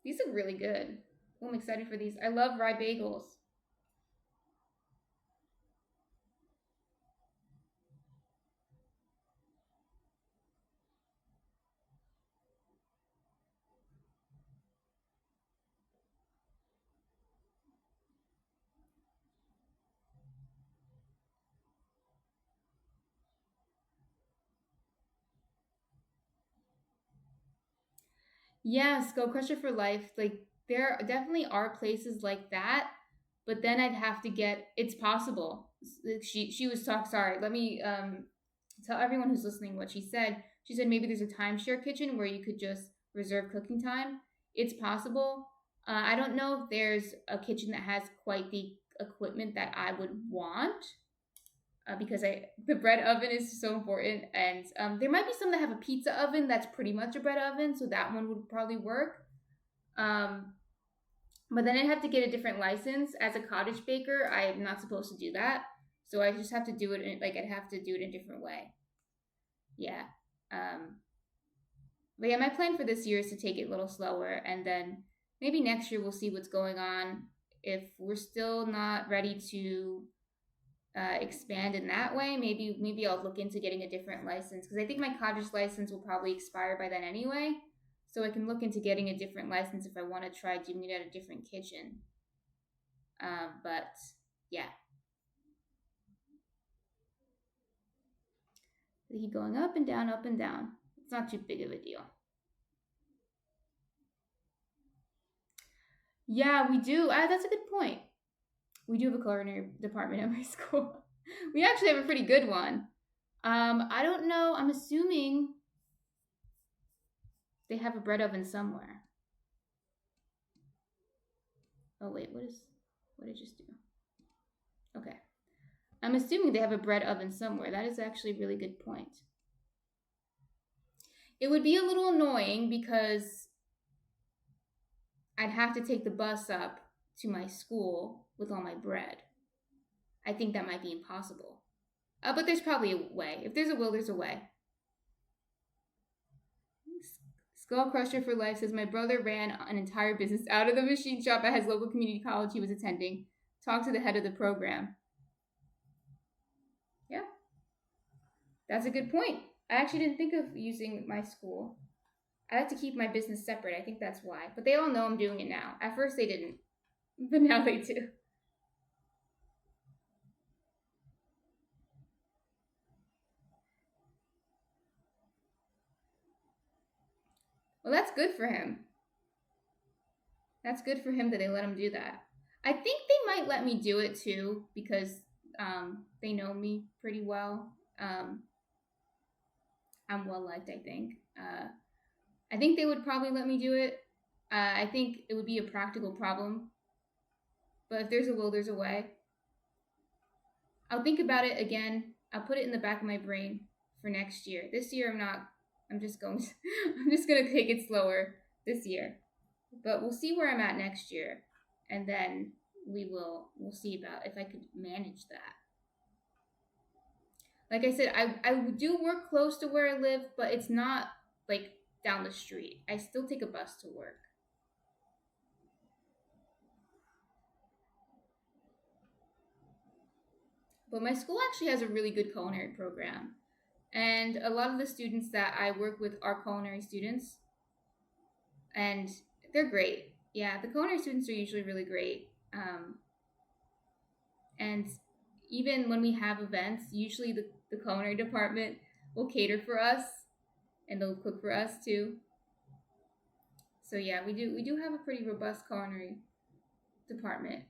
These look really good. Oh, I'm excited for these. I love rye bagels. Yes, Go Crusher for Life. Like there definitely are places like that, but then I'd have to get. It's possible. She was talk. Sorry, let me tell everyone who's listening what she said. She said maybe there's a timeshare kitchen where you could just reserve cooking time. It's possible. I don't know if there's a kitchen that has quite the equipment that I would want. Because the bread oven is so important, and there might be some that have a pizza oven that's pretty much a bread oven, so that one would probably work. Um, but then I'd have to get a different license as a cottage baker. I am not supposed to do that, so I just have to do it like I'd have to do it in a different way. Yeah. Um, but yeah, my plan for this year is to take it a little slower, and then maybe next year we'll see what's going on. If we're still not ready to expand in that way, maybe I'll look into getting a different license because I think my cottage license will probably expire by then anyway. So I can look into getting a different license if I want to try doing it at a different kitchen. But yeah, they keep going up and down, up and down. It's not too big of a deal. Yeah, we do. That's a good point. We do have a culinary department at my school. We actually have a pretty good one. I don't know. I'm assuming they have a bread oven somewhere. Oh wait, what did I just do? Okay. I'm assuming they have a bread oven somewhere. That is actually a really good point. It would be a little annoying because I'd have to take the bus up to my school with all my bread. I think that might be impossible. But there's probably a way. If there's a will, there's a way. Skull Crusher for Life says my brother ran an entire business out of the machine shop at his local community college he was attending. Talk to the head of the program. Yeah, that's a good point. I actually didn't think of using my school. I like to keep my business separate. I think that's why. But they all know I'm doing it now. At first they didn't, but now they do. Well, that's good for him. That's good for him that they let him do that. I think they might let me do it too because they know me pretty well. I'm well liked, I think. I think they would probably let me do it. I think it would be a practical problem. But if there's a will, there's a way. I'll think about it again. I'll put it in the back of my brain for next year. This year, I'm just going. I'm just gonna take it slower this year, but we'll see where I'm at next year, and then we'll see about if I could manage that. Like I said, I do work close to where I live, but it's not like down the street. I still take a bus to work. But my school actually has a really good culinary program. And a lot of the students that I work with are culinary students, and they're great. Yeah, the culinary students are usually really great. And even when we have events, usually the culinary department will cater for us and they'll cook for us too. So yeah, we do have a pretty robust culinary department.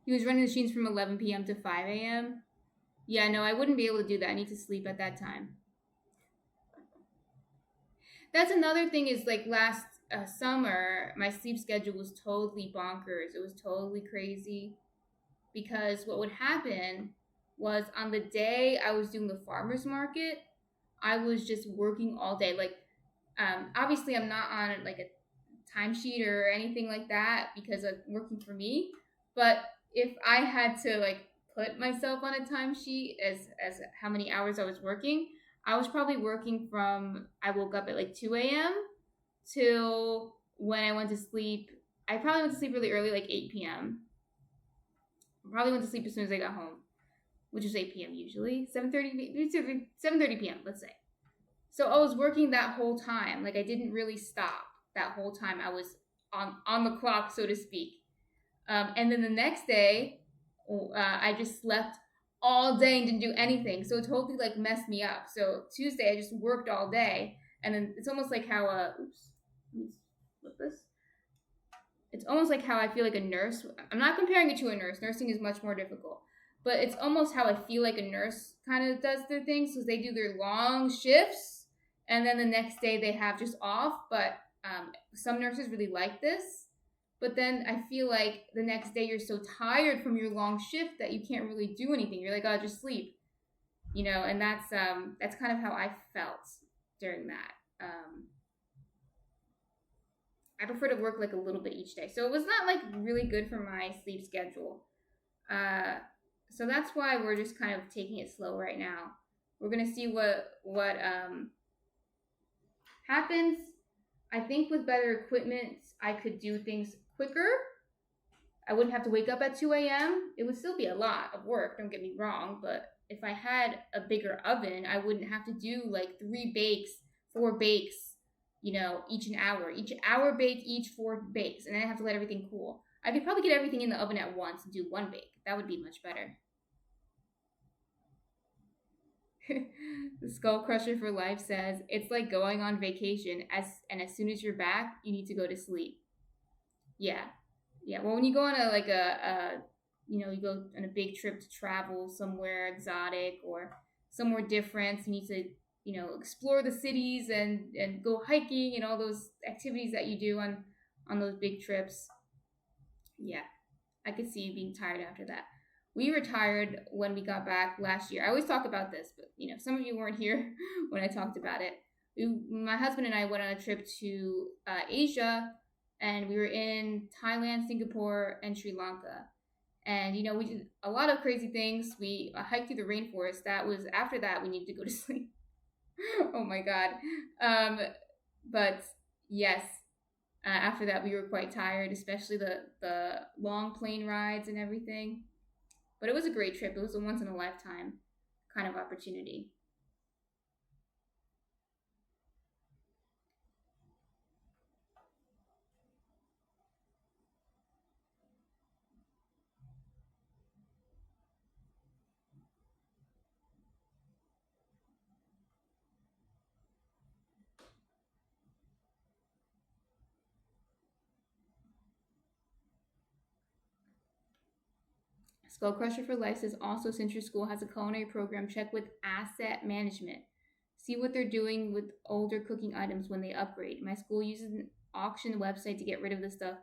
He was running the machines from 11 p.m. to 5 a.m. Yeah, no, I wouldn't be able to do that. I need to sleep at that time. That's another thing is like last summer, my sleep schedule was totally bonkers. It was totally crazy because what would happen was on the day I was doing the farmers market, I was just working all day. Like, obviously, I'm not on like a timesheet or anything like that because of working for me. But if I had to like put myself on a timesheet as how many hours I was working, I was probably working from I woke up at like 2 a.m. till when I went to sleep. I probably went to sleep really early, like 8 p.m. Probably went to sleep as soon as I got home, which is 8 p.m. usually. 7:30 p.m. Let's say. So I was working that whole time. Like I didn't really stop that whole time. I was on the clock, so to speak. And then the next day, I just slept all day and didn't do anything. So it totally like messed me up. So Tuesday, I just worked all day, and then it's almost like how oops, let me flip this. It's almost like how I feel like a nurse. I'm not comparing it to a nurse. Nursing is much more difficult. But it's almost how I feel like a nurse kind of does their things. So they do their long shifts and then the next day they have just off. But some nurses really like this. But then I feel like the next day you're so tired from your long shift that you can't really do anything. You're like, oh, just sleep, and that's kind of how I felt during that. I prefer to work like a little bit each day. So it was not like really good for my sleep schedule. Uh, so that's why we're just kind of taking it slow right now. We're gonna see what happens. I think with better equipment, I could do things quicker. I wouldn't have to wake up at 2 a.m. It would still be a lot of work, don't get me wrong, but if I had a bigger oven, I wouldn't have to do like 3 bakes, 4 bakes, each an hour. Each hour bake each 4 bakes, and then I have to let everything cool. I could probably get everything in the oven at once and do 1 bake. That would be much better. The Skull Crusher for Life says it's like going on vacation as soon as you're back, you need to go to sleep. Yeah, yeah. Well, when you go on you go on a big trip to travel somewhere exotic or somewhere different, you need to explore the cities and go hiking and all those activities that you do on those big trips. Yeah, I could see you being tired after that. We retired when we got back last year. I always talk about this, but some of you weren't here when I talked about it. My husband and I went on a trip to Asia, and we were in Thailand, Singapore, and Sri Lanka. And we did a lot of crazy things. We hiked through the rainforest. That was after that we needed to go to sleep. Oh my god. But yes, after that we were quite tired, especially the long plane rides and everything. But it was a great trip. It was a once in a lifetime kind of opportunity. Skull Crusher for Life says also, since your school has a culinary program, check with asset management. See what they're doing with older cooking items when they upgrade. My school uses an auction website to get rid of the stuff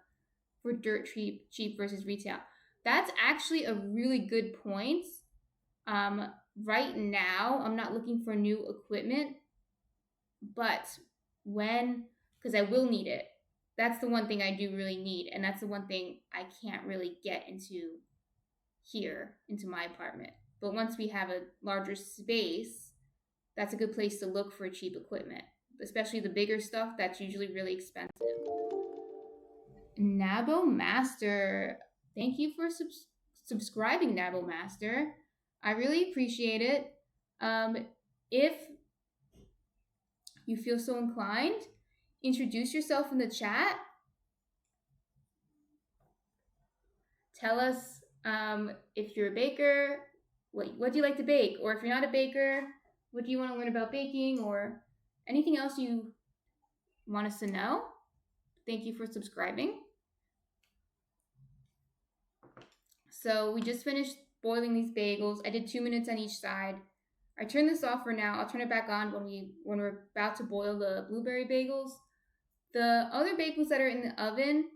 for dirt cheap versus retail. That's actually a really good point. Right now, I'm not looking for new equipment, but because I will need it. That's the one thing I do really need, and that's the one thing I can't really get into here, into my apartment. But once we have a larger space, that's a good place to look for cheap equipment, especially the bigger stuff that's usually really expensive. Nabo Master, thank you for subscribing, Nabo Master. I really appreciate it. If you feel so inclined, introduce yourself in the chat. Tell us if you're a baker, what do you like to bake? Or if you're not a baker, what do you want to learn about baking? Or anything else you want us to know? Thank you for subscribing. So we just finished boiling these bagels. I did 2 minutes on each side. I turned this off for now. I'll turn it back on when we're about to boil the blueberry bagels. The other bagels that are in the oven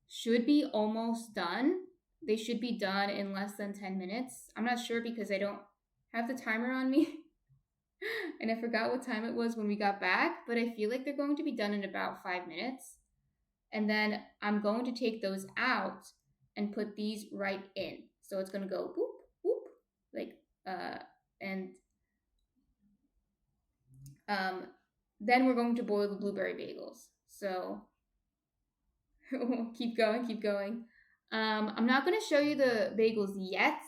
should be almost done. They should be done in less than 10 minutes. I'm not sure because I don't have the timer on me. And I forgot what time it was when we got back, but I feel like they're going to be done in about 5 minutes. And then I'm going to take those out and put these right in. So it's going to go whoop, whoop, like, then we're going to boil the blueberry bagels. So keep going. I'm not going to show you the bagels yet,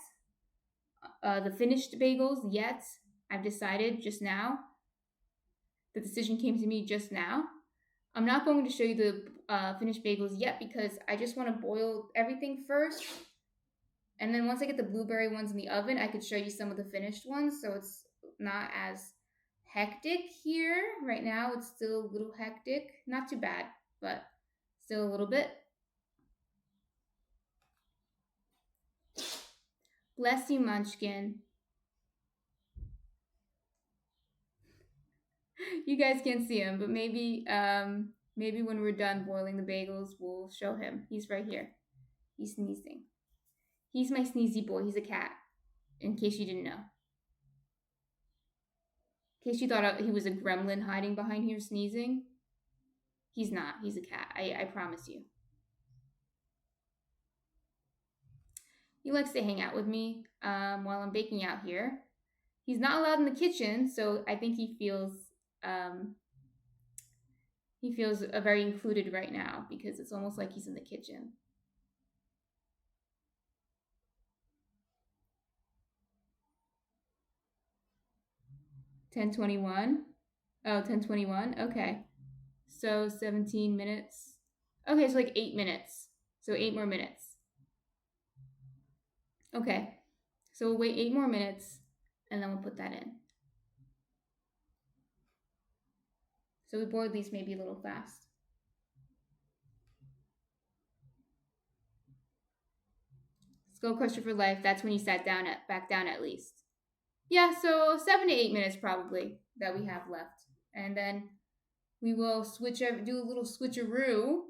the finished bagels yet. I've decided just now. The decision came to me just now. I'm not going to show you the finished bagels yet because I just want to boil everything first. And then once I get the blueberry ones in the oven, I could show you some of the finished ones. So it's not as hectic here. Right now, it's still a little hectic. Not too bad, but still a little bit. Bless you, Munchkin. You guys can't see him, but maybe when we're done boiling the bagels, we'll show him. He's right here. He's sneezing. He's my sneezy boy. He's a cat, in case you didn't know. In case you thought he was a gremlin hiding behind here sneezing. He's not. He's a cat. I promise you. He likes to hang out with me while I'm baking out here. He's not allowed in the kitchen, so I think he feels very included right now because it's almost like he's in the kitchen. $10:21. Oh, 10:21. Okay. So 17 minutes. Okay, so like 8 minutes. So 8 more minutes. Okay. So we'll wait 8 more minutes and then we'll put that in. So we boiled these maybe a little fast. Skull Crusher for Life, that's when you sat back down at least. Yeah, so 7 to 8 minutes probably that we have left. And then we will do a little switcheroo,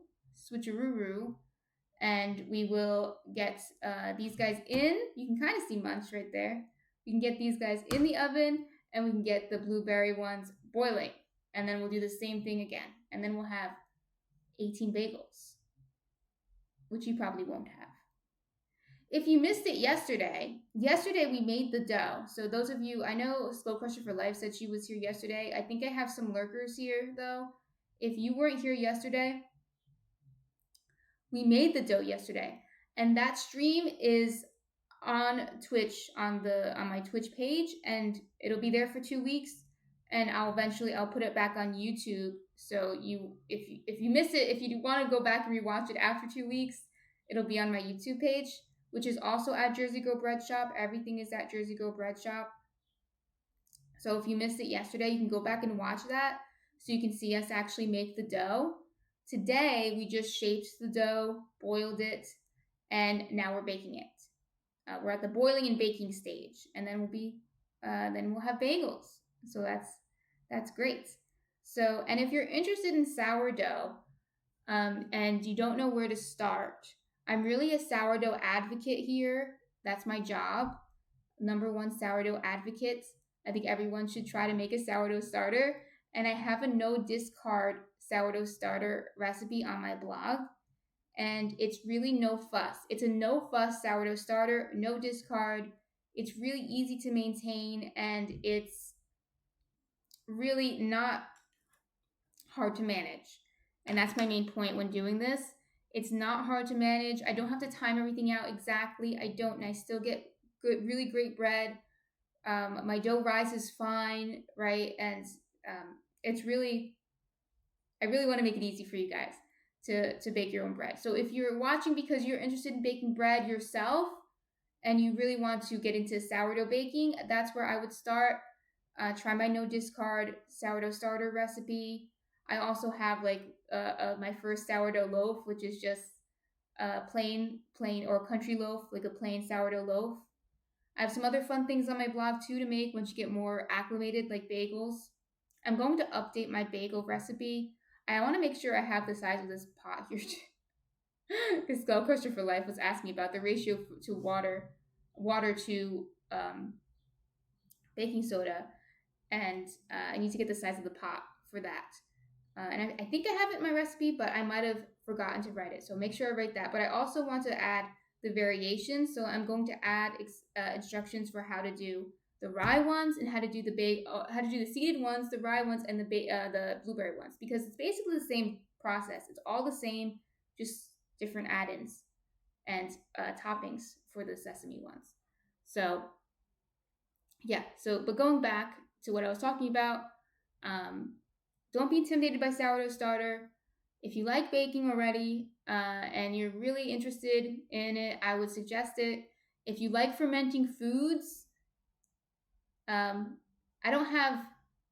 and we will get these guys in. You can kind of see Munch right there. We can get these guys in the oven, and we can get the blueberry ones boiling. And then we'll do the same thing again. And then we'll have 18 bagels, which you probably won't have. If you missed it yesterday we made the dough. So those of you, I know Skull Crusher for Life said she was here yesterday. I think I have some lurkers here, though. If you weren't here yesterday, we made the dough yesterday. And that stream is on Twitch, on my Twitch page, and it'll be there for 2 weeks. And I'll put it back on YouTube. So if you miss it, if you want to go back and rewatch it after 2 weeks, it'll be on my YouTube page, which is also at Jersey Girl Bread Shop. Everything is at Jersey Girl Bread Shop. So if you missed it yesterday, you can go back and watch that so you can see us actually make the dough. Today, we just shaped the dough, boiled it, and now we're baking it. we're at the boiling and baking stage, and then we'll have bagels. So that's great. So, and if you're interested in sourdough, and you don't know where to start, I'm really a sourdough advocate here. That's my job. Number one sourdough advocate. I think everyone should try to make a sourdough starter. And I have a no discard sourdough starter recipe on my blog. And it's really no fuss. It's a no fuss sourdough starter, no discard. It's really easy to maintain, and it's really not hard to manage. And that's my main point when doing this. It's not hard to manage. I don't have to time everything out exactly. I don't, and I still get good, really great bread. My dough rises fine, right? And it's really, I really want to make it easy for you guys to bake your own bread. So if you're watching because you're interested in baking bread yourself and you really want to get into sourdough baking, that's where I would start. Try my no discard sourdough starter recipe. I also have like my first sourdough loaf, which is just plain or country loaf, like a plain sourdough loaf. I have some other fun things on my blog too to make once you get more acclimated, like bagels. I'm going to update my bagel recipe. I want to make sure I have the size of this pot here. Because Skull Crusher for Life was asking about the ratio to water to baking soda, and I need to get the size of the pot for that. And I think I have it in my recipe, but I might have forgotten to write it. So make sure I write that. But I also want to add the variations. So I'm going to add instructions for how to do the rye ones and how to do how to do the seeded ones, the rye ones, and the blueberry ones, because it's basically the same process. It's all the same, just different add-ins and toppings for the sesame ones. So yeah. So but going back to what I was talking about. Don't be intimidated by sourdough starter. If you like baking already and you're really interested in it, I would suggest it. If you like fermenting foods, I don't have,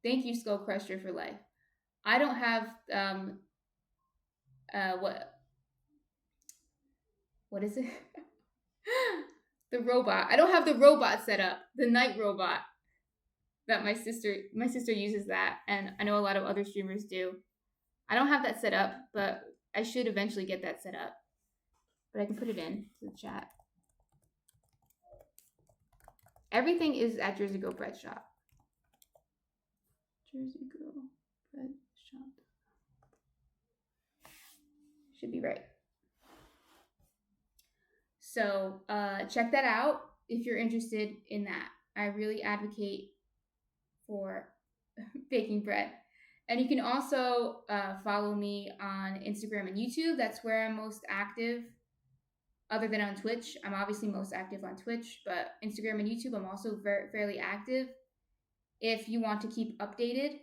thank you Skull Crusher for Life. I don't have, what is it? The robot. I don't have the robot set up, the night robot. That my sister uses that, and I know a lot of other streamers do. I don't have that set up, but I should eventually get that set up. But I can put it in the chat. Everything is at Jersey Girl Bread Shop. Jersey Girl Bread Shop. Should be right. So check that out if you're interested in that. I really advocate for baking bread. And you can also follow me on Instagram and YouTube. That's where I'm most active, other than on Twitch. I'm obviously most active on Twitch, but Instagram and YouTube, I'm also fairly active if you want to keep updated.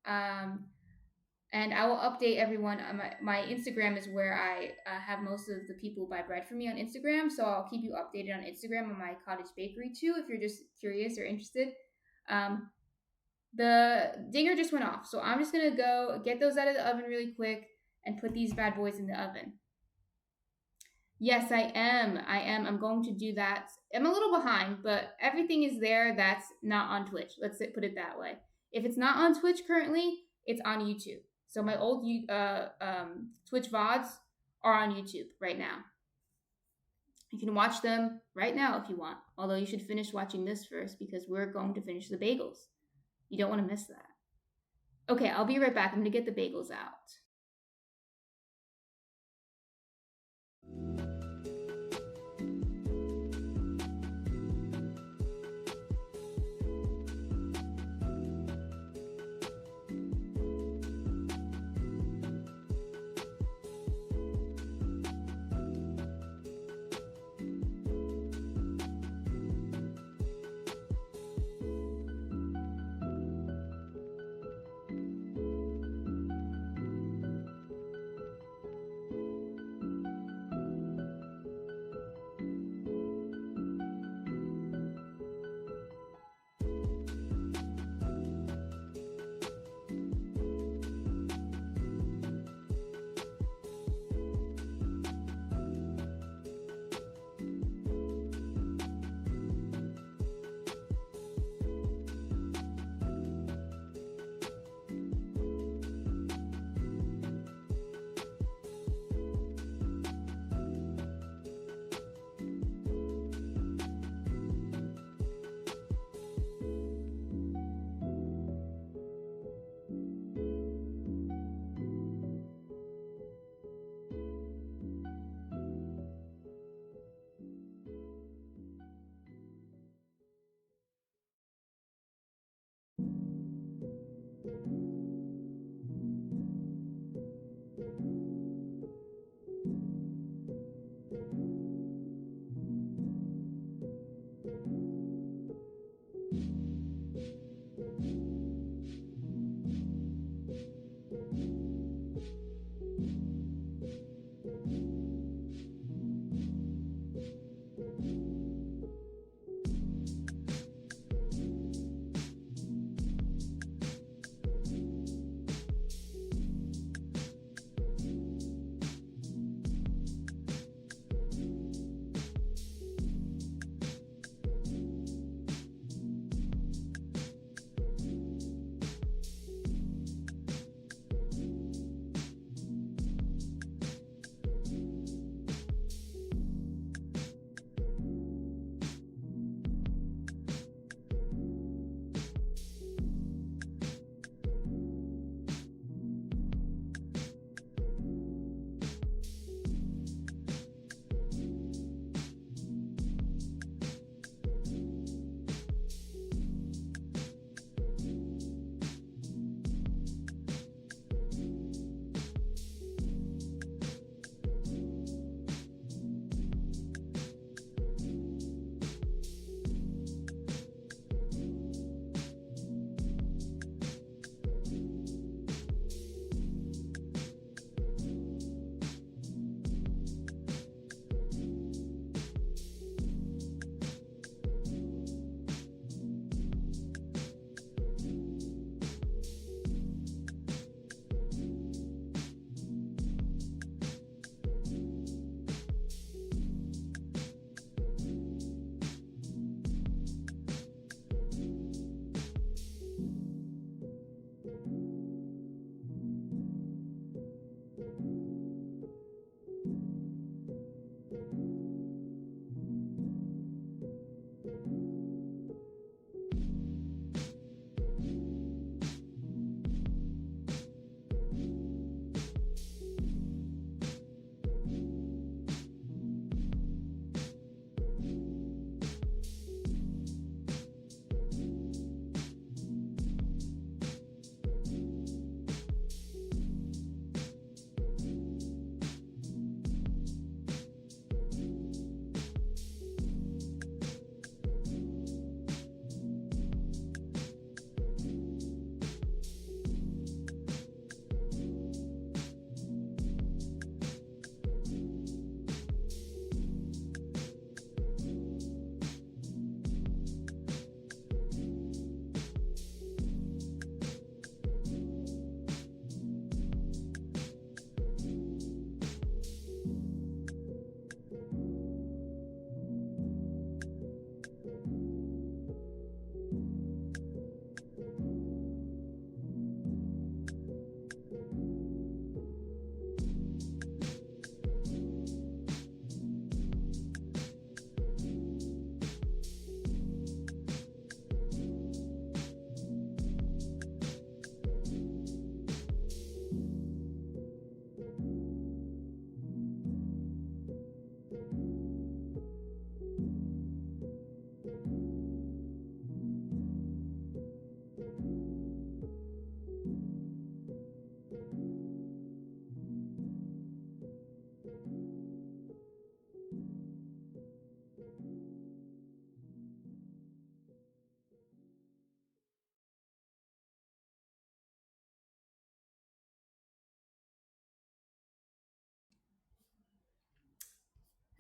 And I will update everyone. My Instagram is where I have most of the people buy bread for me on Instagram. So I'll keep you updated on Instagram on my cottage bakery too, if you're just curious or interested. The dinger just went off, so I'm just gonna go get those out of the oven really quick and put these bad boys in the oven. Yes, I am. I'm going to do that. I'm a little behind, but everything is there that's not on Twitch. Let's put it that way. If it's not on Twitch currently, it's on YouTube. So my old Twitch VODs are on YouTube right now. You can watch them right now if you want, although you should finish watching this first because we're going to finish the bagels. You don't want to miss that. Okay, I'll be right back. I'm going to get the bagels out.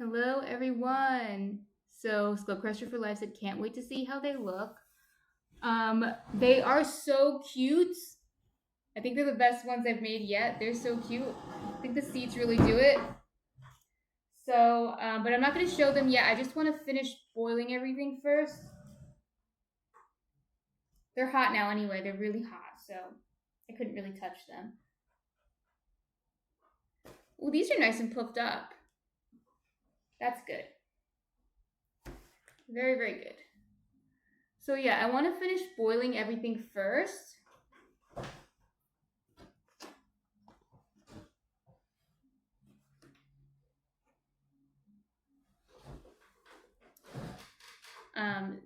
Hello, everyone. So, Skull Crusher for Life said, can't wait to see how they look. They are so cute. I think they're the best ones I've made yet. They're so cute. I think the seeds really do it. So, but I'm not going to show them yet. I just want to finish boiling everything first. They're hot now anyway. They're really hot, so I couldn't really touch them. Well, these are nice and puffed up. That's good. Very, very good. So yeah, I want to finish boiling everything first.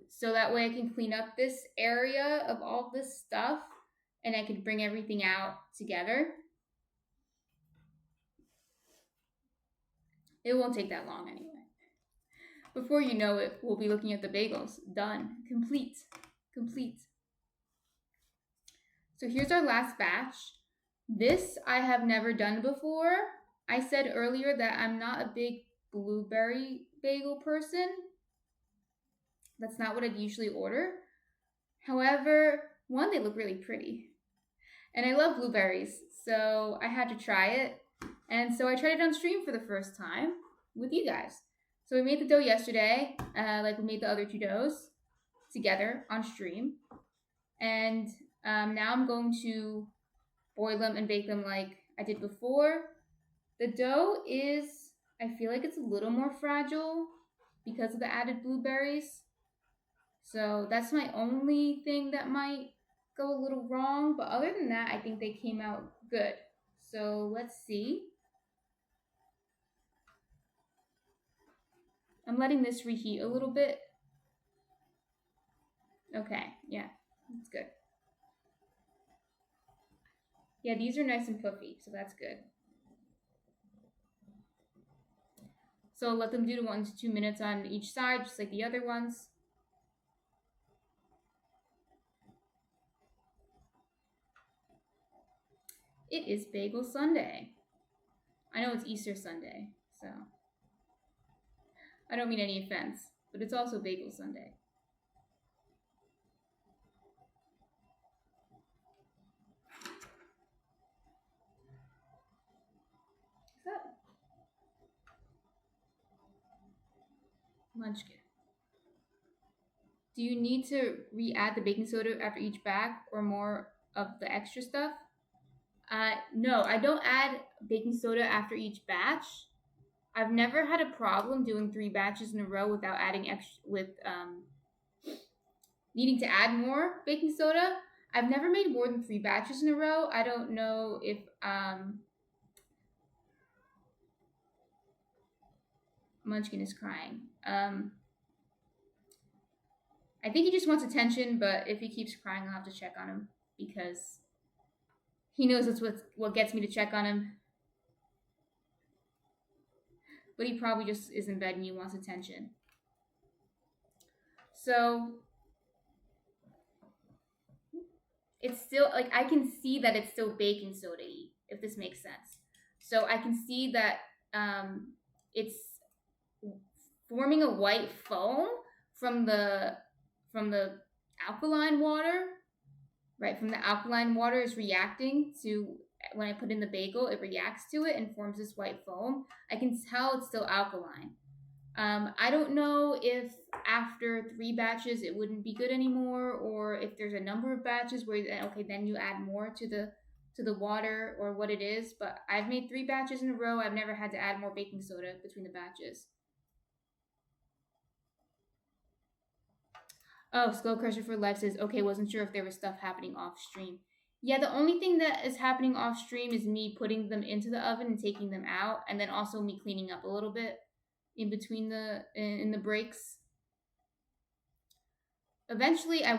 So that way I can clean up this area of all this stuff and I can bring everything out together. It won't take that long anyway. Before you know it, we'll be looking at the bagels. Done. Complete. So here's our last batch. This I have never done before. I said earlier that I'm not a big blueberry bagel person. That's not what I'd usually order. However, one, they look really pretty. And I love blueberries, so I had to try it. And so I tried it on stream for the first time with you guys. So we made the dough yesterday, like we made the other two doughs together on stream. And now I'm going to boil them and bake them like I did before. The dough is, I feel like it's a little more fragile because of the added blueberries. So that's my only thing that might go a little wrong. But other than that, I think they came out good. So let's see. I'm letting this reheat a little bit. Okay, yeah, that's good. Yeah, these are nice and puffy, so that's good. So let them do 1 to 2 minutes on each side, just like the other ones. It is Bagel Sunday. I know it's Easter Sunday, so I don't mean any offense, but it's also Bagel Sunday. Munchkin. Do you need to re-add the baking soda after each bag or more of the extra stuff? No, I don't add baking soda after each batch. I've never had a problem doing 3 batches in a row without adding needing to add more baking soda. I've never made more than 3 batches in a row. I don't know if Munchkin is crying. I think he just wants attention, but if he keeps crying, I'll have to check on him because he knows that's what gets me to check on him. But he probably just is in bed and he wants attention. So it's still, like, I can see that it's still baking soda-y, if this makes sense. So I can see that it's forming a white foam from the alkaline water, right? From the alkaline water is reacting to, when I put in the bagel, it reacts to it and forms this white foam. I can tell it's still alkaline. I don't know if after 3 batches it wouldn't be good anymore, or if there's a number of batches where, okay, then you add more to the water, or what it is. But I've made 3 batches in a row. I've never had to add more baking soda between the batches. Oh, Skull Crusher for Life says, okay, wasn't sure if there was stuff happening off stream. Yeah, the only thing that is happening off stream is me putting them into the oven and taking them out, and then also me cleaning up a little bit in between in the breaks. Eventually, I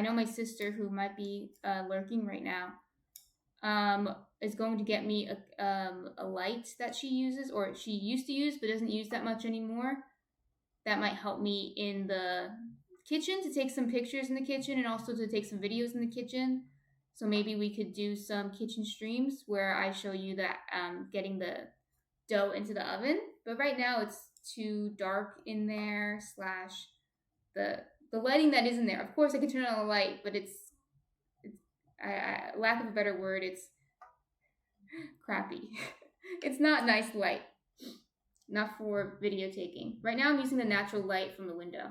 know my sister, who might be lurking right now, is going to get me a light that she uses, or she used to use but doesn't use that much anymore. That might help me in the kitchen to take some pictures in the kitchen and also to take some videos in the kitchen. So maybe we could do some kitchen streams where I show you that getting the dough into the oven But right now it's too dark in there, slash the lighting that is in there. Of course, I can turn on the light, but it's lack of a better word, it's crappy. It's not nice light. Not for video taking. Right now I'm using the natural light from the window.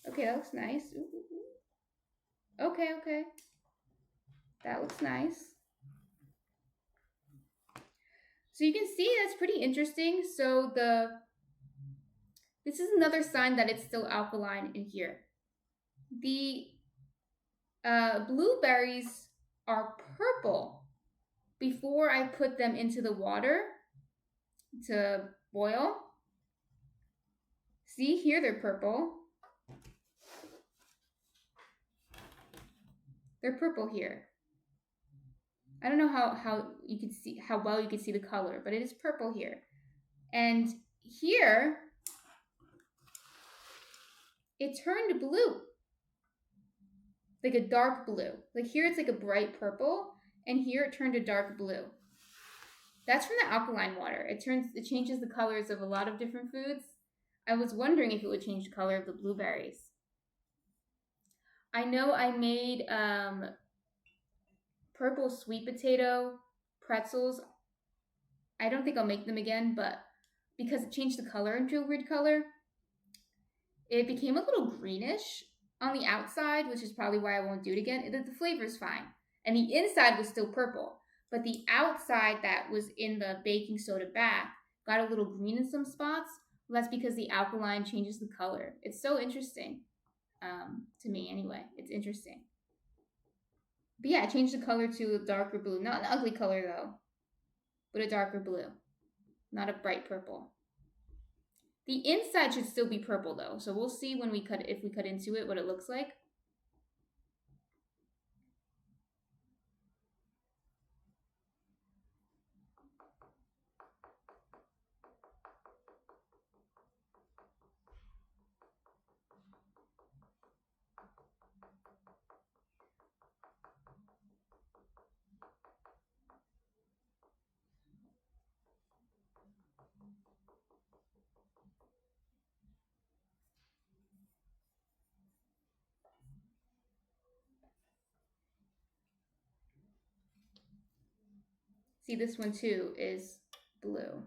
Okay, that looks nice. Ooh. Okay, okay. That looks nice. So you can see that's pretty interesting. So this is another sign that it's still alkaline in here. The blueberries are purple before I put them into the water to boil. See, here they're purple. They're purple here. I don't know how you can see how well you can see the color, but it is purple here. And here it turned blue. Like a dark blue. Like here it's like a bright purple, and here it turned a dark blue. That's from the alkaline water. It changes the colors of a lot of different foods. I was wondering if it would change the color of the blueberries. I know I made purple sweet potato pretzels. I don't think I'll make them again, but because it changed the color into a weird color, it became a little greenish on the outside, which is probably why I won't do it again. The flavor's fine. And the inside was still purple, but the outside that was in the baking soda bath got a little green in some spots. Well, that's because the alkaline changes the color. It's so interesting, to me anyway. It's interesting. But yeah, it changed the color to a darker blue. Not an ugly color though, but a darker blue. Not a bright purple. The inside should still be purple though, so we'll see when if we cut into it, what it looks like. See, this one too is blue.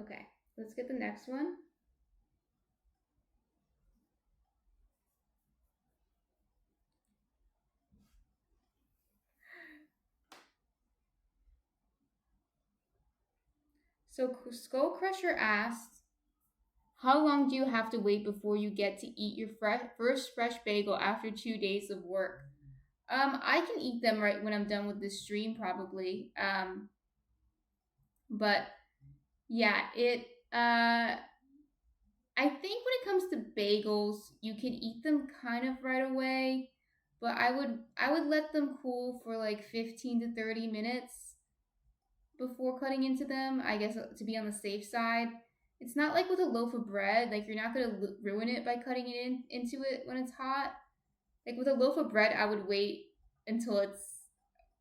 Okay, let's get the next one. So Skull Crusher asked, how long do you have to wait before you get to eat your first fresh bagel after 2 days of work? I can eat them right when I'm done with this stream, probably. But yeah, I think when it comes to bagels, you can eat them kind of right away, but I would let them cool for like 15 to 30 minutes before cutting into them, I guess, to be on the safe side. It's not like with a loaf of bread, like you're not going to ruin it by cutting it into it when it's hot. Like with a loaf of bread, I would wait until it's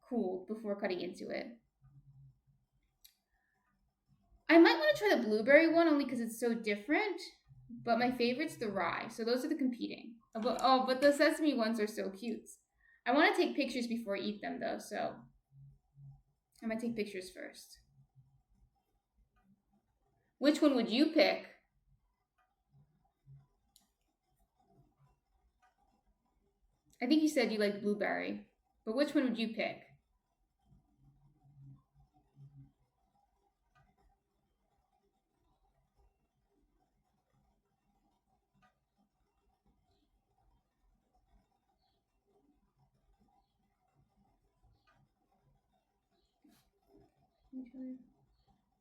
cooled before cutting into it. I might want to try the blueberry one only because it's so different, but my favorite's the rye, so those are the competing. But the sesame ones are so cute. I want to take pictures before I eat them though, so I might take pictures first. Which one would you pick? I think you said you like blueberry, but which one would you pick?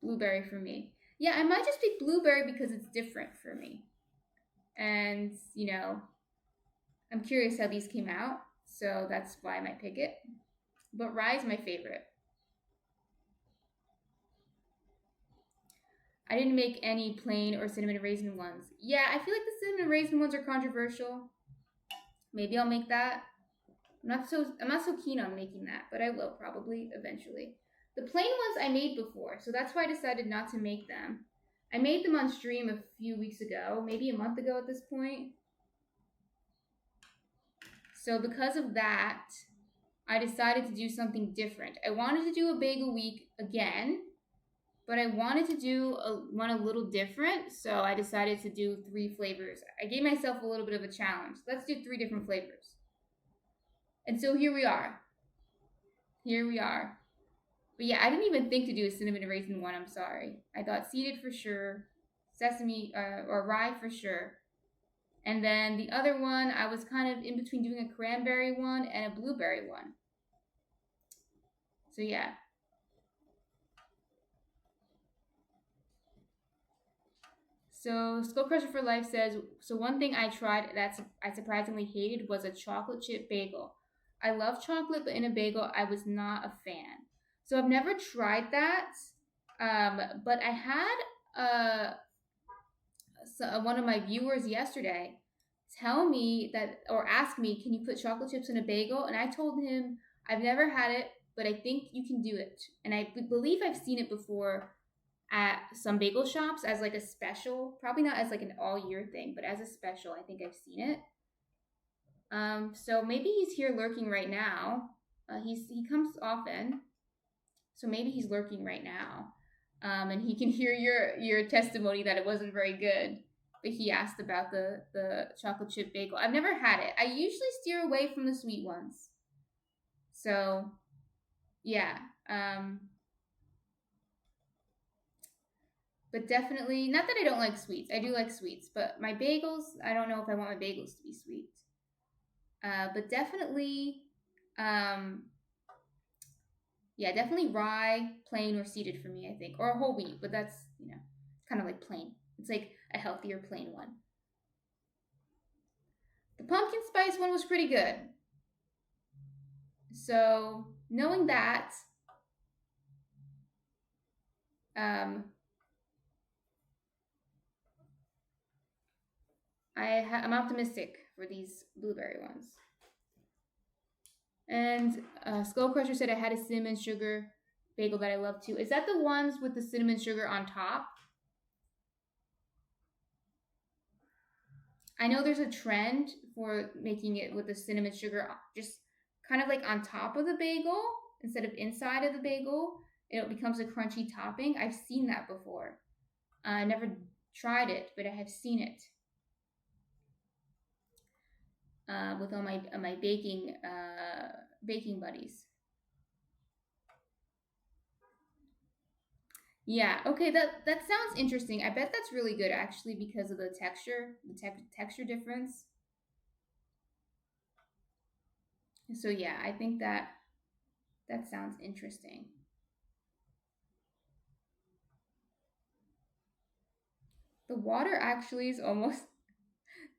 Blueberry for me. Yeah, I might just pick blueberry because it's different for me. And, you know, I'm curious how these came out, so that's why I might pick it. But rye is my favorite. I didn't make any plain or cinnamon raisin ones. Yeah, I feel like the cinnamon raisin ones are controversial. Maybe I'll make that. I'm not so keen on making that, but I will probably eventually. The plain ones I made before, so that's why I decided not to make them. I made them on stream a few weeks ago, maybe a month ago at this point. So because of that, I decided to do something different. I wanted to do a bagel week again, but I wanted to do one a little different, so I decided to do 3 flavors. I gave myself a little bit of a challenge. Let's do 3 different flavors. And so here we are. Here we are. But yeah, I didn't even think to do a cinnamon raisin one. I'm sorry. I thought seeded for sure, sesame or rye for sure. And then the other one, I was kind of in between doing a cranberry one and a blueberry one. So yeah. So Skull Crusher for Life says, so one thing I tried that I surprisingly hated was a chocolate chip bagel. I love chocolate, but in a bagel, I was not a fan. So I've never tried that, but I had one of my viewers yesterday tell me that, or ask me, can you put chocolate chips in a bagel? And I told him I've never had it, but I think you can do it. And I believe I've seen it before at some bagel shops as like a special, probably not as like an all year thing, but as a special. I think I've seen it. So maybe he's here lurking right now. He comes often, so maybe he's lurking right now, and he can hear your testimony that it wasn't very good. But he asked about the chocolate chip bagel. I've never had it. I usually steer away from the sweet ones. So yeah. But definitely, not that I don't like sweets. I do like sweets, but my bagels, I don't know if I want my bagels to be sweet. But definitely, yeah, definitely rye, plain, or seeded for me, I think. Or whole wheat, but that's, kind of like plain. It's like a healthier plain one. The pumpkin spice one was pretty good. So, knowing that, I'm optimistic for these blueberry ones. And Skull Crusher said I had a cinnamon sugar bagel that I love too. Is that the ones with the cinnamon sugar on top? I know there's a trend for making it with the cinnamon sugar just kind of like on top of the bagel instead of inside of the bagel. It becomes a crunchy topping. I've seen that before. I never tried it, but I have seen it with all my baking buddies. Yeah, okay, that sounds interesting. I bet that's really good actually because of the texture, texture difference. So yeah, I think that sounds interesting. The water actually is almost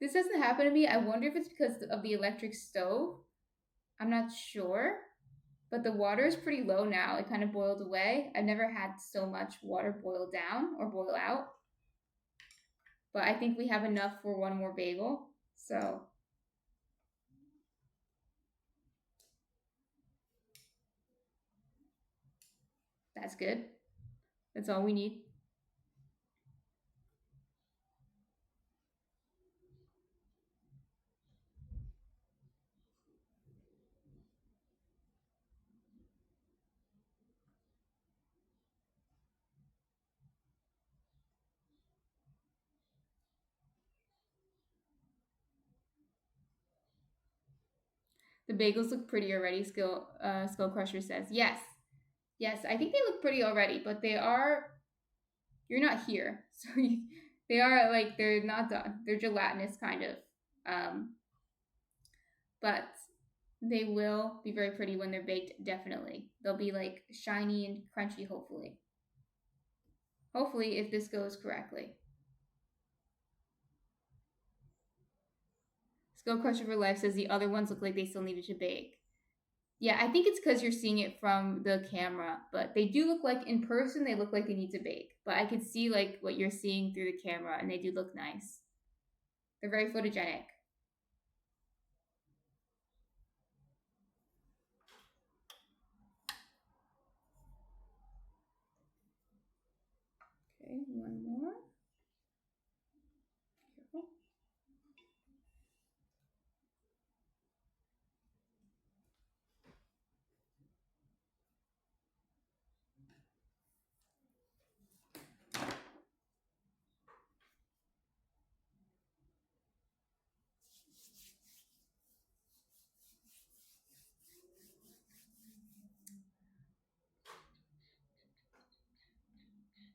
this doesn't happen to me. I wonder if it's because of the electric stove. I'm not sure. But the water is pretty low now. It kind of boiled away. I've never had so much water boil down or boil out. But I think we have enough for one more bagel. So that's good. That's all we need. The bagels look pretty already, Skull Crusher says. Yes. Yes, I think they look pretty already, but they are. You're not here. So they are like, they're not done. They're gelatinous, kind of. But they will be very pretty when they're baked, definitely. They'll be like shiny and crunchy, hopefully. Hopefully, if this goes correctly. Skull Crusher for Life says the other ones look like they still needed to bake. Yeah, I think it's because you're seeing it from the camera, but they do look like in person, they look like they need to bake. But I could see like what you're seeing through the camera, and they do look nice. They're very photogenic. Okay, one more. Careful.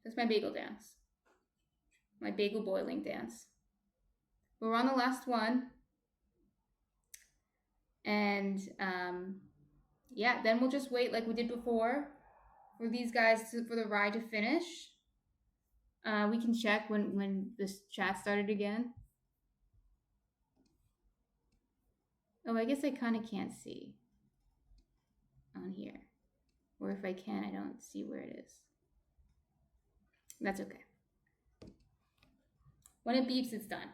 That's my bagel dance. My bagel boiling dance. We're on the last one. And yeah, then we'll just wait like we did before for these guys for the rye to finish. We can check when this chat started again. Oh, I guess I kind of can't see on here. Or if I can, I don't see where it is. That's okay. When it beeps, it's done.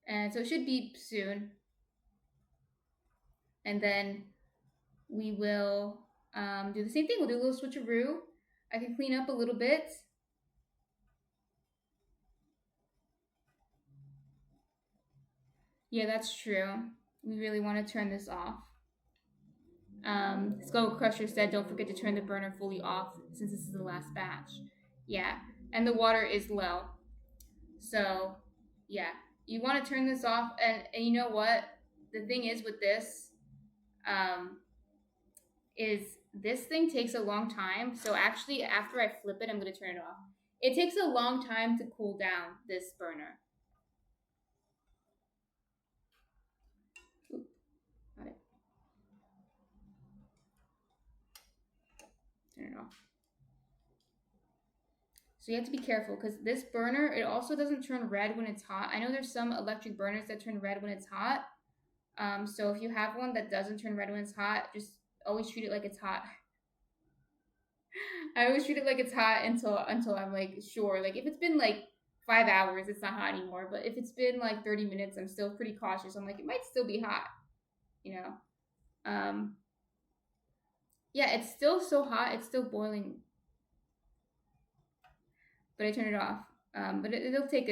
And so it should beep soon. And then we will do the same thing. We'll do a little switcheroo. I can clean up a little bit. Yeah, that's true. We really want to turn this off. Skull Crusher said, don't forget to turn the burner fully off since this is the last batch. Yeah, and the water is low. So, yeah, you want to turn this off. And you know what? The thing is with this, is this thing takes a long time. So actually, after I flip it, I'm going to turn it off. It takes a long time to cool down this burner. Oop, got it. Turn it off. So you have to be careful because this burner, it also doesn't turn red when it's hot. I know there's some electric burners that turn red when it's hot. So if you have one that doesn't turn red when it's hot, just always treat it like it's hot. I always treat it like it's hot until I'm like sure. Like if it's been like 5 hours, it's not hot anymore. But if it's been like 30 minutes, I'm still pretty cautious. I'm like, it might still be hot, you know. Yeah, it's still so hot. It's still boiling. But I turn it off. But it'll take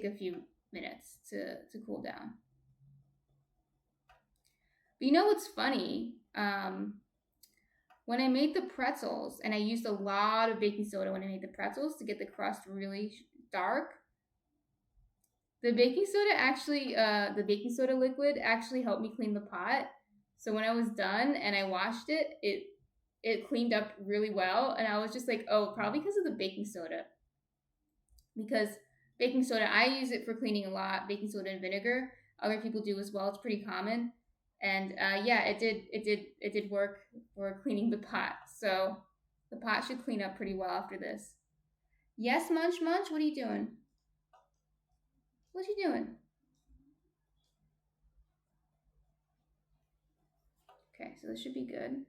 a few minutes to cool down. But you know what's funny? When I made the pretzels, and I used a lot of baking soda when I made the pretzels to get the crust really dark. The baking soda liquid actually helped me clean the pot. So when I was done and I washed it, it cleaned up really well. And I was just like, oh, probably because of the baking soda. Because baking soda, I use it for cleaning a lot. Baking soda and vinegar. Other people do as well. It's pretty common. And yeah, it did work for cleaning the pot. So the pot should clean up pretty well after this. Yes, Munch Munch, what are you doing? What you doing? Okay, so this should be good.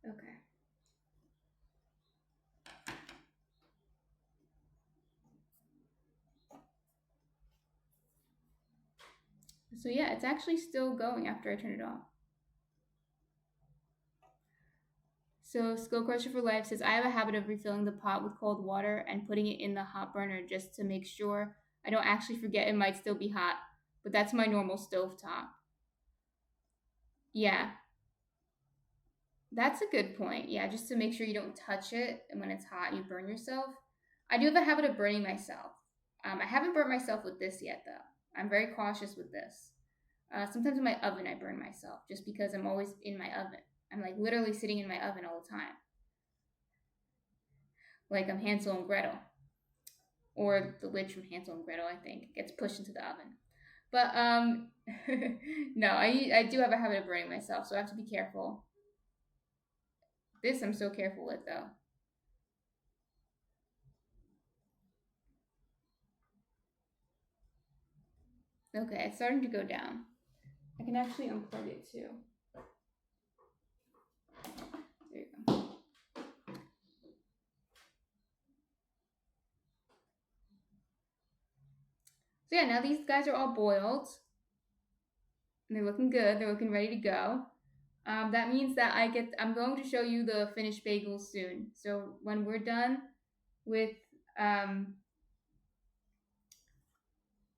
Okay. So yeah, it's actually still going after I turn it off. So Skull Crusher for Life says, I have a habit of refilling the pot with cold water and putting it in the hot burner just to make sure I don't actually forget it might still be hot. But that's my normal stovetop. Yeah. That's a good point. Yeah, just to make sure you don't touch it and when it's hot you burn yourself. I do have a habit of burning myself. I haven't burnt myself with this yet though. I'm very cautious with this. Sometimes in my oven I burn myself just because I'm always in my oven. I'm like literally sitting in my oven all the time. Like I'm Hansel and Gretel. Or the witch from Hansel and Gretel, I think, gets pushed into the oven. But no, I do have a habit of burning myself, so I have to be careful. This I'm so careful with though. Okay, it's starting to go down. I can actually unplug it too. There you go. So yeah, now these guys are all boiled. And they're looking good. They're looking ready to go. That means that I'm going to show you the finished bagels soon. So when we're done with um,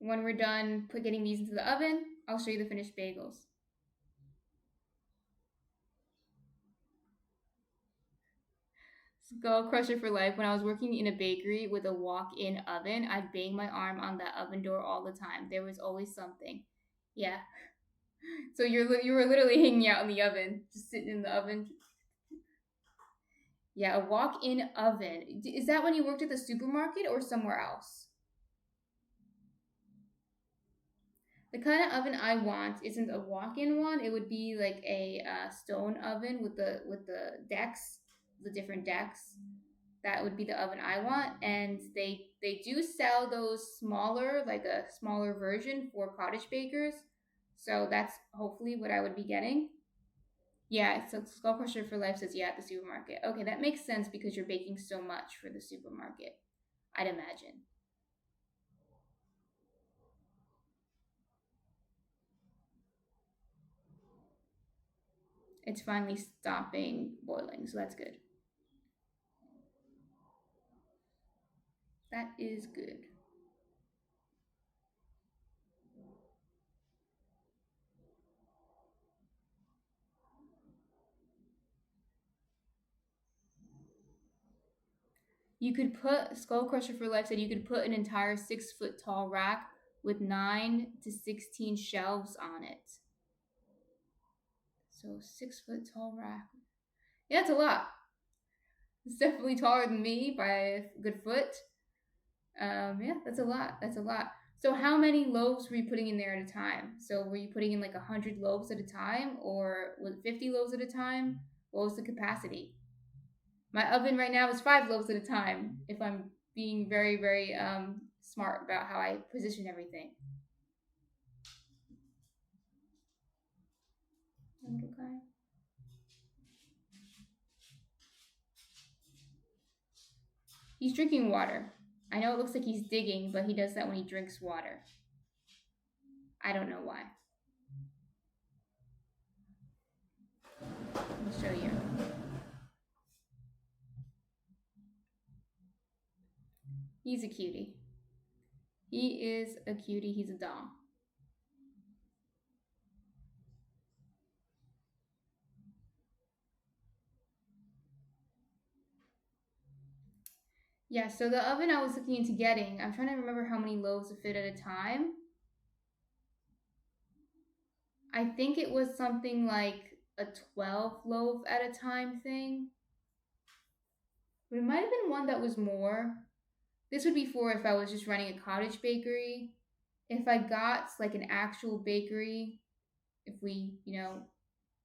getting these into the oven, I'll show you the finished bagels. Skull crusher for life. When I was working in a bakery with a walk-in oven, I'd bang my arm on that oven door all the time. There was always something. Yeah. So you were literally hanging out in the oven, just sitting in the oven. Yeah, a walk-in oven. Is that when you worked at the supermarket or somewhere else? The kind of oven I want isn't a walk-in one. It would be like a stone oven with the decks, the different decks. That would be the oven I want, and they do sell those smaller, like a smaller version for cottage bakers. So that's hopefully what I would be getting. Yeah, so Skull Crusher for Life says yeah at the supermarket. Okay, that makes sense because you're baking so much for the supermarket, I'd imagine. It's finally stopping boiling, so that's good. That is good. You could put Skull Crusher for Life said you could put an entire 6 foot tall rack with 9 to 16 shelves on it. So 6 foot tall rack. Yeah, it's a lot. It's definitely taller than me by a good foot. Yeah, that's a lot. That's a lot. So how many loaves were you putting in there at a time? So were you putting in like 100 loaves at a time, or was it 50 loaves at a time? What was the capacity? My oven right now is 5 loaves at a time. If I'm being very, very smart about how I position everything. Okay. He's drinking water. I know it looks like he's digging, but he does that when he drinks water. I don't know why. I'll show you. He's a cutie. He is a cutie. He's a doll. Yeah, so the oven I was looking into getting, I'm trying to remember how many loaves to fit at a time. I think it was something like a 12 loaf at a time thing. But it might have been one that was more. This would be for if I was just running a cottage bakery. If I got like an actual bakery, if we,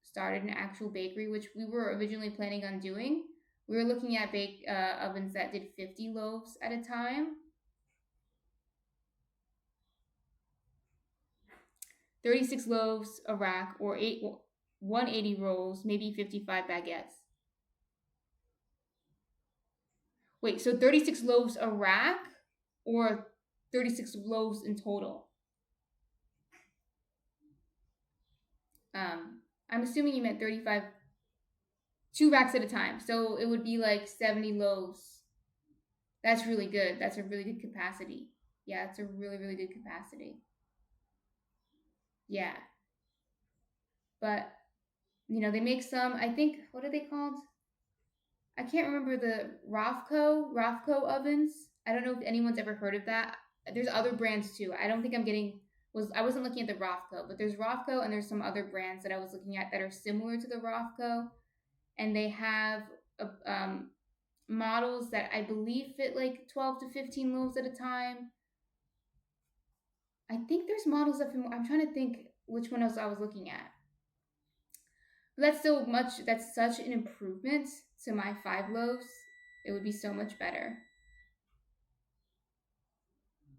started an actual bakery, which we were originally planning on doing, we were looking at bake ovens that did 50 loaves at a time. 36 loaves a rack, or 180 rolls, maybe 55 baguettes. Wait, so 36 loaves a rack or 36 loaves in total? I'm assuming you meant 35, 2 racks at a time. So it would be like 70 loaves. That's really good. That's a really good capacity. Yeah, it's a really, really good capacity. Yeah. But, they make some, I think, what are they called? I can't remember the Rofco ovens. I don't know if anyone's ever heard of that. There's other brands too. I don't think I wasn't looking at the Rofco, but there's Rofco and there's some other brands that I was looking at that are similar to the Rofco, and they have models that I believe fit like 12 to 15 loaves at a time. I think there's models that I'm trying to think which one else I was looking at. But that's such an improvement to my 5 loaves. It would be so much better.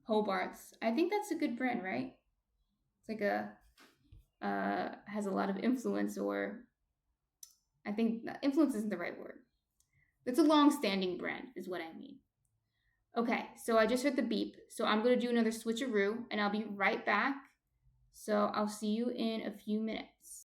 Hobart's. I think that's a good brand, right? It's like has a lot of influence, or I think influence isn't the right word. It's a long-standing brand, is what I mean. Okay, so I just heard the beep, so I'm gonna do another switcheroo, and I'll be right back. So I'll see you in a few minutes.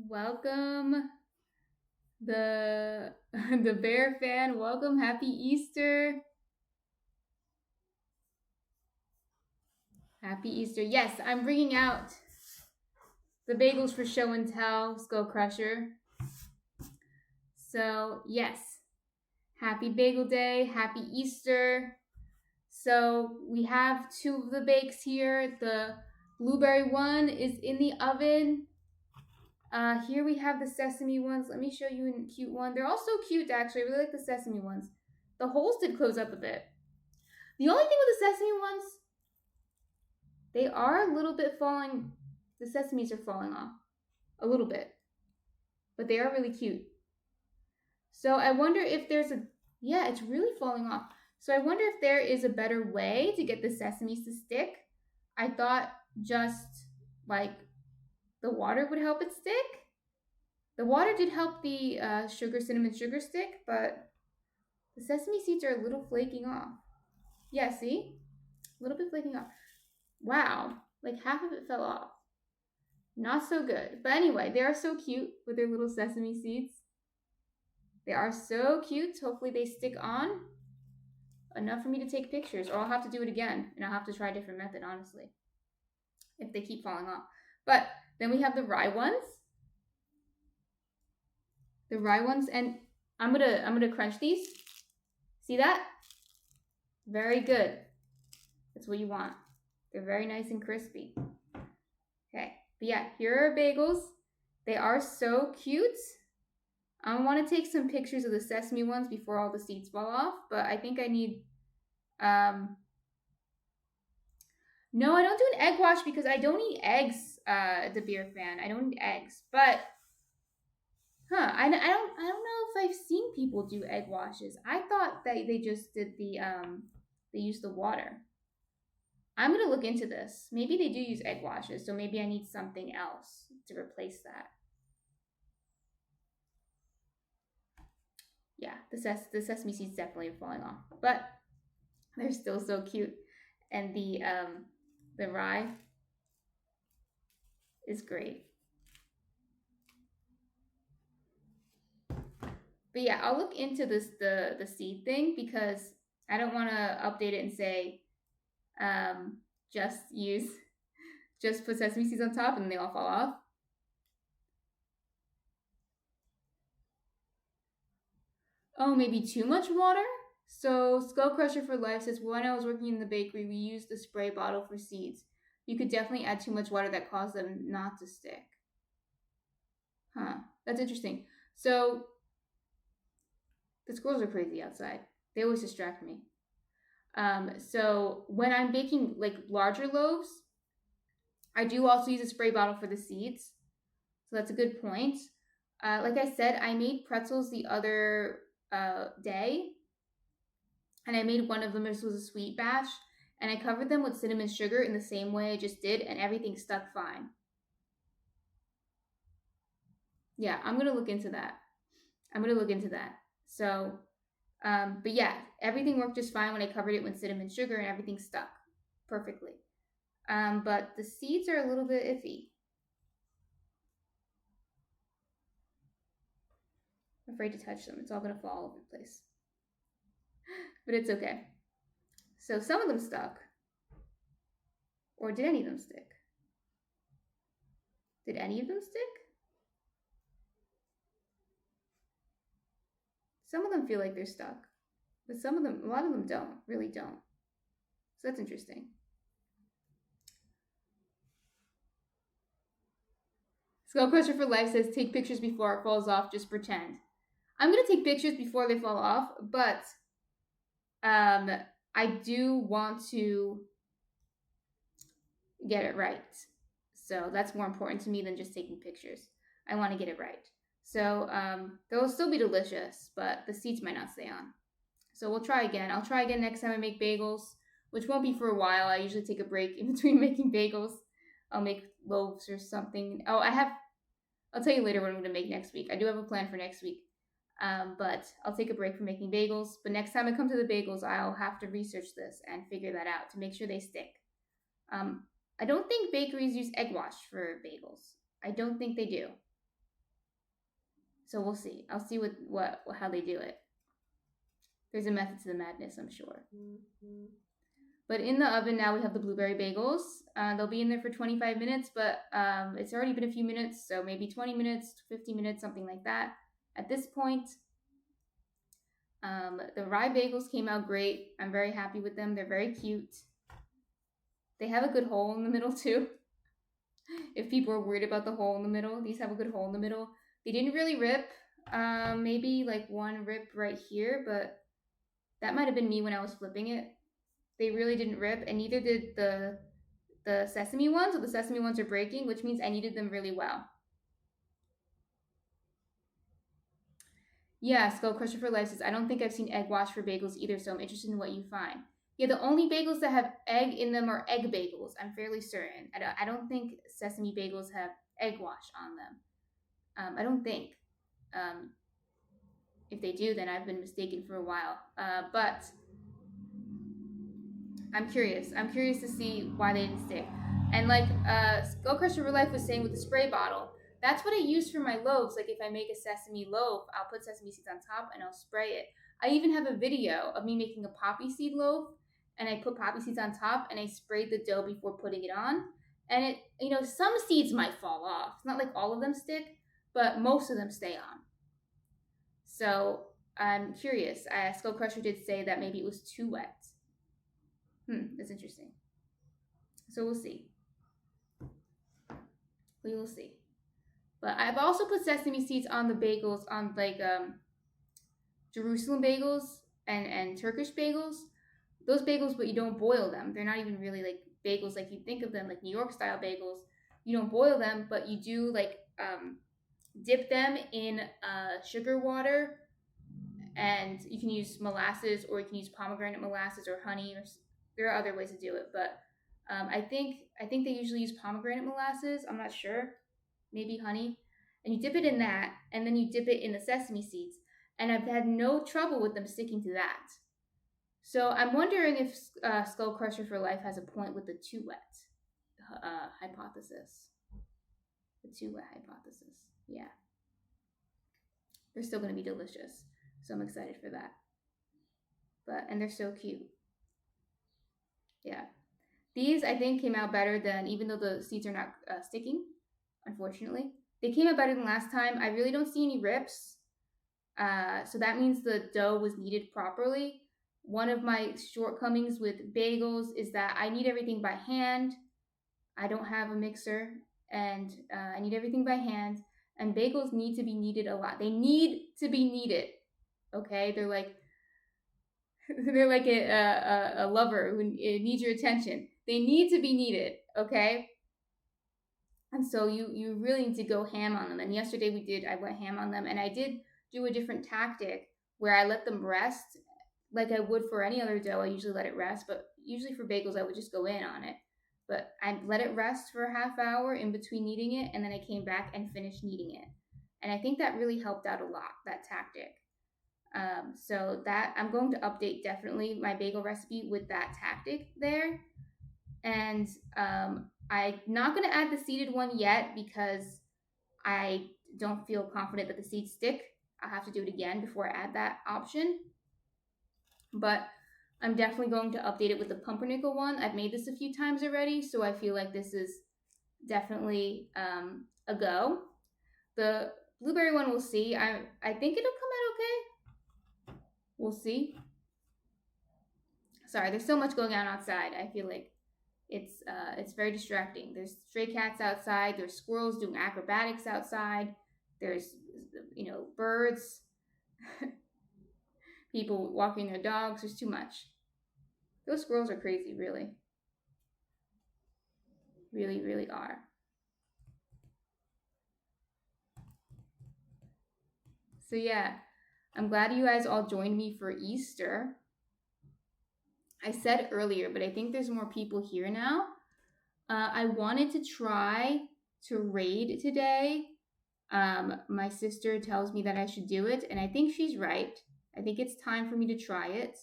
Welcome, the the bear fan. Welcome. Happy Easter. Happy Easter. Yes, I'm bringing out the bagels for show and tell, Skull Crusher. So, yes. Happy Bagel Day. Happy Easter. So, we have two of the bakes here. The blueberry one is in the oven. Here we have the sesame ones. Let me show you a cute one. They're all so cute, actually. I really like the sesame ones. The holes did close up a bit. The only thing with the sesame ones, they are a little bit falling. The sesames are falling off a little bit, but they are really cute. So I wonder if there's yeah, it's really falling off. So I wonder if there is a better way to get the sesames to stick. I thought just like the water would help it stick. The water did help the cinnamon sugar stick, but the sesame seeds are a little flaking off. Yeah, see? A little bit flaking off. Wow, like half of it fell off. Not so good. But anyway, they are so cute with their little sesame seeds. They are so cute. Hopefully they stick on enough for me to take pictures, or I'll have to do it again, and I'll have to try a different method, honestly, if they keep falling off. But then we have the rye ones. The rye ones, and I'm gonna crunch these. See that? Very good. That's what you want. They're very nice and crispy. Okay, but yeah, here are bagels. They are so cute. I want to take some pictures of the sesame ones before all the seeds fall off, but I think I need, no, I don't do an egg wash because I don't eat eggs, the beer fan. I don't eat eggs, but, I don't know if I've seen people do egg washes. I thought that they just did the, they used the water. I'm going to look into this. Maybe they do use egg washes, so maybe I need something else to replace that. Yeah, the sesame seeds definitely are falling off, but they're still so cute. And the rye is great. But yeah, I'll look into this the seed thing because I don't want to update it and say just put sesame seeds on top and they all fall off. Oh, maybe too much water? So Skull Crusher for Life says, when I was working in the bakery, we used the spray bottle for seeds. You could definitely add too much water that caused them not to stick. Huh, that's interesting. So the squirrels are crazy outside. They always distract me. So when I'm baking like larger loaves, I do also use a spray bottle for the seeds. So that's a good point. Like I said, I made pretzels the other day, and I made one of them. This was a sweet batch, and I covered them with cinnamon sugar in the same way I just did, and everything stuck fine. Yeah, I'm gonna look into that. So, but yeah, everything worked just fine when I covered it with cinnamon sugar, and everything stuck perfectly. But the seeds are a little bit iffy. I'm afraid to touch them. It's all gonna fall all over the place. But it's okay. So some of them stuck. Or did any of them stick? Did any of them stick? Some of them feel like they're stuck. But some of them, a lot of them don't, really don't. So that's interesting. Skull Crusher for Life says, take pictures before it falls off, just pretend. I'm going to take pictures before they fall off, but I do want to get it right. So that's more important to me than just taking pictures. I want to get it right. So they'll still be delicious, but the seeds might not stay on. So we'll try again. I'll try again next time I make bagels, which won't be for a while. I usually take a break in between making bagels. I'll make loaves or something. Oh, I'll tell you later what I'm going to make next week. I do have a plan for next week. But I'll take a break from making bagels. But next time I come to the bagels, I'll have to research this and figure that out to make sure they stick. I don't think bakeries use egg wash for bagels. I don't think they do. So we'll see. I'll see what how they do it. There's a method to the madness, I'm sure. But in the oven now we have the blueberry bagels. They'll be in there for 25 minutes, but it's already been a few minutes, so maybe 20 minutes, 50 minutes, something like that. At this point, the rye bagels came out great. I'm very happy with them. They're very cute. They have a good hole in the middle too. If people are worried about the hole in the middle, these have a good hole in the middle. They didn't really rip. Maybe like one rip right here, but that might have been me when I was flipping it. They really didn't rip, and neither did the sesame ones. So the sesame ones are breaking, which means I kneaded them really well. Yeah, Skull Crusher for Life says, I don't think I've seen egg wash for bagels either, so I'm interested in what you find. Yeah, the only bagels that have egg in them are egg bagels. I'm fairly certain. I don't think sesame bagels have egg wash on them. I don't think. If they do, then I've been mistaken for a while. But I'm curious. I'm curious to see why they didn't stick. And like Skull Crusher for Life was saying with the spray bottle, that's what I use for my loaves. Like if I make a sesame loaf, I'll put sesame seeds on top and I'll spray it. I even have a video of me making a poppy seed loaf, and I put poppy seeds on top and I sprayed the dough before putting it on. And it, some seeds might fall off. It's not like all of them stick, but most of them stay on. So I'm curious. Skull Crusher did say that maybe it was too wet. That's interesting. So we'll see. We will see. But I've also put sesame seeds on the bagels, on like Jerusalem bagels and Turkish bagels. Those bagels, but you don't boil them. They're not even really like bagels like you think of them, like New York style bagels. You don't boil them, but you do like dip them in sugar water, and you can use molasses, or you can use pomegranate molasses or honey, or there are other ways to do it, but I think they usually use pomegranate molasses. I'm not sure, maybe honey, and you dip it in that, and then you dip it in the sesame seeds, and I've had no trouble with them sticking to that. So I'm wondering if Skull Crusher for Life has a point with the too wet hypothesis. The too wet hypothesis, yeah. They're still going to be delicious, so I'm excited for that. And they're so cute. Yeah. These, I think, came out better than, even though the seeds are not sticking, unfortunately. They came out better than last time. I really don't see any rips. So that means the dough was kneaded properly. One of my shortcomings with bagels is that I knead everything by hand. I don't have a mixer, and I knead everything by hand. And bagels need to be kneaded a lot. They need to be kneaded, okay? They're like a lover who needs your attention. They need to be kneaded, okay? And so you really need to go ham on them. And yesterday I went ham on them, and I did do a different tactic where I let them rest like I would for any other dough. I usually let it rest, but usually for bagels I would just go in on it. But I let it rest for a half hour in between kneading it, and then I came back and finished kneading it. And I think that really helped out a lot, that tactic. So that I'm going to update definitely my bagel recipe with that tactic there. And I'm not going to add the seeded one yet because I don't feel confident that the seeds stick. I'll have to do it again before I add that option. But I'm definitely going to update it with the pumpernickel one. I've made this a few times already, so I feel like this is definitely a go. The blueberry one, we'll see. I think it'll come out okay. We'll see. Sorry, there's so much going on outside. I feel like it's very distracting. There's stray cats outside. There's squirrels doing acrobatics outside. There's birds. People walking their dogs. There's too much. Those squirrels are crazy, really. Really, really are. So yeah, I'm glad you guys all joined me for Easter. I said earlier, but I think there's more people here now. I wanted to try to raid today. My sister tells me that I should do it, and I think she's right. I think it's time for me to try it.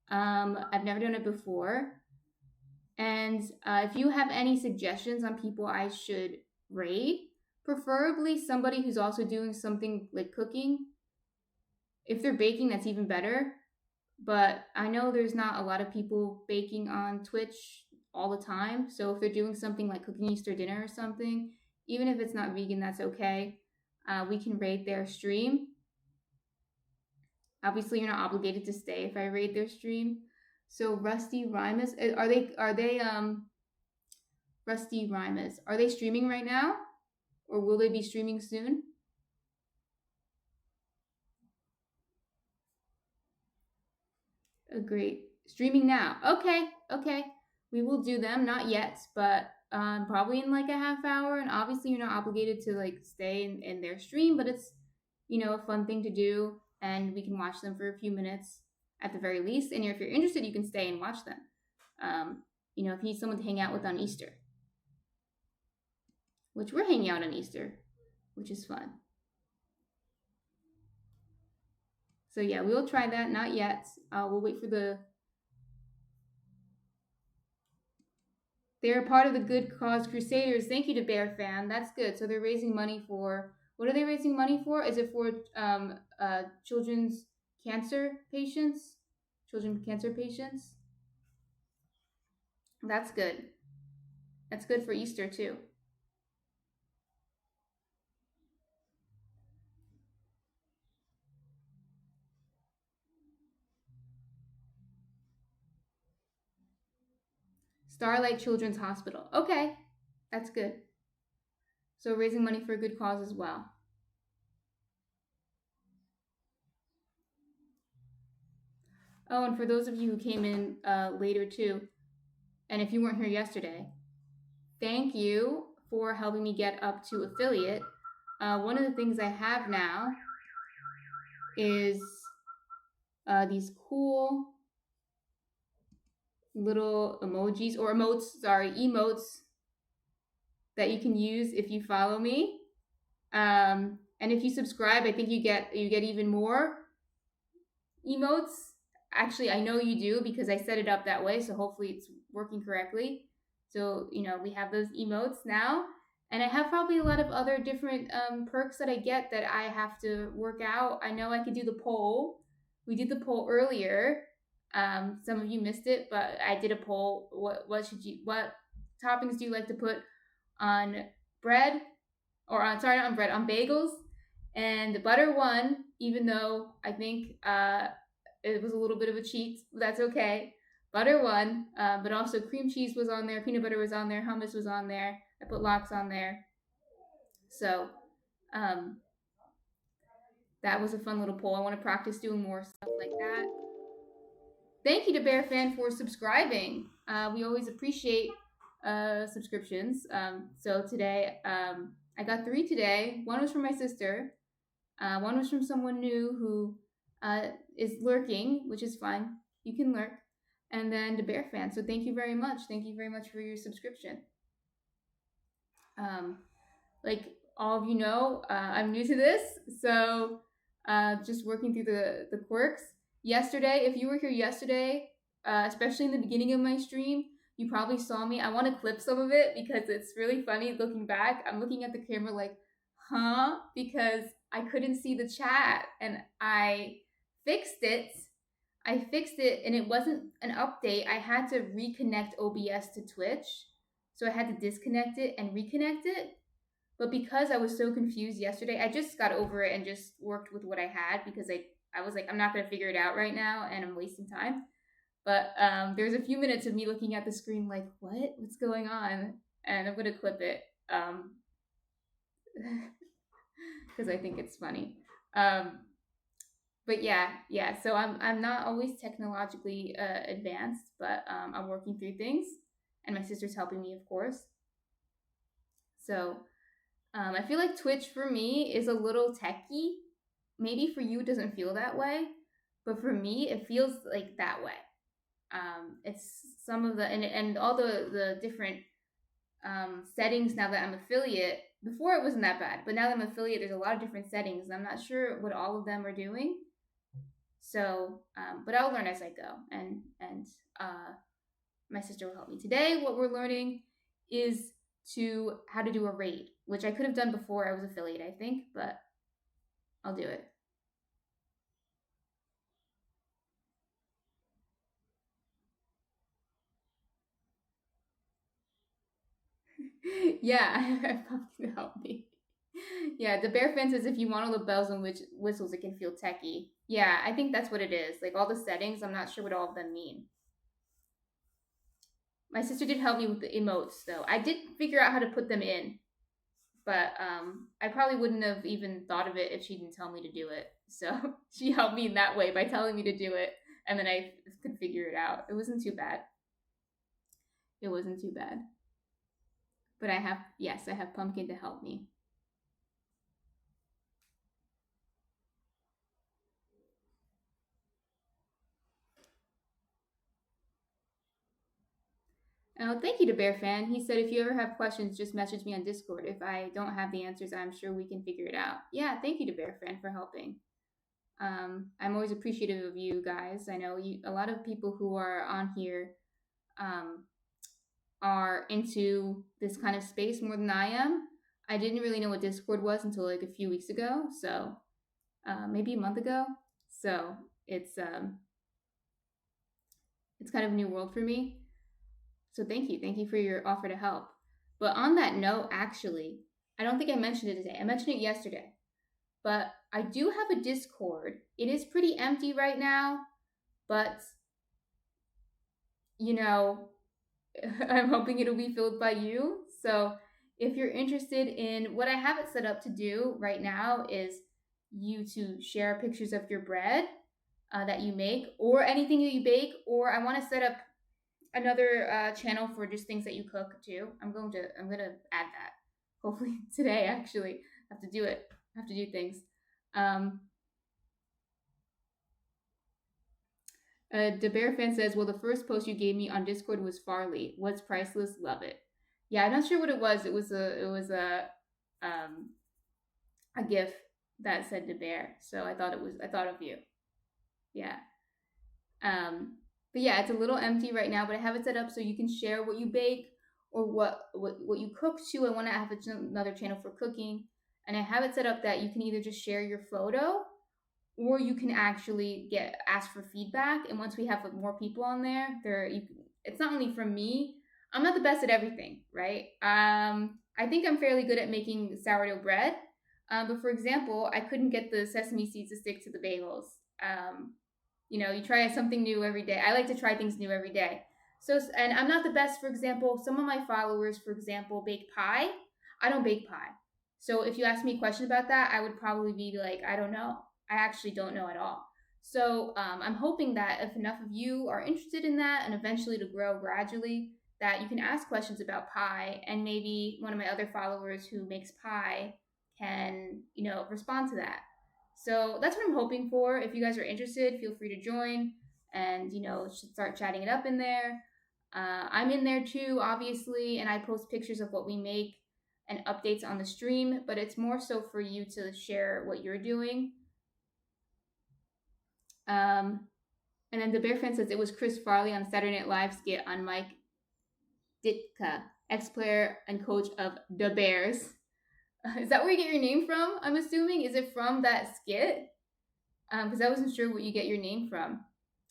I've never done it before. And if you have any suggestions on people I should raid, Preferably somebody who's also doing something like cooking. If they're baking, that's even better. But I know there's not a lot of people baking on Twitch all the time. So if they're doing something like cooking Easter dinner or something, even if it's not vegan, that's okay. We can rate their stream. Obviously, you're not obligated to stay if I rate their stream. So Rusty Rhymus, are they Rusty Rhymus? Are they streaming right now, or will they be streaming soon? Great. Streaming now. Okay, okay. We will do them. Not yet, but probably in like a half hour. And obviously, you're not obligated to like stay in their stream, but it's a fun thing to do, and we can watch them for a few minutes at the very least. And if you're interested, you can stay and watch them. If you need someone to hang out with on Easter, which we're hanging out on Easter, which is fun. So yeah, we will try that. Not yet. We'll wait for the. They're part of the Good Cause Crusaders. Thank you to Bear Fan. That's good. So they're raising money for. What are they raising money for? Is it for children's cancer patients? Children cancer patients. That's good. That's good for Easter too. Starlight Children's Hospital. Okay, that's good. So raising money for a good cause as well. Oh, and for those of you who came in later too, and if you weren't here yesterday, thank you for helping me get up to affiliate. One of the things I have now is these cool little emojis or emotes that you can use if you follow me. And if you subscribe, I think you get even more emotes. Actually, I know you do because I set it up that way, so hopefully it's working correctly. So we have those emotes now, and I have probably a lot of other different perks that I get that I have to work out. I know I could do the poll. We did the poll earlier. Some of you missed it, but I did a poll. What toppings do you like to put on bread, or not on bread, on bagels? And butter won, even though I think it was a little bit of a cheat. That's okay. Butter won, but also cream cheese was on there, peanut butter was on there, hummus was on there. I put lox on there. So that was a fun little poll. I want to practice doing more stuff like that. Thank you to Bear Fan for subscribing. We always appreciate subscriptions. So today, I got 3 today. One was from my sister. One was from someone new who is lurking, which is fun. You can lurk. And then the Bear Fan. So thank you very much. Thank you very much for your subscription. Like all of you know, I'm new to this, so just working through the quirks. Yesterday, if you were here yesterday, especially in the beginning of my stream, you probably saw me. I want to clip some of it because it's really funny looking back. I'm looking at the camera like, huh? Because I couldn't see the chat, and I fixed it. And it wasn't an update. I had to reconnect OBS to Twitch. So I had to disconnect it and reconnect it. But because I was so confused yesterday, I just got over it and just worked with what I had because I was like, I'm not going to figure it out right now and I'm wasting time. But there's a few minutes of me looking at the screen like, what's going on? And I'm going to clip it because I think it's funny. But yeah. So I'm not always technologically advanced, but I'm working through things, and my sister's helping me, of course. So I feel like Twitch for me is a little techy. Maybe for you it doesn't feel that way, but for me it feels like that way. It's some of the and all the different settings now that I'm affiliate. Before it wasn't that bad, but now that I'm affiliate, there's a lot of different settings, and I'm not sure what all of them are doing. So, but I'll learn as I go, and my sister will help me. Today, what we're learning is to how to do a raid, which I could have done before I was affiliate, I think, but I'll do it. Yeah, I have pumpkin to help me. Yeah, the bear fan says if you want all the bells and whistles, it can feel techie. Yeah, I think that's what it is. Like all the settings, I'm not sure what all of them mean. My sister did help me with the emotes, though. I did figure out how to put them in, but I probably wouldn't have even thought of it if she didn't tell me to do it. So she helped me in that way by telling me to do it, and then I could figure it out. It wasn't too bad. It wasn't too bad. But I have Pumpkin to help me. Oh, thank you to Bear Fan. He said if you ever have questions, just message me on Discord. If I don't have the answers, I'm sure we can figure it out. Yeah, thank you to Bear Fan for helping. I'm always appreciative of you guys. I know a lot of people who are on here um, are into this kind of space more than I am. I didn't really know what Discord was until like a few weeks ago, so maybe a month ago. So it's kind of a new world for me. So thank you for your offer to help. But on that note, actually, I don't think I mentioned it today. I mentioned it yesterday, but I do have a Discord. It is pretty empty right now, but you know, I'm hoping it'll be filled by you. So if you're interested in what I have it set up to do right now is you to share pictures of your bread that you make or anything that you bake, or I want to set up another channel for just things that you cook too. I'm gonna add that hopefully today. Actually, I have to do it. I have to do things. The Bear fan says, "Well, the first post you gave me on Discord was Farley. What's priceless? Love it." Yeah, I'm not sure what it was. It was a GIF that said the bear. So I thought of you. Yeah. But yeah, it's a little empty right now, but I have it set up so you can share what you bake or what you cook too. I want to have another channel for cooking, and I have it set up that you can either just share your photo or you can actually get ask for feedback. And once we have more people on there, it's not only from me. I'm not the best at everything, right? I think I'm fairly good at making sourdough bread, but for example, I couldn't get the sesame seeds to stick to the bagels. You try something new every day. I like to try things new every day. So, and I'm not the best. For example, some of my followers, for example, bake pie. I don't bake pie. So if you ask me a question about that, I would probably be like, I don't know. I actually don't know at all. So I'm hoping that if enough of you are interested in that, and eventually to grow gradually, that you can ask questions about pie, and maybe one of my other followers who makes pie can, respond to that. So that's what I'm hoping for. If you guys are interested, feel free to join and, start chatting it up in there. I'm in there too, obviously, and I post pictures of what we make and updates on the stream, but it's more so for you to share what you're doing. And then the Bear fan says it was Chris Farley on Saturday Night Live skit on Mike Ditka, ex-player and coach of the Bears. Is that where you get your name from? I'm assuming. Is it from that skit? Because I wasn't sure what you get your name from.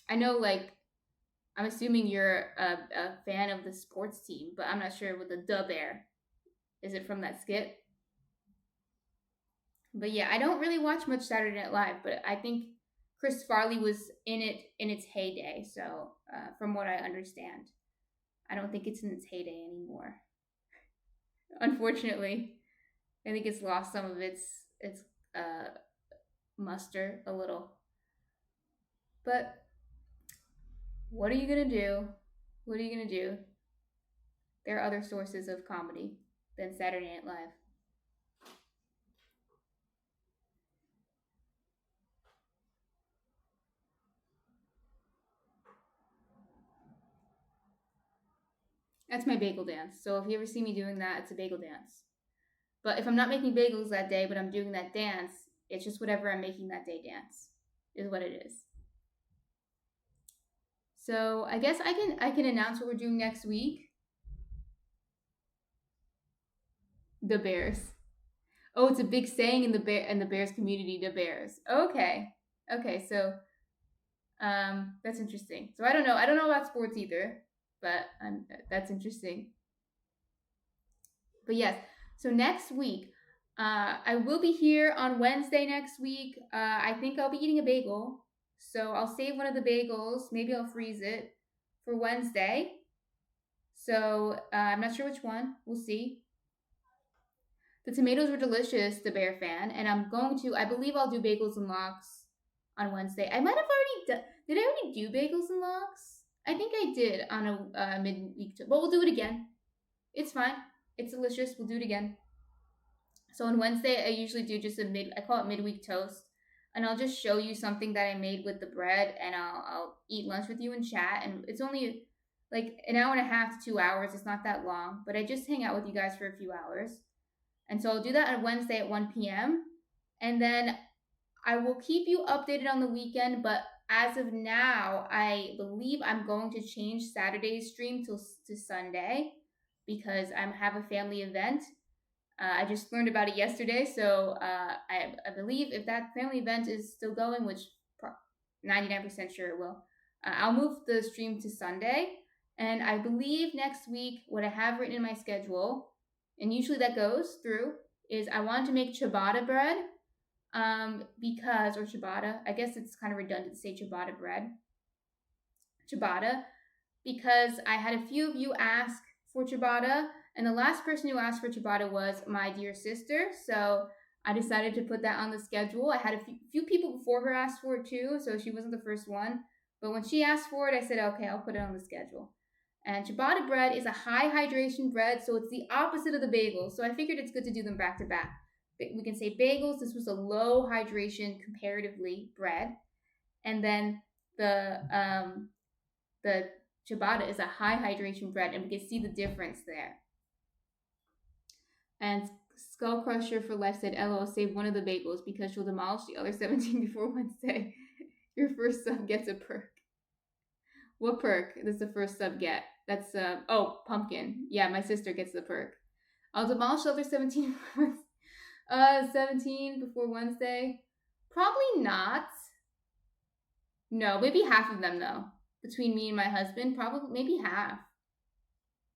I know, I'm assuming you're a fan of the sports team, but I'm not sure with the Bear. Is it from that skit? But yeah, I don't really watch much Saturday Night Live, but I think Chris Farley was in it in its heyday. So from what I understand, I don't think it's in its heyday anymore. Unfortunately, I think it's lost some of its muster a little. But what are you gonna do? What are you gonna do? There are other sources of comedy than Saturday Night Live. That's my bagel dance. So if you ever see me doing that, it's a bagel dance. But if I'm not making bagels that day, but I'm doing that dance, it's just whatever I'm making that day dance is what it is. So I guess I can announce what we're doing next week. The Bears. Oh, it's a big saying in the Bears community. The Bears. Okay. Okay. So that's interesting. So I don't know. I don't know about sports either, but that's interesting. But yes. So next week, I will be here on Wednesday next week. I think I'll be eating a bagel. So I'll save one of the bagels. Maybe I'll freeze it for Wednesday. So I'm not sure which one. We'll see. The tomatoes were delicious, the Bear fan, and I believe I'll do bagels and lox on Wednesday. I might have already done, did I already do bagels and lox? I think I did on a midweek, but we'll do it again. It's fine. It's delicious. We'll do it again. So on Wednesday, I usually do just I call it midweek toast. And I'll just show you something that I made with the bread, and I'll eat lunch with you and chat. And it's only like an hour and a half to 2 hours. It's not that long, but I just hang out with you guys for a few hours. And so I'll do that on Wednesday at 1 p.m. And then I will keep you updated on the weekend. But as of now, I believe I'm going to change Saturday's stream to Sunday because I have a family event. I just learned about it yesterday. So I believe if that family event is still going, which 99% sure it will, I'll move the stream to Sunday. And I believe next week, what I have written in my schedule, and usually that goes through, is I want to make ciabatta bread or ciabatta. I guess it's kind of redundant to say ciabatta bread. Ciabatta, because I had a few of you ask for ciabatta, and the last person who asked for ciabatta was my dear sister. So I decided to put that on the schedule. I had a few people before her asked for it too, so she wasn't the first one. But when she asked for it, I said, okay, I'll put it on the schedule. And ciabatta bread is a high hydration bread, so it's the opposite of the bagels. So I figured it's good to do them back to back. We can say bagels, this was a low hydration comparatively bread. And then the ciabatta is a high hydration bread, and we can see the difference there. And Skull Crusher for Life said, LOL, save one of the bagels because she'll demolish the other 17 before Wednesday. Your first sub gets a perk. What perk does the first sub get? That's, pumpkin. Yeah, my sister gets the perk. I'll demolish the other 17 before Wednesday. Probably not. No, maybe half of them, though. Between me and my husband, probably, maybe half.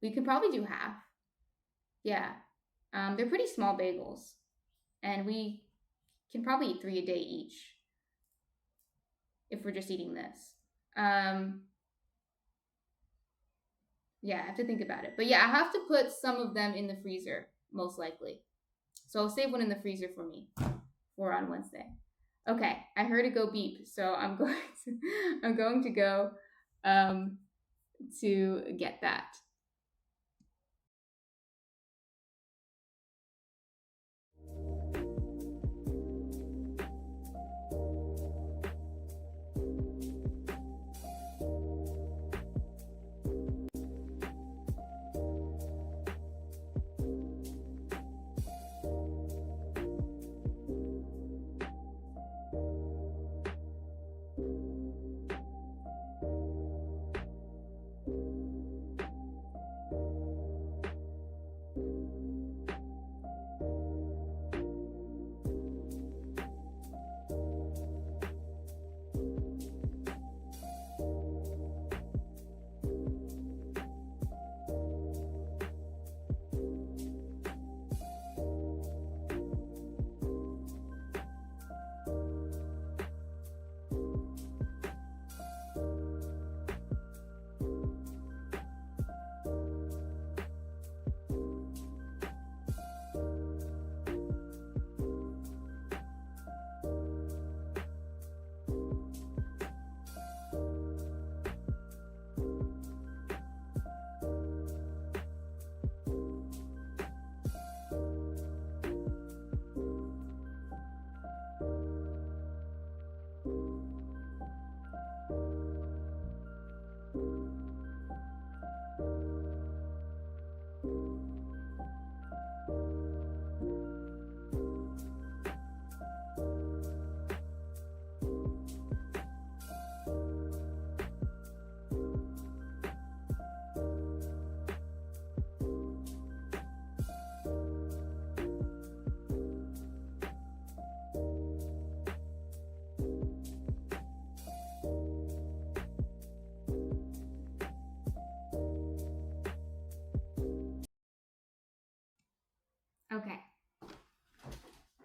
We could probably do half. Yeah. They're pretty small bagels. And we can probably eat 3 a day each. If we're just eating this. Yeah, I have to think about it. But yeah, I have to put some of them in the freezer, most likely. So I'll save one in the freezer for me for on Wednesday. Okay, I heard it go beep, so I'm going to go to get that.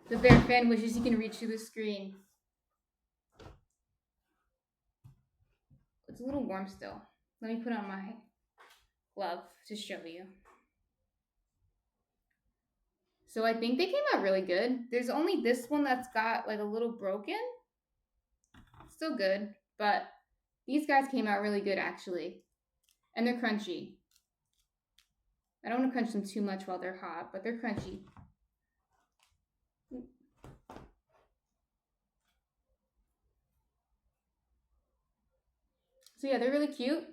The bear fan wishes he can reach through the screen. It's a little warm still. Let me put on my glove to show you. So I think they came out really good. There's only this one that's got like a little broken. Still good, but these guys came out really good actually. And they're crunchy. I don't want to crunch them too much while they're hot, but they're crunchy. So yeah, they're really cute.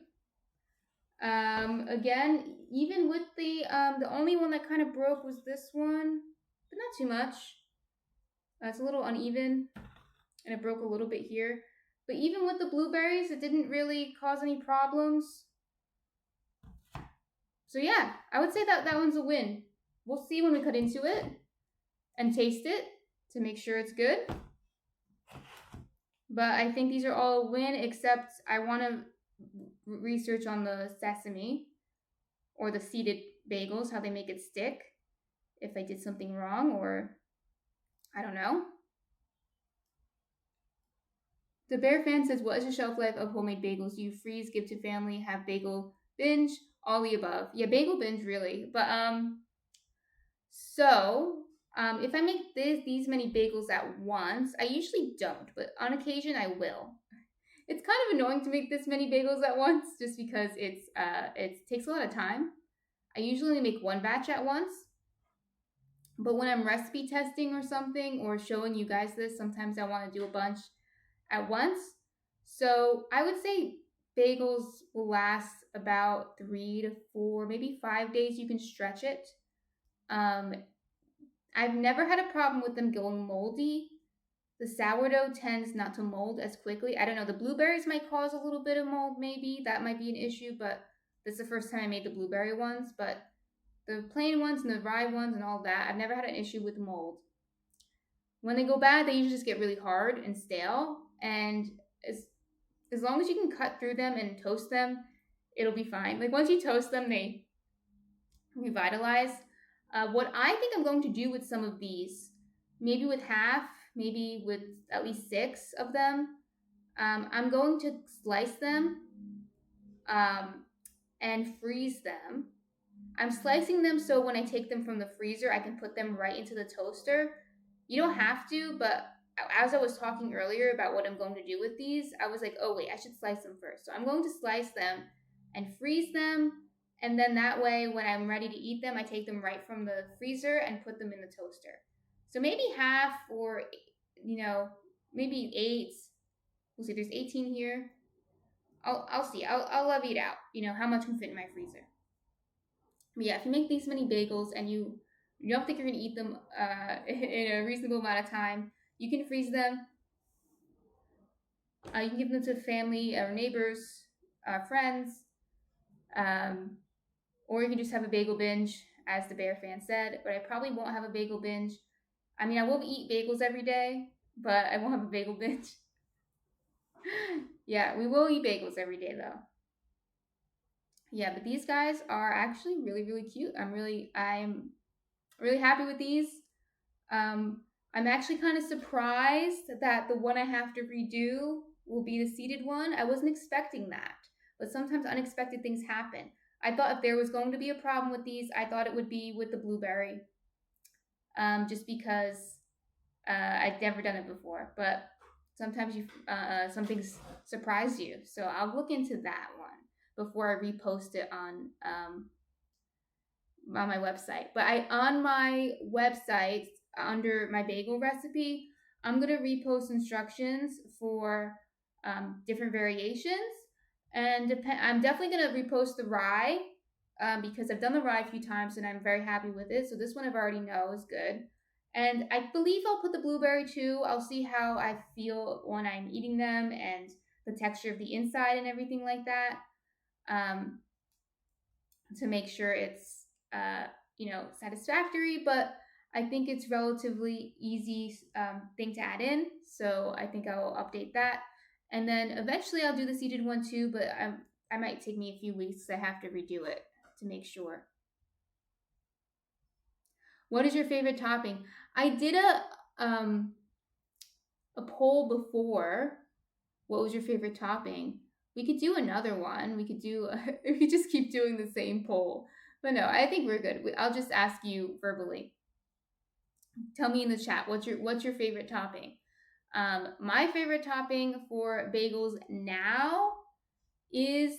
Again, even with the only one that kind of broke was this one, but not too much. It's a little uneven, and it broke a little bit here. But even with the blueberries, it didn't really cause any problems. So yeah, I would say that one's a win. We'll see when we cut into it and taste it to make sure it's good. But I think these are all a win, except I want to research on the sesame or the seeded bagels, how they make it stick, if I did something wrong, or I don't know. The Bear Fan says, what is the shelf life of homemade bagels? Do you freeze, give to family, have bagel binge, all the above? Yeah, bagel binge, really. But if I make these many bagels at once, I usually don't, but on occasion I will. It's kind of annoying to make this many bagels at once, just because it takes a lot of time. I usually make one batch at once, but when I'm recipe testing or something, or showing you guys this, sometimes I want to do a bunch at once. So I would say bagels will last about 3 to 4, maybe 5 days. You can stretch it. I've never had a problem with them going moldy. The sourdough tends not to mold as quickly. I don't know, the blueberries might cause a little bit of mold, maybe. That might be an issue, but this is the first time I made the blueberry ones. But the plain ones and the rye ones and all that, I've never had an issue with mold. When they go bad, they usually just get really hard and stale. And as long as you can cut through them and toast them, it'll be fine. Like once you toast them, they revitalize. What I think I'm going to do with some of these, maybe with half, maybe with at least 6 of them, I'm going to slice them and freeze them. I'm slicing them so when I take them from the freezer, I can put them right into the toaster. You don't have to, but as I was talking earlier about what I'm going to do with these, I was like, oh wait, I should slice them first. So I'm going to slice them and freeze them. And then that way, when I'm ready to eat them, I take them right from the freezer and put them in the toaster. So maybe half, or, maybe 8. We'll see, there's 18 here. I'll see. I'll levy it out, how much can fit in my freezer. But yeah, if you make these many bagels and you don't think you're going to eat them in a reasonable amount of time, you can freeze them. You can give them to family or neighbors, friends, or you can just have a bagel binge, as the Bear Fan said. But I probably won't have a bagel binge. I mean, I will eat bagels every day, but I won't have a bagel binge. Yeah, we will eat bagels every day though. Yeah, but these guys are actually really, really cute. I'm really happy with these. I'm actually kind of surprised that the one I have to redo will be the seeded one. I wasn't expecting that, but sometimes unexpected things happen. I thought if there was going to be a problem with these, I thought it would be with the blueberry, just because I'd never done it before. But sometimes some things surprise you, so I'll look into that one before I repost it on my website. But on my website, under my bagel recipe, I'm gonna repost instructions for different variations, and I'm definitely gonna repost the rye because I've done the rye a few times and I'm very happy with it. So this one I've already know is good, and I believe I'll put the blueberry too. I'll see how I feel when I'm eating them and the texture of the inside and everything like that, to make sure it's satisfactory. But I think it's relatively easy thing to add in, so I think I'll update that. And then eventually I'll do the seeded one too, but I might take me a few weeks because I have to redo it to make sure. What is your favorite topping? I did um, a poll before. What was your favorite topping? We could do another one. We could do. We could just keep doing the same poll. But no, I think we're good. I'll just ask you verbally. Tell me in the chat what's your favorite topping. My favorite topping for bagels now is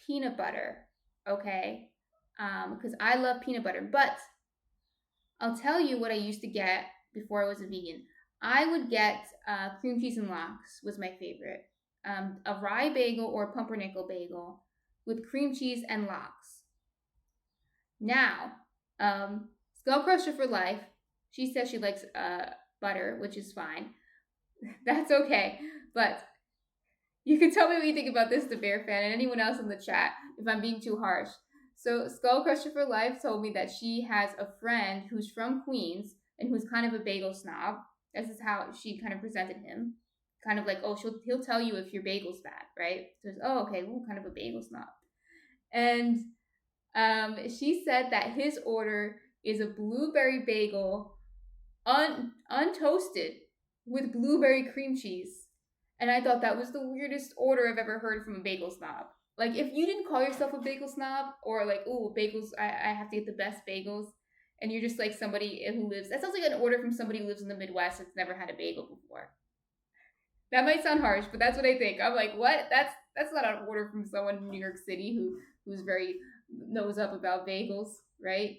peanut butter. Okay, because I love peanut butter. But I'll tell you what I used to get before I was a vegan. I would get cream cheese and lox was my favorite. A rye bagel or a pumpernickel bagel with cream cheese and lox. Now, Skull Crusher for life. She says she likes butter, which is fine. That's okay. But you can tell me what you think about this, the Bear fan, and anyone else in the chat if I'm being too harsh. So Skull Crusher for Life told me that she has a friend who's from Queens and who's kind of a bagel snob. This is how she kind of presented him. Kind of like, oh, he'll tell you if your bagel's bad, right? So it's, oh, okay, ooh, kind of a bagel snob. And she said that his order is a blueberry bagel untoasted with blueberry cream cheese. And I thought that was the weirdest order I've ever heard from a bagel snob. Like, if you didn't call yourself a bagel snob, or like, oh, bagels, I have to get the best bagels, and you're just like somebody who lives, that sounds like an order from somebody who lives in the Midwest that's never had a bagel before. That might sound harsh, but that's what I think. I'm like, what? That's not an order from someone in New York City who's very knows up about bagels, right?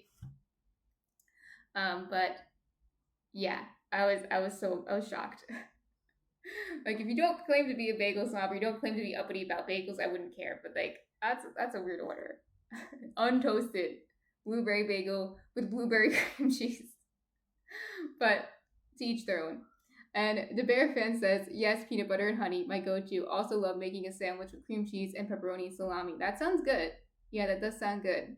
But yeah, I was shocked. Like, if you don't claim to be a bagel snob or you don't claim to be uppity about bagels, I wouldn't care. But like, that's a weird order. Untoasted blueberry bagel with blueberry cream cheese. But to each their own. And the Bear fan says, yes, peanut butter and honey, my go-to. Also love making a sandwich with cream cheese and pepperoni and salami. That sounds good. Yeah, that does sound good.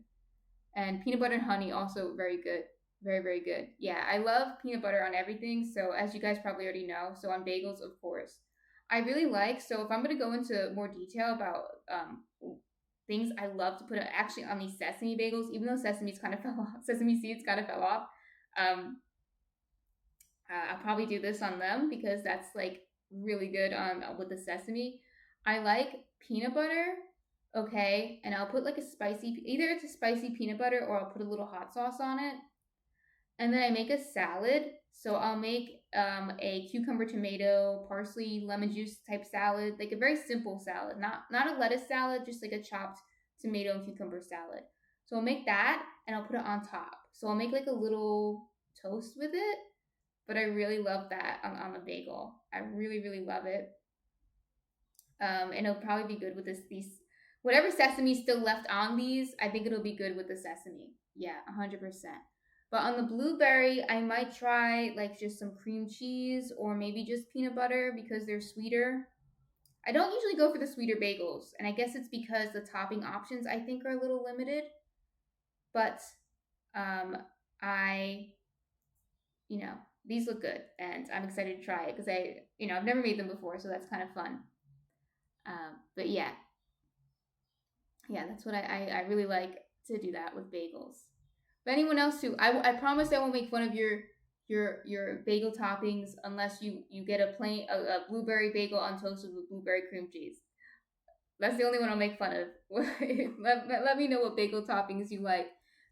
And peanut butter and honey, also very good. Very, very good. Yeah, I love peanut butter on everything. So as you guys probably already know, so on bagels, of course. I really like, so if I'm going to go into more detail about things I love to put actually on these sesame bagels, even though sesame seeds kind of fell off, I'll probably do this on them because that's like really good with the sesame. I like peanut butter, okay, and I'll put like either it's a spicy peanut butter or I'll put a little hot sauce on it. And then I make a salad. So I'll make a cucumber, tomato, parsley, lemon juice type salad, like a very simple salad, not a lettuce salad, just like a chopped tomato and cucumber salad. So I'll make that and I'll put it on top. So I'll make like a little toast with it, but I really love that on a bagel. I really, really love it. And it'll probably be good with these whatever sesame's still left on these. I think it'll be good with the sesame. Yeah, 100%. But on the blueberry, I might try like just some cream cheese or maybe just peanut butter because they're sweeter. I don't usually go for the sweeter bagels, and I guess it's because the topping options I think are a little limited. But these look good, and I'm excited to try it because I've never made them before, so that's kind of fun. But yeah, that's what I really like to do that with bagels. But anyone else who I promise I won't make fun of your bagel toppings unless you get a blueberry bagel untoasted with blueberry cream cheese. That's the only one I'll make fun of. let me know what bagel toppings you like.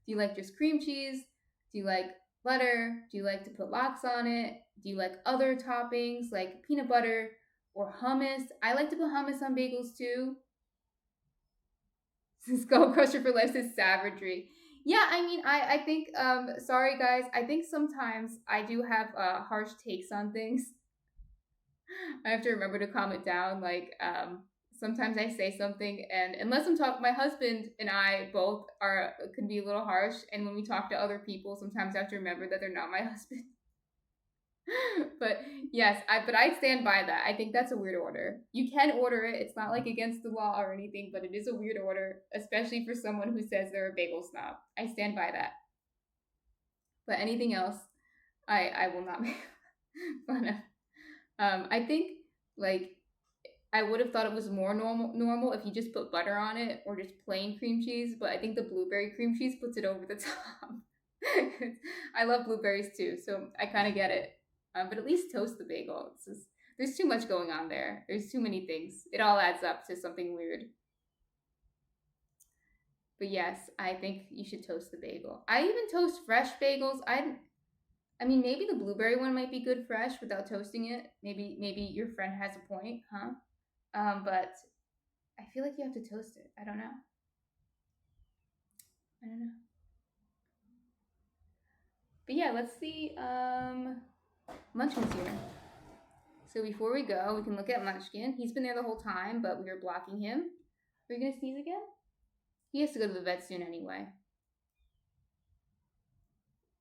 Do you like just cream cheese? Do you like butter? Do you like to put lox on it? Do you like other toppings like peanut butter or hummus? I like to put hummus on bagels too. Skull Crusher for Life says savagery. Yeah, I mean, I think, sorry guys, I think sometimes I do have harsh takes on things. I have to remember to calm it down. Like, sometimes I say something, and unless I'm talking, my husband and I both can be a little harsh. And when we talk to other people, sometimes I have to remember that they're not my husband. But yes, I stand by that. I think that's a weird order. You can order it. It's not like against the law or anything, but it is a weird order, especially for someone who says they're a bagel snob. I stand by that. But anything else, I will not make fun of. I think like I would have thought it was more normal if you just put butter on it or just plain cream cheese, but I think the blueberry cream cheese puts it over the top. I love blueberries too, so I kind of get it. But at least toast the bagel. There's too much going on there. There's too many things. It all adds up to something weird. But yes, I think you should toast the bagel. I even toast fresh bagels. I mean, maybe the blueberry one might be good fresh without toasting it. Maybe your friend has a point, huh? But I feel like you have to toast it. I don't know. But yeah, let's see. Munchkin's here. So before we go, we can look at Munchkin. He's been there the whole time, but we were blocking him. Are you gonna sneeze again? He has to go to the vet soon anyway.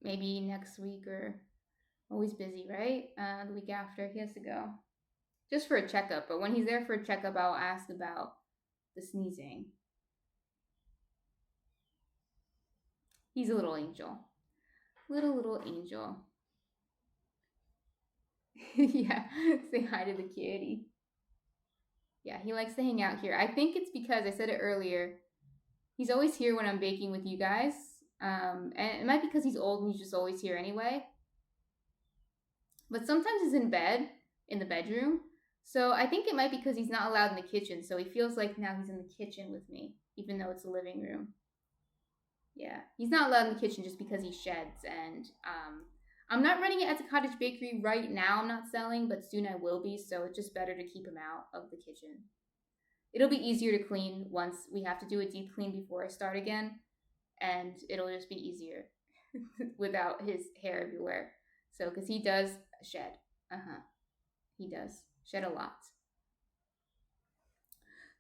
Maybe next week or always busy, right? The week after he has to go. Just for a checkup, but when he's there for a checkup, I'll ask about the sneezing. He's a little angel. Little angel. Yeah, say hi to the kitty. Yeah, he likes to hang out here. I think it's because I said it earlier. He's always here when I'm baking with you guys. And it might be because he's old and he's just always here anyway. But sometimes he's in bed, in the bedroom. So I think it might be because he's not allowed in the kitchen. So he feels like now he's in the kitchen with me, even though it's the living room. Yeah, he's not allowed in the kitchen just because he sheds. And I'm not running it as a cottage bakery right now. I'm not selling, but soon I will be. So it's just better to keep him out of the kitchen. It'll be easier to clean once we have to do a deep clean before I start again. And it'll just be easier without his hair everywhere. So, because he does shed. He does shed a lot.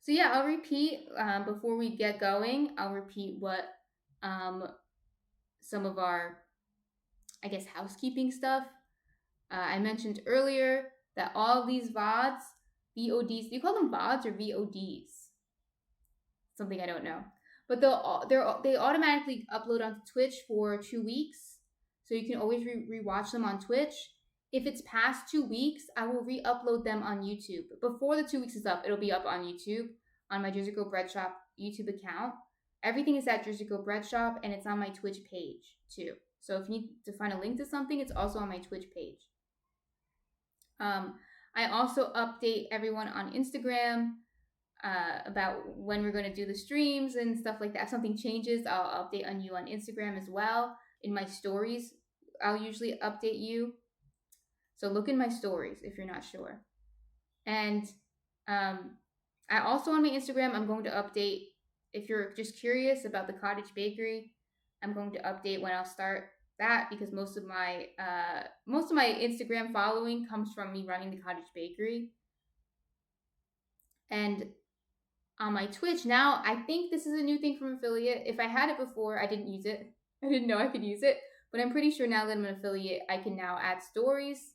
So yeah, I'll repeat before we get going. I'll repeat what some of our, I guess, housekeeping stuff. I mentioned earlier that all these VODs, VODs, do you call them VODs or VODs? Something I don't know. But they automatically upload onto Twitch for 2 weeks. So you can always rewatch them on Twitch. If it's past 2 weeks, I will re-upload them on YouTube. Before the 2 weeks is up, it'll be up on YouTube, on my Jersey Girl Bread Shop YouTube account. Everything is at Jersey Girl Bread Shop, and it's on my Twitch page, too. So if you need to find a link to something, it's also on my Twitch page. I also update everyone on Instagram about when we're going to do the streams and stuff like that. If something changes, I'll update on you on Instagram as well. In my stories, I'll usually update you. So look in my stories if you're not sure. And I also on my Instagram, I'm going to update, if you're just curious about the cottage bakery, I'm going to update when I'll start that, because most of my Instagram following comes from me running the cottage bakery. And on my Twitch now, I think this is a new thing from affiliate. If I had it before, I didn't use it. I didn't know I could use it, but I'm pretty sure now that I'm an affiliate, I can now add stories.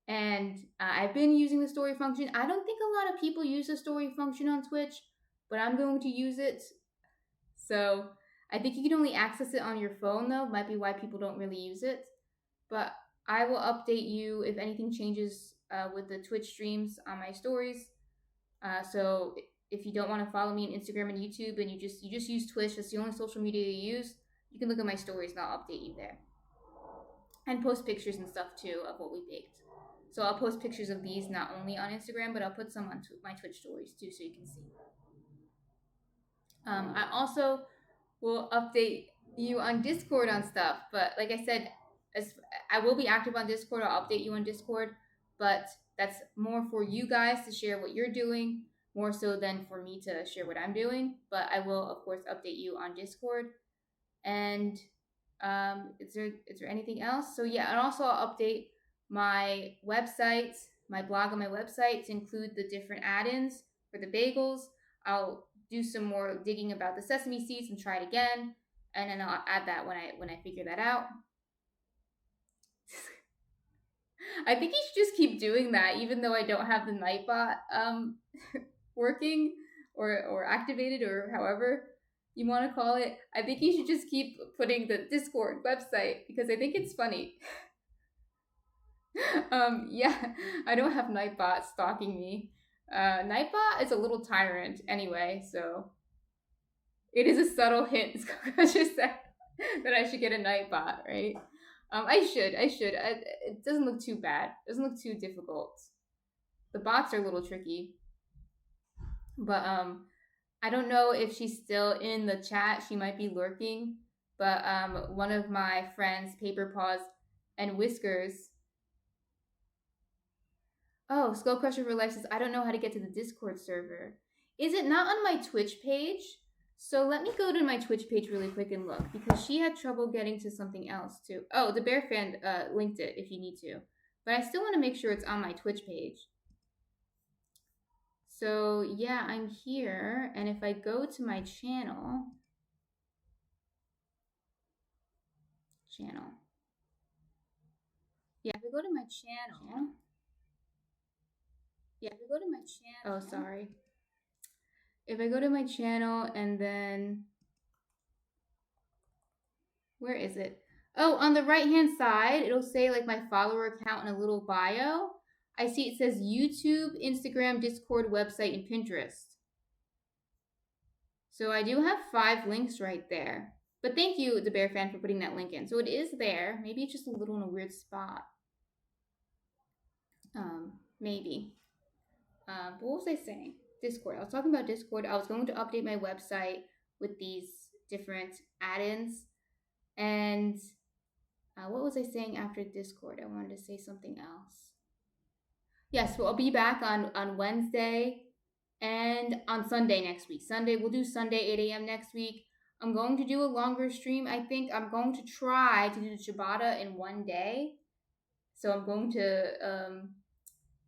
And I've been using the story function. I don't think a lot of people use the story function on Twitch, but I'm going to use it. So I think you can only access it on your phone, though. Might be why people don't really use it. But I will update you if anything changes with the Twitch streams on my stories. So if you don't want to follow me on Instagram and YouTube, and you just use Twitch, that's the only social media you use, you can look at my stories and I'll update you there. And post pictures and stuff too of what we baked. So I'll post pictures of these not only on Instagram, but I'll put some on my Twitch stories too, so you can see. I also will update you on Discord on stuff, but like I said, I will be active on Discord. I'll update you on Discord, but that's more for you guys to share what you're doing, more so than for me to share what I'm doing. But I will, of course, update you on Discord. And is there anything else? So yeah, and also I'll update my website, my blog on my website, to include the different add-ins for the bagels. I'll do some more digging about the sesame seeds and try it again, and then I'll add that when I figure that out. I think you should just keep doing that, even though I don't have the Nightbot working or activated, or however you want to call it. I think you should just keep putting the Discord website, because I think it's funny. Yeah, I don't have Nightbot stalking me. Nightbot is a little tyrant anyway, so it is a subtle hint, just said, that I should get a Nightbot, right? I should. It doesn't look too bad. It doesn't look too difficult. The bots are a little tricky, but I don't know if she's still in the chat. She might be lurking. But one of my friends, Paper Paws and Whiskers. Oh, Skull Crusher for Life says, I don't know how to get to the Discord server. Is it not on my Twitch page? So let me go to my Twitch page really quick and look, because she had trouble getting to something else too. Oh, the Bear Fan linked it if you need to. But I still want to make sure it's on my Twitch page. So yeah, I'm here, and if I go to my channel, yeah, if I go to my channel, oh, sorry. If I go to my channel and then, where is it? Oh, on the right-hand side, it'll say like my follower account and a little bio. I see it says YouTube, Instagram, Discord, website, and Pinterest. So I do have 5 links right there. But thank you, the Bear Fan, for putting that link in. So it is there. Maybe it's just a little in a weird spot. Maybe. But what was I saying? Discord. I was talking about Discord. I was going to update my website with these different add-ins. And what was I saying after Discord? I wanted to say something else. Yes, well, I'll be back on Wednesday and on Sunday next week. We'll do Sunday 8 a.m. next week. I'm going to do a longer stream. I think I'm going to try to do the Ciabatta in one day. So I'm going to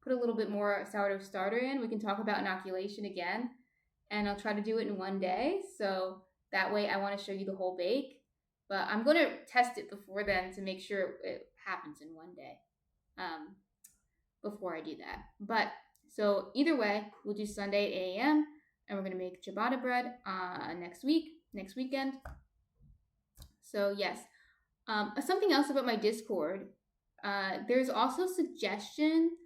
put a little bit more sourdough starter in. We can talk about inoculation again. And I'll try to do it in one day. So that way I want to show you the whole bake. But I'm going to test it before then to make sure it happens in one day before I do that. But so either way, we'll do Sunday at 8 a.m. and we're going to make ciabatta bread next weekend. So yes, something else about my Discord. There's also suggestion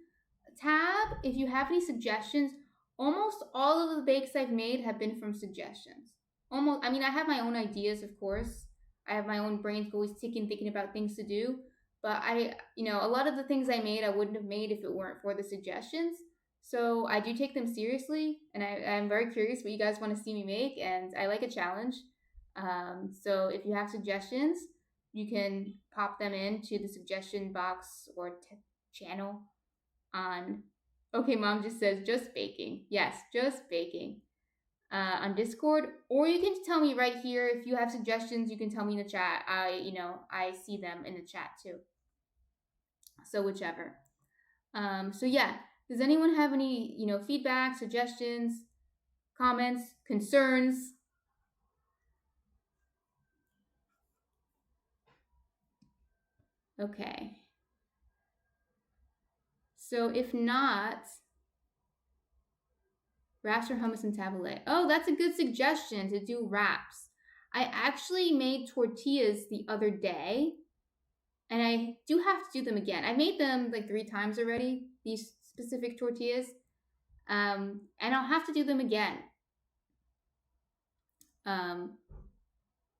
tab. If you have any suggestions, almost all of the bakes I've made have been from suggestions. I mean, I have my own ideas, of course. I have my own brains always ticking, thinking about things to do. But a lot of the things I made, I wouldn't have made if it weren't for the suggestions. So I do take them seriously, and I'm very curious what you guys want to see me make, and I like a challenge. So if you have suggestions, you can pop them into the suggestion box or channel on, okay, Mom just says just baking. Yes, just baking. On Discord, or you can tell me right here if you have suggestions. You can tell me in the chat. I see them in the chat too. So whichever. So yeah, does anyone have any feedback, suggestions, comments, concerns? Okay. So if not, wraps or hummus and tabbouleh. Oh, that's a good suggestion to do wraps. I actually made tortillas the other day, and I do have to do them again. I made them like 3 times already, these specific tortillas, and I'll have to do them again.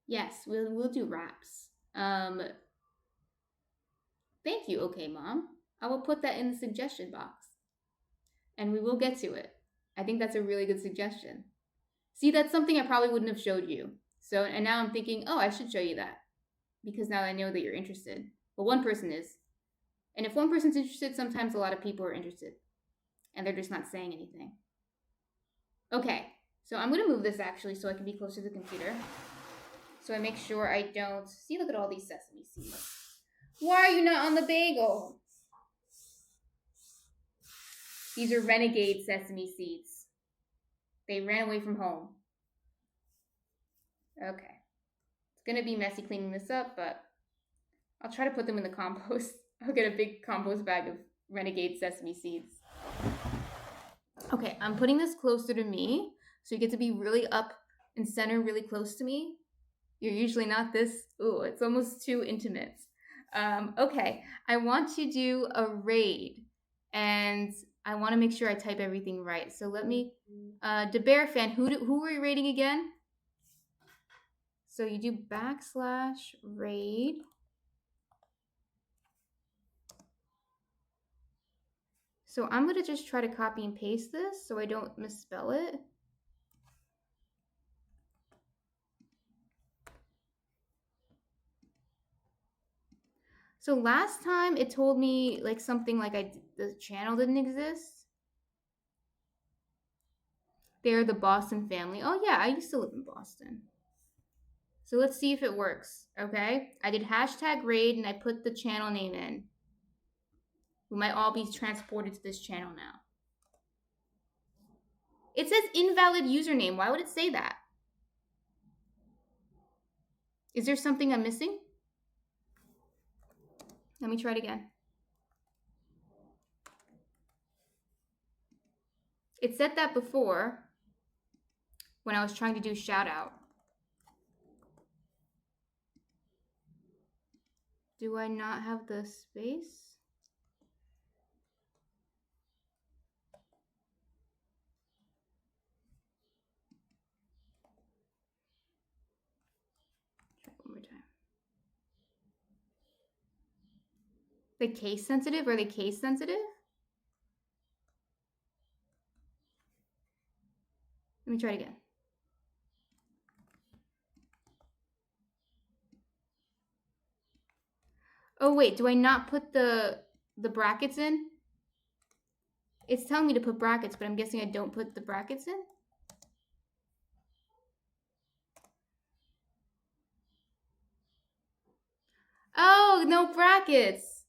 Yes, we'll do wraps. Thank you, okay, Mom. I will put that in the suggestion box, and we will get to it. I think that's a really good suggestion. See, that's something I probably wouldn't have showed you. So, and now I'm thinking, oh, I should show you that, because now I know that you're interested. Well, one person is. And if one person's interested, sometimes a lot of people are interested, and they're just not saying anything. Okay, so I'm going to move this actually so I can be closer to the computer. So I make sure I don't... See, look at all these sesame seeds. Why are you not on the bagel? These are renegade sesame seeds. They ran away from home. Okay. It's going to be messy cleaning this up, but I'll try to put them in the compost. I'll get a big compost bag of renegade sesame seeds. Okay, I'm putting this closer to me, so you get to be really up and center, really close to me. You're usually not this. Ooh, it's almost too intimate. Okay, I want to do a raid, and I want to make sure I type everything right. So let me, the Bear Fan, who were you raiding again? So you do /raid. So I'm going to just try to copy and paste this so I don't misspell it. So last time it told me like something like the channel didn't exist. They're the Boston family. Oh yeah, I used to live in Boston. So let's see if it works, okay? I did hashtag raid and I put the channel name in. We might all be transported to this channel now. It says invalid username. Why would it say that? Is there something I'm missing? Let me try it again. It said that before when I was trying to do shout out. Do I not have the space? Try it one more time. The case sensitive? Are they case sensitive? Let me try it again. Oh wait, do I not put the brackets in? It's telling me to put brackets, but I'm guessing I don't put the brackets in? Oh, no brackets.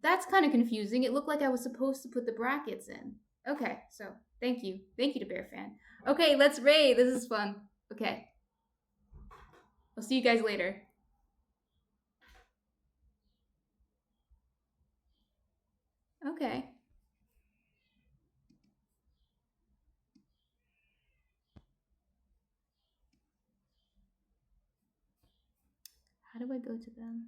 That's kind of confusing. It looked like I was supposed to put the brackets in. Okay, so thank you. Thank you to Bear Fan. Okay, let's raid. This is fun. Okay. I'll see you guys later. Okay. How do I go to them?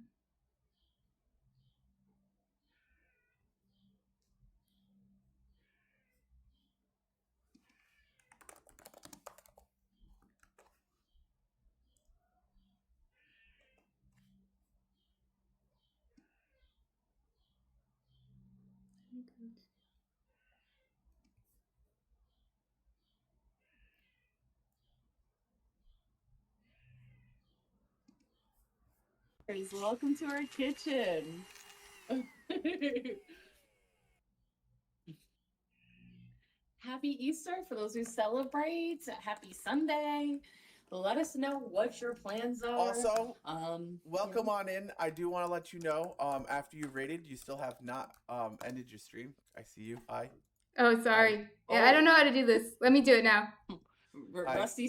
Welcome to our kitchen. Happy Easter for those who celebrate. Happy Sunday. Let us know what your plans are.
Also, welcome on in. I do want to let you know, after you rated, you still have not ended your stream. I see you. Hi.
Oh, sorry. Hi. Yeah, I don't know how to do this. Let me do it now.
Rusty